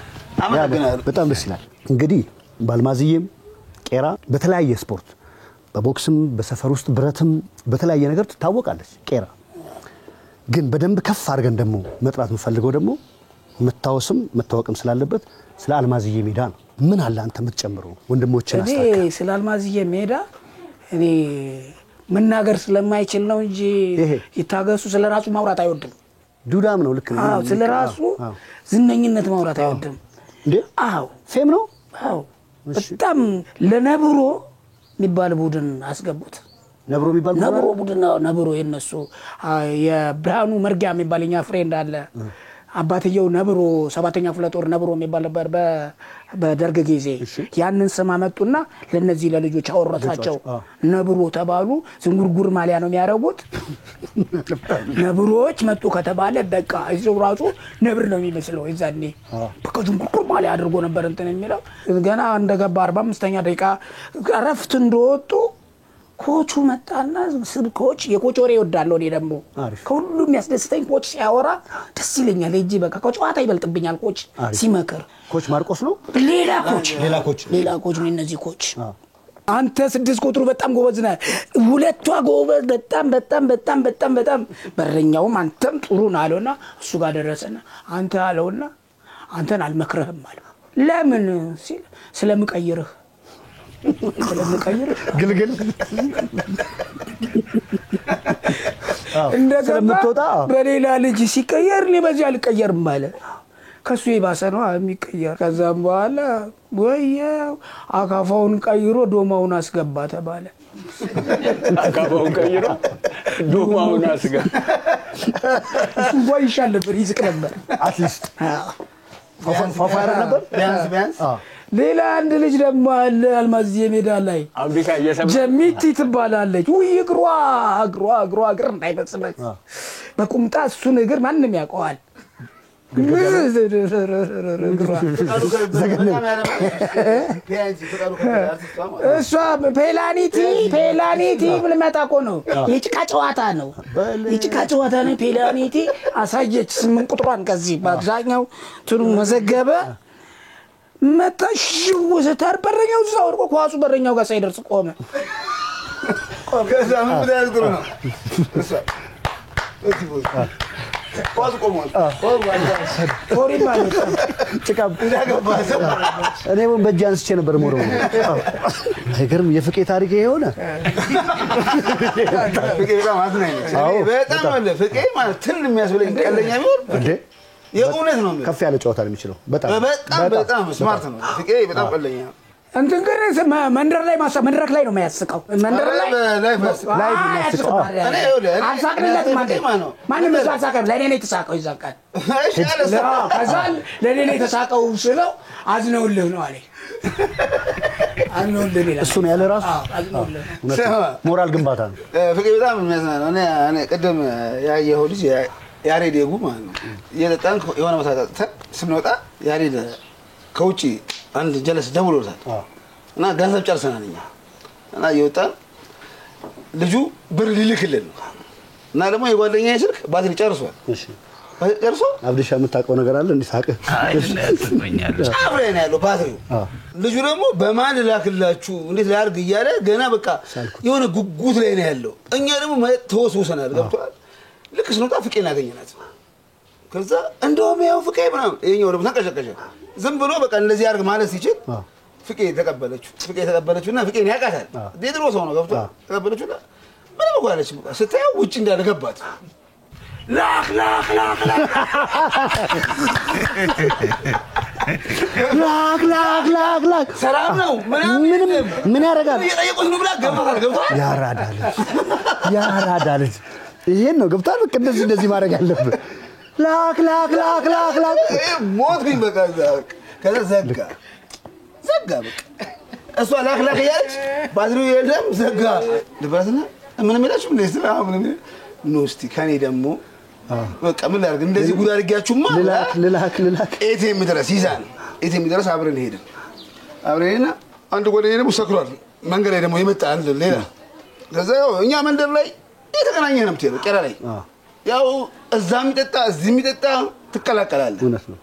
[SPEAKER 2] በጣም ደስ ይላል እንግዲህ ባልማዝዬም ቄራ በተለያየ ስፖርት በቦክስም በሰፈር ውስጥ ብረትም በተለያየ ነገር ትታወቃለች ቄራ ግን በደንብ ከፍ አድርገን ደግሞ መጥራት የምፈልገው ደግሞ መታወስም መታወቅም ስላለበት ስለ አልማዝዬ ሜዳ ነው ምን አለ አንተ የምትጨምረው ወንድሞችን አስተካክል
[SPEAKER 4] እኔ ስለ አልማዝዬ ሜዳ እኔ መናገር ስለማይችል ነው እንጂ ይታገሱ ስለራሱ ማውራት አይወድም
[SPEAKER 2] ዱዳም ነው ልክ ነው
[SPEAKER 4] ስለራሱ ዝነኝነት ማውራት አይወድም
[SPEAKER 2] እንዴ ፌም ነው
[SPEAKER 4] በጣም ለነብሮ የሚባል ቡድን አስገቡት
[SPEAKER 2] ነብሮ የሚባል
[SPEAKER 4] ቡድን ነብሮ የነሱ የብርሃኑ መርጊያ የሚባልኛ ፍሬንድ አለ አባትየው ነብሮ 7ኛ ክፍለ ጦር ነብሮ የሚባል ነበር በደርግ ጊዜ ያንን ስም አመጡና ለነዚህ ለልጆች አወረታቸው ነብሮ ተባሉ ዝንጉርጉር ማሊያ ነው የሚያረጉት ነብሮች መጡ ከተባለ በቃ እዚው ራሱ ነብር ነው የሚመስለው ይዛኔ በቃ ዝንጉርጉር ማሊያ አድርጎ ነበር እንትን የሚለው ገና እንደገባ 45ኛ ደቂቃ አረፍት እንደወጡ ኮቹ መጣና ስብኮች የኮች ወሬ ይወዳለው እኔ ደግሞ ከሁሉም የሚያስደስተኝ ኮች ሲያወራ ደስ ይለኛል እጂ በቃ ከጨዋታ ይበልጥብኛል ኮች ሲመክር
[SPEAKER 2] ኮች ማርቆስ ነው
[SPEAKER 4] ሌላ ኮች ነው እነዚህ ኮች አንተ 6 ቁጥሩ በጣም ጎበዝ ነህ ሁለቷ ጎበዝ በጣም በረኛውም አንተም ጥሩ ነው አለውና እሱ ጋር ደረሰና አንተ አለውና አንተን አልመክረህም አለው ለምን ሲል ስለምቀይርህ
[SPEAKER 2] ግልግል
[SPEAKER 4] እንደገባ በሌላ ልጅ ሲቀየር እኔ በዚህ አልቀየርም ማለት ከሱ ይባሰ ነው የሚቀየር ከዛም በኋላ ወየው አካፋውን ቀይሮ ዶማውን አስገባ ተባለ
[SPEAKER 5] አካፋውን ቀይሮ ዶማውን አስገባ
[SPEAKER 4] ወይ ይሻል ነበር ይዝቅ ነበር
[SPEAKER 2] አትሊስት ፋፋራ ነበር ቢያንስ
[SPEAKER 4] ሌላ አንድ ልጅ ደግሞ አለ አልማዝ የሜዳ ላይ
[SPEAKER 5] አብዲካ እየሰማ
[SPEAKER 4] ጀሚቲ ትባላለች ወይ እግሯ እንዳይመስለኝ በቁምጣ እሱ ነገር ማንንም ያውቀዋል እሷ ፔላኒቲ ምን መጣቆ ነው የጭቃ ጨዋታ ነው ፔላኒቲ አሳየች 8 ቁጥሯን ከዚህ በአብዛኛው ትሩ መዘገበ መጣሽው ዘታር በረኛው ዛው ኳሱ በረኛው ጋር ሳይደርስ ቆመ
[SPEAKER 3] ከዛ ምን ብለህ ነው ኳስ ቆሟል
[SPEAKER 4] ቶሪ ማለት
[SPEAKER 2] ጭቃ እኔ ምን በጃንስ ነበር ሞሮ አይገርም የፍቄ ታሪክ ይሄውና
[SPEAKER 3] ፍቄ በጣም አለ ፍቄ ማለት ትን የሚያስብለኝ ቀለኛ ቢሆን እንዴ የኡነት ነው
[SPEAKER 2] ከፍ ያለ ጨዋታ ነው የሚችለው
[SPEAKER 3] በጣም ስማርት ነው ፍቄ በጣም ቀለኛ
[SPEAKER 4] እንትን ግን መንደር ላይ መድረክ ላይ ነው የሚያስቀው መንደር ላይ የሚያስቀው አሳቅለት ማንም አሳቀም ለኔ ነው የተሳቀው ይዛቃል ከዛ ለኔ ነው የተሳቀው ስለው አዝነውልህ ነው አለኝ አዝነውልህ ይላል
[SPEAKER 2] እሱ ነው ያለ ራሱ ሞራል ግንባታ ነው
[SPEAKER 3] ፍቄ በጣም የሚያዝናናው እኔ ቀደም ያየኸው ልጅ ያሬድ የጉ ማለት ነው የለጣን የሆነ መሳጣት ስንወጣ ያሬድ ከውጪ አንድ ጀለስ ደውሎታል እና ገንዘብ ጨርሰናል እና ይወጣል ልጁ ብር ሊልክልን እና ደግሞ የጓደኛዬ ስልክ ባትሪ ጨርሷል እሺ ጨርሶ
[SPEAKER 2] አብዲሻ የምታውቀው ነገር አለ እንዴ ሳቀ
[SPEAKER 3] አብረን ያለው ባትሪው ልጁ ደግሞ በማን ላክላችሁ እንዴት ላርግ እያለ ገና በቃ የሆነ ጉጉት ላይ ነው ያለው እኛ ደግሞ ተወስውሰናል ገብቷል ልክ ስንወጣ ፍቄን አገኘናት ከዛ እንደውም ያው ፍቄ ምናምን የኛው ደግሞ ተንቀሸቀሸ ዝም ብሎ በቃ እንደዚህ አርግ ማለት ሲችል ፍቄ ተቀበለችውና ፍቄን ያቃታል ዴድሮ ሰው ነው ገብቷል ተቀበለችውና ምንም ቆያለች ስታየው ውጭ እንዳለገባት ላክ ሰላም ነው
[SPEAKER 2] ምን ያረጋል
[SPEAKER 3] እየጠየቁት ነው ብላ ገብቷል
[SPEAKER 2] ያራዳል ይሄን ነው ገብቷል በቃ እንደዚህ ማድረግ አለበት ላክ
[SPEAKER 3] ሞት ግን በቃ ከዛ ዘጋ በቃ እሷ ላክ ያለች ባትሪው የለም ዘጋ ልባስና ምንም ይላችሁ ምንም ነው እስቲ ከኔ ደግሞ በቃ ምን ላድርግ እንደዚህ ጉድ አድርጊያችሁማ
[SPEAKER 2] ልላክ
[SPEAKER 3] ኤቲኤም ድረስ ይዛል ኤቲኤም ድረስ አብረን ሄድን አንድ ጓደኛዬ ደግሞ ሰክሯል መንገድ ላይ ደግሞ የመጣ አንድ ሌላ ከዛ እኛ መንደር ላይ የተገናኘን ነው የምትሄደው ቄራ ላይ ያው እዛም ይጠጣ እዚህም ይጠጣ ትቀላቀላለህ
[SPEAKER 2] እውነት ነው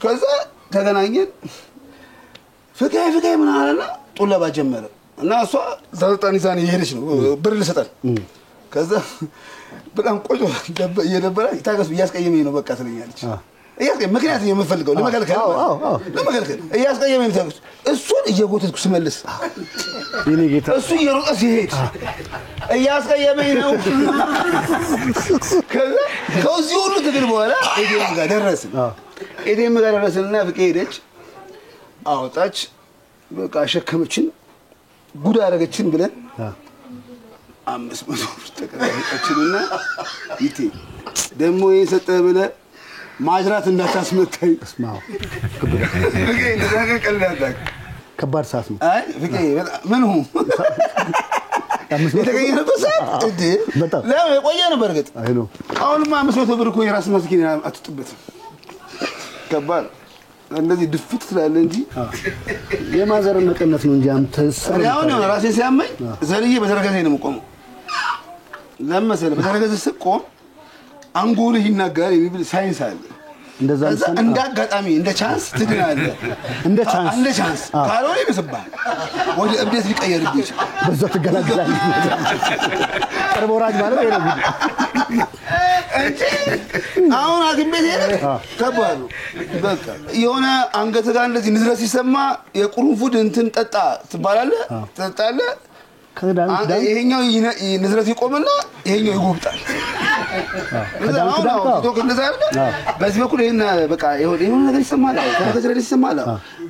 [SPEAKER 3] ከዛ ተገናኘን ፍቄ ምን አለና ጡለባ ጀመረ እና እሷ ዘልጣን ይዛን ይሄድሽ ነው ብር ልሰጣል ከዛ በጣም ቆጮ እየደበረ ይታገስ እያስቀየመኝ ነው በቃ ትለኛለች ምክንያት የምፈልገው ለመከልከል እያስቀየመኝ ነው ታገስ እሱን እየጎተትኩ ስመልስ
[SPEAKER 2] የኔ ጌታ
[SPEAKER 3] እሱ እየሮጠ ሲሄድ እያስቀየመኝ ነው ከዛ ከዚህ ሁሉ ትግል በኋላ ኤዲኤም ጋር ደረስንና ፍቄ ሄደች አውጣች በቃ ሸከመችን ጉድ አደረገችን ብለን 500 ብር ተቀበለችንና ይቴ ደሞ የሰጠ ብለ ማጅራት እንዳታስመታኝ
[SPEAKER 2] እስማው
[SPEAKER 3] ፍቄ እንደዛ ቀልዳለህ
[SPEAKER 2] ከባድ ሰዓት ነው
[SPEAKER 3] አይ ፍቄ ምን ሆነ የተገኘበት ሰዓት እንዴ
[SPEAKER 2] በጣም
[SPEAKER 3] ለምን ቆየ ነበር እርግጥ
[SPEAKER 2] አይሎ
[SPEAKER 3] አሁንማ 500 ብር እኮ የራስ መስኪን አትጥበት ከባድ እንደዚህ ድፍት ስላለ እንጂ
[SPEAKER 2] የማዘር መቀነት ነው እንጂ አንተ
[SPEAKER 3] አሁን ነው ራሴ ሲያመኝ ዘልዬ በተረጋጋኝ ነው የምቆመው ለምሳሌ በተረጋጋኝ ስቆም አንጎልህ ይናገራል የሚብል ሳይንስ አለ
[SPEAKER 2] እንደዛ
[SPEAKER 3] እንደ አጋጣሚ እንደ ቻንስ ትድናለህ
[SPEAKER 2] እንደ ቻንስ
[SPEAKER 3] ካልሆነ ይመስባል ወደ እብደት ሊቀየርብህ ይችላል
[SPEAKER 2] በዛ ትገላግላለህ ቅርብ ወራጅ ማለት ይሄ ነው
[SPEAKER 3] አሁን አግኝ ቤት ሄደ ከባድ ነው በቃ የሆነ አንገት ጋር እንደዚህ ንዝረት ሲሰማ የቁርንፉድ እንትን ጠጣ ትባላለህ ትጠጣለህ ይሄኛው ንዝረት ይቆምና ይሄኛው ይጎብጣል በዚህ በኩል ይሄን በቃ የሆነ ነገር ይሰማል ከነገር ይሰማል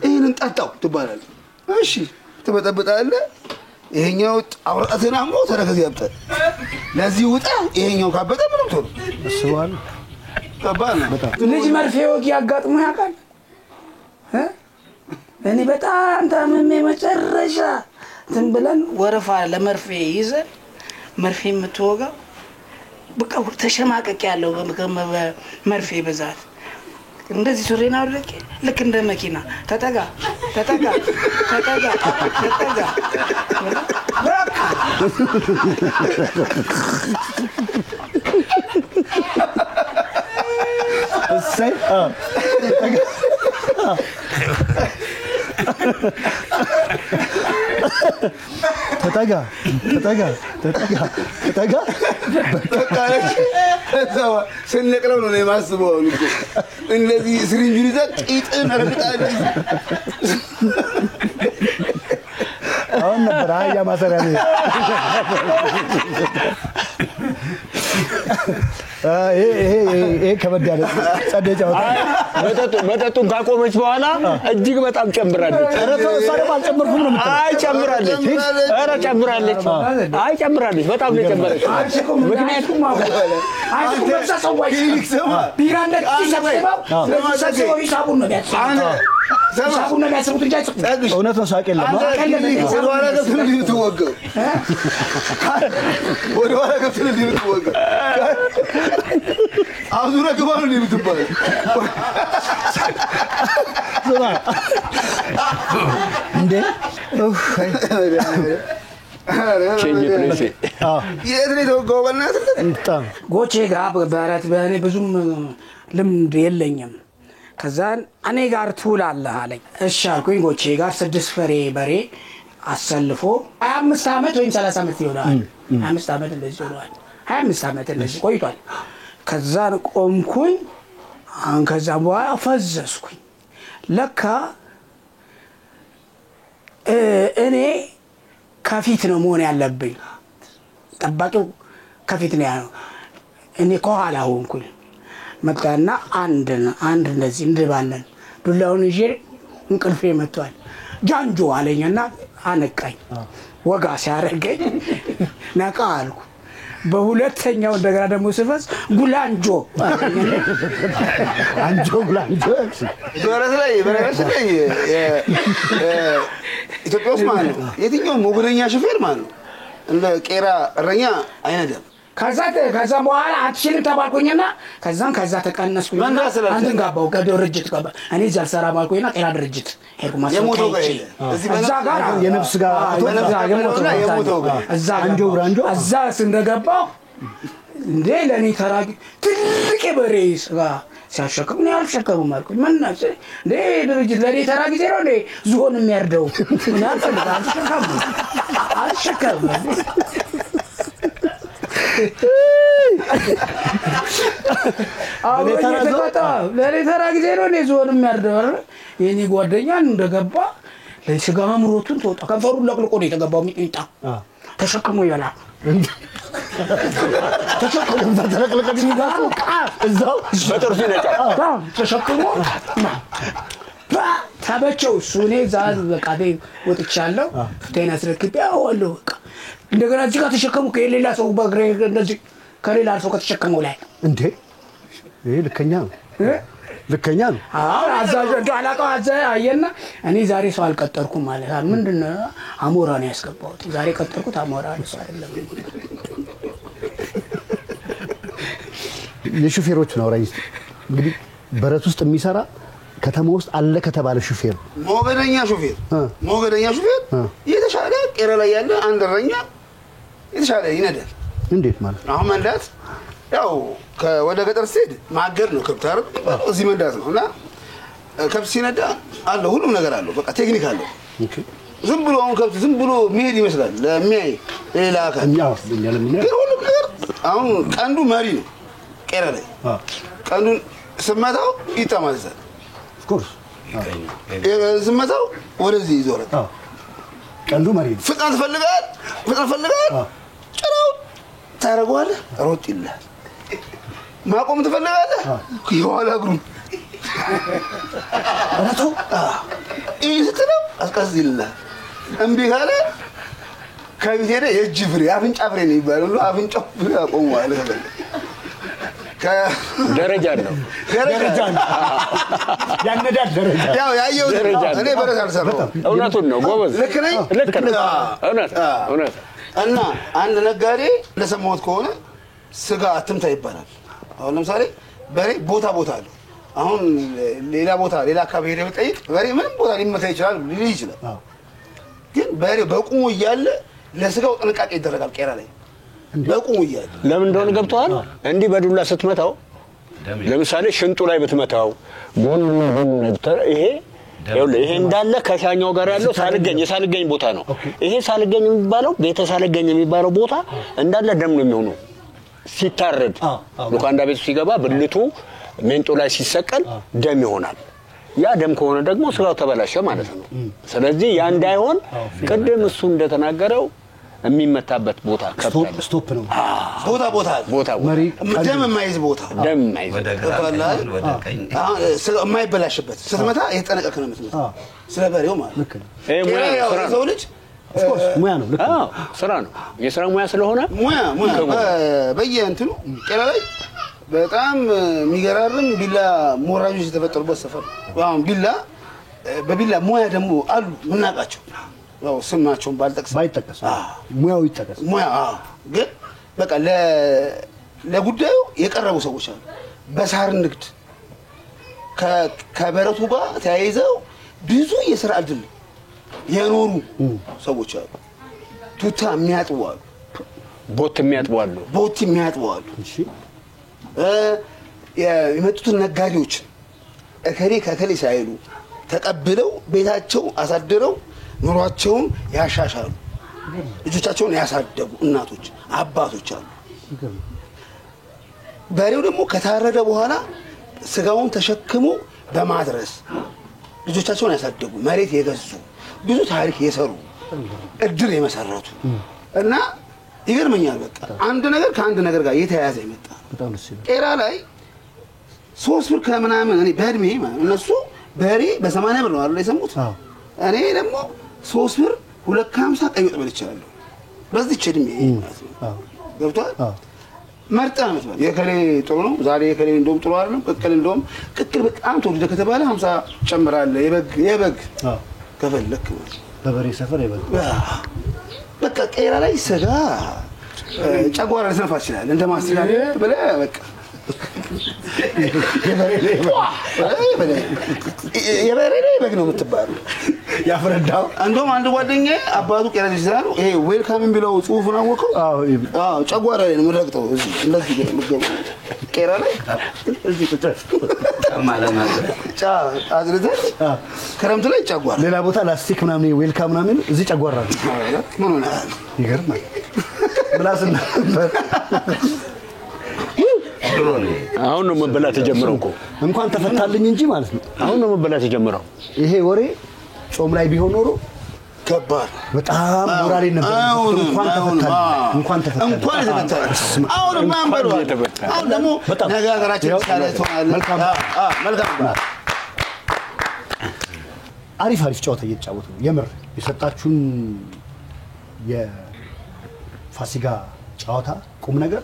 [SPEAKER 3] ይሄንን ጠጣው ትባላለህ እሺ ትበጠብጣለህ ይሄኛው አውራትና አምሮ ተረከዝ ያብጣል ለዚህ ውጣ ይሄኛው ካበጠ ምንም ተው
[SPEAKER 2] እሱዋል
[SPEAKER 3] ከባድ ነው
[SPEAKER 4] ልጅ መርፌ ወጊ ያጋጥሙ ያውቃል እኔ በጣም ታመሜ መጨረሻ እንትን ብለን ወረፋ ለመርፌ ይዘን መርፌ የምትወጋ በቃ ተሸማቀቅ ያለው መርፌ በዛት እንደዚህ ሱሬና ወደቀ ልክ እንደ መኪና ተጠጋ
[SPEAKER 2] እሰይ ተጠጋ
[SPEAKER 3] ስንነቅለው ነው የማስበው እንደዚህ ስሪንጁን ይዘህ ቂጥን ረግጣለህ
[SPEAKER 2] አሁን ነበር አያ ማሰሪያ ነው ይሄ ከበድ ያለ ጸደይ ጫወታ
[SPEAKER 5] መጠጡን ካቆመች በኋላ እጅግ በጣም ጨምራለች
[SPEAKER 2] እሷ ደግሞ አልጨመርኩም ነው የምትለው
[SPEAKER 5] አይ ጨምራለች ኧረ ጨምራለች አይ ጨምራለች በጣም ነው ጨመረች ምክንያቱም
[SPEAKER 4] ቢራ እንደዚህ ሂሳቡን ነው የሚያስቡት እንጂ አይጽፉም
[SPEAKER 2] እውነት ነው ሳቅ የለም
[SPEAKER 3] ወደኋላ ገብተህ ልትወገው ወደኋላ ገብተህ ልትወገው አዙረ ግባ ነው የምትባለው
[SPEAKER 2] እንዴ
[SPEAKER 3] የት ነው የተወጋው በእናትህ
[SPEAKER 4] ጎቼ ጋር በረት በእኔ ብዙም ልምድ የለኝም ከዛን እኔ ጋር ትውላለህ አለኝ እሺ አልኩኝ ጎቼ ጋር 6 ፈሬ በሬ አሰልፎ 25 ዓመት ወይም 30 ዓመት ይሆናል 25 ዓመት እንደዚህ ይሆናል 25 ዓመት እንደዚህ ቆይቷል ከዛን ቆምኩኝ ከዛ በኋላ ፈዘስኩኝ ለካ እኔ ከፊት ነው መሆን ያለብኝ ጠባቂው ከፊት ነው ያለው እኔ ከኋላ ሆንኩኝ መጣና አንድ እንደዚህ እንደባለን ዱላውን ይዤ እንቅልፌ መጥቷል ጃንጆ አለኝና አነቃኝ ወጋ ሲያረገኝ ነቃ አልኩ በሁለተኛው እንደገና ደግሞ ስፈስ ጉላንጆ
[SPEAKER 2] አንጆ ጉላንጆ
[SPEAKER 3] በረስ ላይ ኢትዮጵያ ውስጥ ማለት ነው የትኛውም ሞገደኛ ሹፌር ማለት ነው እንደ ቄራ እረኛ አይነዳም
[SPEAKER 4] ከዛ በኋላ አትችልም ተባልኩኝና ከዛ ተቀነስኩኝ አንተን ጋባው ድርጅት ገባ እኔ እዛ አልሰራ ባልኩኝና ጤና ድርጅት ሄድኩ
[SPEAKER 3] የሞተው ጋር
[SPEAKER 4] እዛ ጋር
[SPEAKER 2] የነፍስ ጋር
[SPEAKER 3] የሞተው ጋር
[SPEAKER 4] እዛ አንጆ ብራንጆ እዛ እንደገባው እንዴ ለኔ ተራጊ ትልቅ በሬ ስጋ ሲያሸከም ነው ያልሸከመው ማልኩኝ ማናስ እንዴ ድርጅት ለኔ ተራጊ ነው እንዴ ዝሆን የሚያርደው ምን አልፈልጋም አልሸከም ለኔ ተራ ጊዜ ነው እኔ ዝሆን የሚያርደው የኔ ጓደኛ እንደገባ ለስጋ አምሮቱን ተወጣ ከንፈሩን ለቅልቆ ነው የተገባው ሚጥሚጣ ተሸክሞ ይበላል ተሸክሞ ተለቅልቀኝ ጋር እዛው
[SPEAKER 5] በጥርሱ ነጫ
[SPEAKER 4] ተሸክሞ ታበቸው እሱ እኔ ዛዝ በቃ ወጥቻለሁ ጤና አስረክቤ አወለው በቃ እንደገና እዚህ ጋር ተሸከሙ ከሌላ ሰው በእግሬ እንደዚህ ከሌላ ሰው ከተሸከመው ላይ
[SPEAKER 2] እንዴ ይሄ ልከኛ ልከኛ ነው።
[SPEAKER 4] አዛዥ እንደው አላውቀው አየና እኔ ዛሬ ሰው አልቀጠርኩም ማለት ምንድነው አሞራ ነው ያስገባሁት ዛሬ ቀጠርኩት አሞራ ነው አይደለም
[SPEAKER 2] የሹፌሮች ነው ራይስ እንግዲህ በረት ውስጥ የሚሰራ ከተማ ውስጥ አለ ከተባለ ሹፌር
[SPEAKER 3] ሞገደኛ ሹፌር የተሻለ ቄራ ላይ ያለ አንደረኛ የተሻለ ይነዳል።
[SPEAKER 2] እንዴት ማለት
[SPEAKER 3] አሁን መንዳት ያው ወደ ገጠር ሲሄድ ማገር ነው ከብት አይደል እዚህ መንዳት ነውና ከብት ሲነዳ አለ ሁሉም ነገር አለው በቃ ቴክኒክ አለው። ኦኬ ዝም ብሎ አሁን ከብት ዝም ብሎ መሄድ ይመስላል ለሚያይ ሌላ አካል ግን ሁሉም ነገር አሁን ቀንዱ መሪ ነው ቄራ ላይ ቀንዱን ስመታው ይጠማዘዛል ኦፍ ኮርስ ስመታው ወደዚህ ይዞራል
[SPEAKER 2] ቀንዱ መሪ ነው
[SPEAKER 3] ፍጥነት ፈልጋል ጭራው ታረጋለህ ሮጥ ይላል ማቆም ትፈልጋለህ ይዋላ ግሩም አራቱ ይስተነው አስቀስ ይላል እምቢ ካለ ከቤት ሄደ የእጅ ፍሬ አፍንጫ ፍሬ ነው ይባላል አፍንጫው ፍሬ አቆመዋል
[SPEAKER 5] ደረጃ ነው
[SPEAKER 2] ያነዳል ደረጃ
[SPEAKER 3] ያው ያየው እኔ በረት አልሰራው
[SPEAKER 5] እውነቱን ነው ጎበዝ
[SPEAKER 3] ልክ ነኝ
[SPEAKER 5] እውነት
[SPEAKER 3] እና አንድ ነጋዴ ለሰማሁት ከሆነ ስጋ አትምታ ይባላል። አሁን ለምሳሌ በሬ ቦታ አለው አሁን ሌላ ቦታ ሌላ አካባቢ ሄደ ብጠይቅ በሬ ምንም ቦታ ሊመታ ይችላል ሊል ይችላል ግን በሬ በቁሙ እያለ ለስጋው ጥንቃቄ ይደረጋል ቄራ ላይ በቁሙ እያለ
[SPEAKER 5] ለምን እንደሆነ ገብቷል እንዲህ በዱላ ስትመታው ለምሳሌ ሽንጡ ላይ ብትመታው ጎን ይሄ እንዳለ ከሻኛው ጋር ያለው ሳልገኝ ቦታ ነው ይሄ ሳልገኝ የሚባለው ቤተ ሳልገኝ የሚባለው ቦታ እንዳለ ደም ነው የሚሆነው ሲታረድ ሉካንዳ ቤቱ ሲገባ ብልቱ ሜንጦ ላይ ሲሰቀል ደም ይሆናል ያ ደም ከሆነ ደግሞ ስጋው ተበላሸ ማለት ነው ስለዚህ ያ እንዳይሆን ቅድም እሱ እንደተናገረው የሚመታበት ቦታ ከብት
[SPEAKER 2] ስቶፕ ነው
[SPEAKER 3] ቦታ መሪ ደም የማይዝ ቦታ
[SPEAKER 5] ወደ ግራ ወደ ቀኝ
[SPEAKER 3] የማይበላሽበት ስትመታ የተጠነቀቀ ነው የምትመታ ስለ በሬው ማለት
[SPEAKER 2] ልክ ነው
[SPEAKER 3] ሰው ልጅ
[SPEAKER 2] ኦፍ ኮርስ ሙያ ነው ልክ ነው
[SPEAKER 5] ስራ ነው የስራ ሙያ ስለሆነ
[SPEAKER 3] ሙያ በየእንትኑ ቄራ ላይ በጣም የሚገራርም ቢላ ሞራጆች የተፈጠሩበት ሰፈር አሁን በቢላ ሙያ ደግሞ አሉ ምናቃቸው ያው ስማቸውን
[SPEAKER 2] ባይጠቀስ ሙያው ይጠቀስ
[SPEAKER 3] ሙያ ግን በቃ ለጉዳዩ የቀረቡ ሰዎች አሉ በሳር ንግድ ከበረቱ ጋር ተያይዘው ብዙ የሥራ ዕድል የኖሩ ሰዎች አሉ ቱታ የሚያጥቡ አሉ
[SPEAKER 5] ቦት የሚያጥቡ አሉ
[SPEAKER 3] እሺ የመጡትን ነጋዴዎች ከከሌ ሳይሉ ተቀብለው ቤታቸው አሳድረው ኑሯቸውን ያሻሻሉ ልጆቻቸውን ያሳደጉ እናቶች አባቶች አሉ በሬው ደግሞ ከታረደ በኋላ ስጋውን ተሸክሞ በማድረስ ልጆቻቸውን ያሳደጉ መሬት የገዙ ብዙ ታሪክ የሰሩ እድር የመሰረቱ እና ይገርመኛል በቃ አንድ ነገር ከአንድ ነገር ጋር የተያያዘ ይመጣ ቄራ ላይ 3 ብር ከምናምን እኔ በእድሜ እነሱ በሬ በ80 ብር ነው አይደል የሰሙት እኔ ደግሞ 3 ብር 250 ቀይ ወጥ በልቻለሁ በዚህ እድሜ ማለት ነው ገብቷል መርጠን መስማት የከሌ ጥሩ ነው ዛሬ የከሌ እንደውም ጥሩ አይደለም ቅቅል በጣም ተወደደ ከተባለ 50 ጨምራለ የበግ ከፈለክ
[SPEAKER 2] በበሬ ሰፈር የበግ
[SPEAKER 3] በቃ ቄራ ላይ ስጋ ጨጓራ ልትነፋ ይችላል እንደ ማስተዳደር ብለ በቃ የበሬ በግ ነው የምትባለው
[SPEAKER 2] ያፈረዳው
[SPEAKER 3] እንደውም አንድ ጓደኛዬ አባቱ ቄራ ልጅ ስላሉ ይሄ ዌልካም ቢለው ጽሁፉን አወቀው ጨጓራ ላይ ነው የምረግጠው እዚህ እንደዚህ ገብ ቄራ ላይ እዚህ ቁጭ አዝርዘህ ክረምት ላይ ጨጓራ
[SPEAKER 2] ሌላ ቦታ ላስቲክ ምናምን ዌልካም ምናምን እዚህ ጨጓራ ነው
[SPEAKER 3] ምን ሆነ
[SPEAKER 2] ይገርማል ብላስና
[SPEAKER 5] አሁን ነው መበላት የጀመረው እኮ
[SPEAKER 2] እንኳን ተፈታልኝ እንጂ ማለት ነው
[SPEAKER 5] አሁን ነው መበላት የጀመረው
[SPEAKER 2] ይሄ ወሬ ጾም ላይ ቢሆን ኖሮ
[SPEAKER 3] ከባድ
[SPEAKER 2] በጣም ሞራሌ ነበር እንኳን ተፈታልኝ
[SPEAKER 3] አሁን ማንበሩ አሁን ደግሞ ነጋገራችን ሳለ ተዋለ መልካም
[SPEAKER 2] አሪፍ ጨዋታ እየተጫወቱ ነው የምር የሰጣችሁን የፋሲካ ጨዋታ ቁም ነገር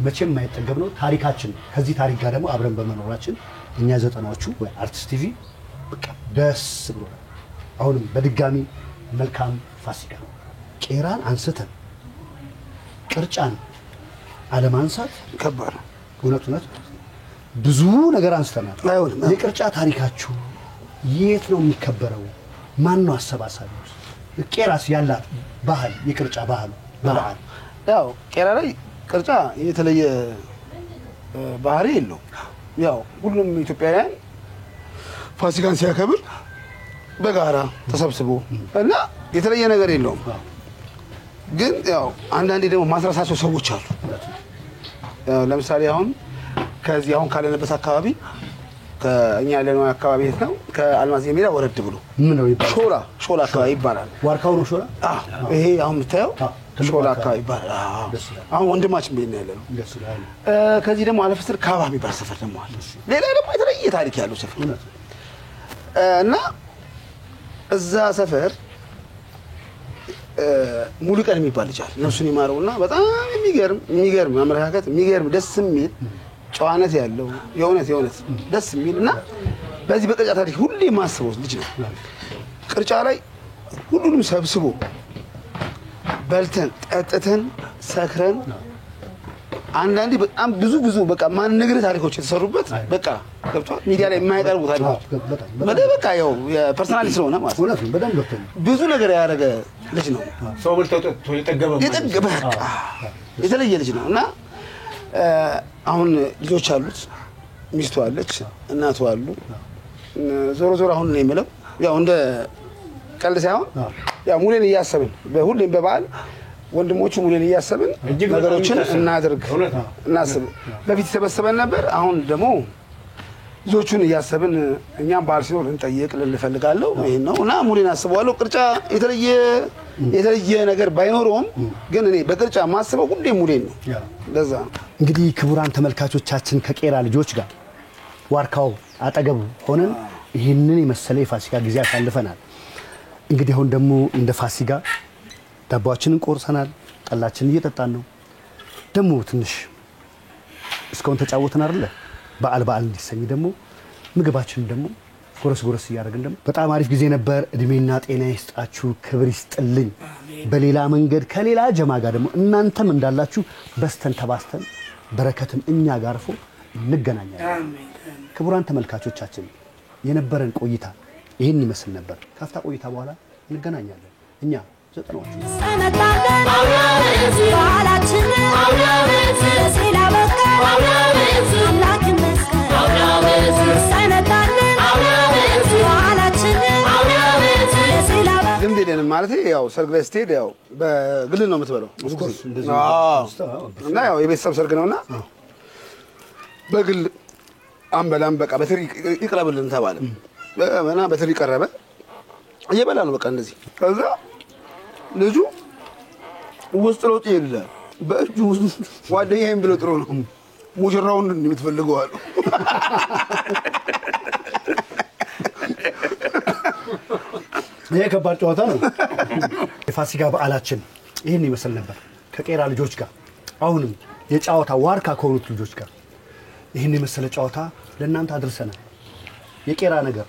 [SPEAKER 2] መቼም የማይጠገብ ነው ታሪካችን ከዚህ ታሪክ ጋር ደግሞ አብረን በመኖራችን እኛ ዘጠናዎቹ ወይ አርቲስት ቲቪ በቃ ደስ ብሎናል። አሁንም በድጋሚ መልካም ፋሲካ። ቄራን አንስተን ቅርጫን አለማንሳት
[SPEAKER 3] ከባድ ነው።
[SPEAKER 2] እውነት ብዙ ነገር አንስተናል።
[SPEAKER 3] አይሆንም።
[SPEAKER 2] የቅርጫ ታሪካችሁ የት ነው የሚከበረው? ማን ነው አሰባሳቢው? ቄራስ ያላት ባህል የቅርጫ ባህል በበዓል
[SPEAKER 3] ያው ቄራ ላይ ቅርጫ የተለየ ባህሪ የለውም። ያው ሁሉም ኢትዮጵያውያን ፋሲካን ሲያከብር በጋራ ተሰብስቦ እና የተለየ ነገር የለውም። ግን ያው አንዳንዴ ደግሞ ማስረሳቸው ሰዎች አሉ። ለምሳሌ አሁን ከዚህ አሁን ካለንበት አካባቢ ከኛ ያለነው አካባቢ ነው ከአልማዝ ሜዳ ወረድ ብሎ
[SPEAKER 2] ምን ነው ይባላል?
[SPEAKER 3] ሾላ አካባቢ ይባላል።
[SPEAKER 2] ዋርካው ነው ሾላ?
[SPEAKER 3] ይሄ አሁን የምታየው ሾላ አካባቢ ይባላል። አሁን ወንድማችን ቤት ነው ያለነው። ከዚህ ደግሞ አለፍ ስር ካባ የሚባል ሰፈር ደግሞ አለ። ሌላ ደግሞ የተለየ ታሪክ ያለው ሰፈር እና እዛ ሰፈር ሙሉ ቀን የሚባል ልጅ አለ። ነፍሱን ይማረውና በጣም የሚገርም አመለካከት የሚገርም ደስ የሚል ጨዋነት ያለው የእውነት ደስ የሚልና በዚህ በቅርጫ ታሪክ ሁሌ የማስበው ልጅ ነው። ቅርጫ ላይ ሁሉንም ሰብስቦ በልተን ጠጥተን ሰክረን አንዳንዴ በጣም ብዙ በቃ ማን ነገር ታሪኮች የተሰሩበት በቃ ገብቷል። ሚዲያ ላይ የማይቀርቡ ታሪኮች በቃ ያው የፐርሰናሊ ስለሆነ ማለት
[SPEAKER 2] ነው። በደንብ ገብቶኛል።
[SPEAKER 3] ብዙ ነገር ያደረገ ልጅ ነው።
[SPEAKER 5] ሰው በልቶ የጠገበ
[SPEAKER 3] በቃ የተለየ ልጅ ነው እና አሁን ልጆች አሉት፣ ሚስቱ አለች፣ እናቱ አሉ። ዞሮ አሁን ነው የምለው ያው እንደ ቀልድ ሳይሆን ያው ሙሌን እያሰብን በሁሌም በበዓል ወንድሞቹ ሙሌን እያሰብን ነገሮችን እናስብ። በፊት ተሰበሰበን ነበር። አሁን ደግሞ ልጆቹን እያሰብን እኛም በዓል ሲኖር እንጠይቅ ልንፈልጋለሁ። ይሄን ነው እና ሙሌን አስበዋለሁ። ቅርጫ የተለየ ነገር ባይኖረውም ግን እኔ በቅርጫ ማስበው ሁሌ ሙሌን ነው። ለዛ
[SPEAKER 2] እንግዲህ ክቡራን ተመልካቾቻችን ከቄራ ልጆች ጋር ዋርካው አጠገብ ሆነን ይህንን የመሰለ የፋሲካ ጊዜ አሳልፈናል። እንግዲህ አሁን ደግሞ እንደ ፋሲካ ዳቦአችንን ቆርሰናል፣ ጠላችንን እየጠጣን ነው። ደግሞ ትንሽ እስካሁን ተጫወትን አይደለ? በዓል እንዲሰኝ ደግሞ ምግባችንን ደግሞ ጎረስ እያደረግን ደግሞ በጣም አሪፍ ጊዜ ነበር። እድሜና ጤና ይስጣችሁ፣ ክብር ይስጥልኝ። በሌላ መንገድ ከሌላ ጀማ ጋር ደግሞ እናንተም እንዳላችሁ በስተን ተባስተን በረከትም እኛ ጋር አርፎ እንገናኛለን። ክቡራን ተመልካቾቻችን የነበረን ቆይታ ይህን ይመስል ነበር። ካፍታ ቆይታ በኋላ እንገናኛለን። እኛ ዘጠናዎቹ
[SPEAKER 3] ልምድ የለንም ማለት ያው ሰርግ ላይ ስትሄድ ያው በግል ነው የምትበለው እና ያው የቤተሰብ ሰርግ ነውና በግል አንበላም። በቃ በትሪ ይቅረብልን ተባለ እና በትሪ ቀረበ። እየበላ ነው በቃ እንደዚህ። ከዛ ልጁ ውስጥ ለውጥ የለ በእጁ ጓደኛዬን ብሎ ጥሩ ነው ሙሽራውን የምትፈልገው አሉ።
[SPEAKER 2] ይሄ ከባድ ጨዋታ ነው። የፋሲካ በዓላችን ይህን ይመስል ነበር ከቄራ ልጆች ጋር። አሁንም የጨዋታ ዋርካ ከሆኑት ልጆች ጋር ይህን የመሰለ ጨዋታ ለእናንተ አድርሰናል። የቄራ ነገር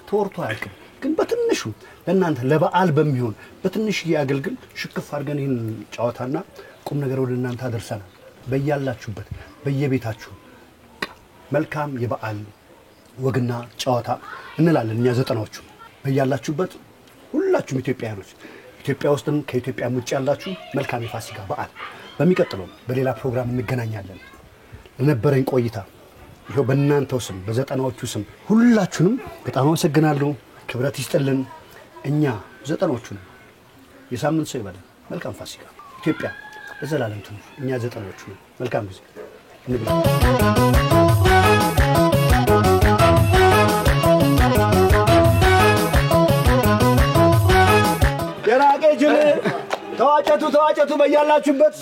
[SPEAKER 2] ተወርቶ አያልቅም፣ ግን በትንሹ ለእናንተ ለበዓል በሚሆን በትንሽዬ አገልግል ሽክፍ አድርገን ይህን ጨዋታና ቁም ነገር ወደ እናንተ አድርሰናል። በያላችሁበት በየቤታችሁ መልካም የበዓል ወግና ጨዋታ እንላለን እኛ ዘጠናዎቹ። በያላችሁበት ሁላችሁም ኢትዮጵያውያኖች ኢትዮጵያ ውስጥም ከኢትዮጵያም ውጭ ያላችሁ መልካም የፋሲካ በዓል። በሚቀጥለው በሌላ ፕሮግራም እንገናኛለን። ለነበረኝ ቆይታ ይሄው በእናንተው ስም በዘጠናዎቹ ስም ሁላችሁንም በጣም አመሰግናለሁ። ክብረት ይስጥልን። እኛ ዘጠናዎቹ ነን። የሳምንት ሰው ይበለን። መልካም ፋሲካ። ኢትዮጵያ ለዘላለም ትኑር። እኛ ዘጠናዎቹ ነን። መልካም ጊዜ እንብላ። የራቄ ጅል ተዋጨቱ በያላችሁበት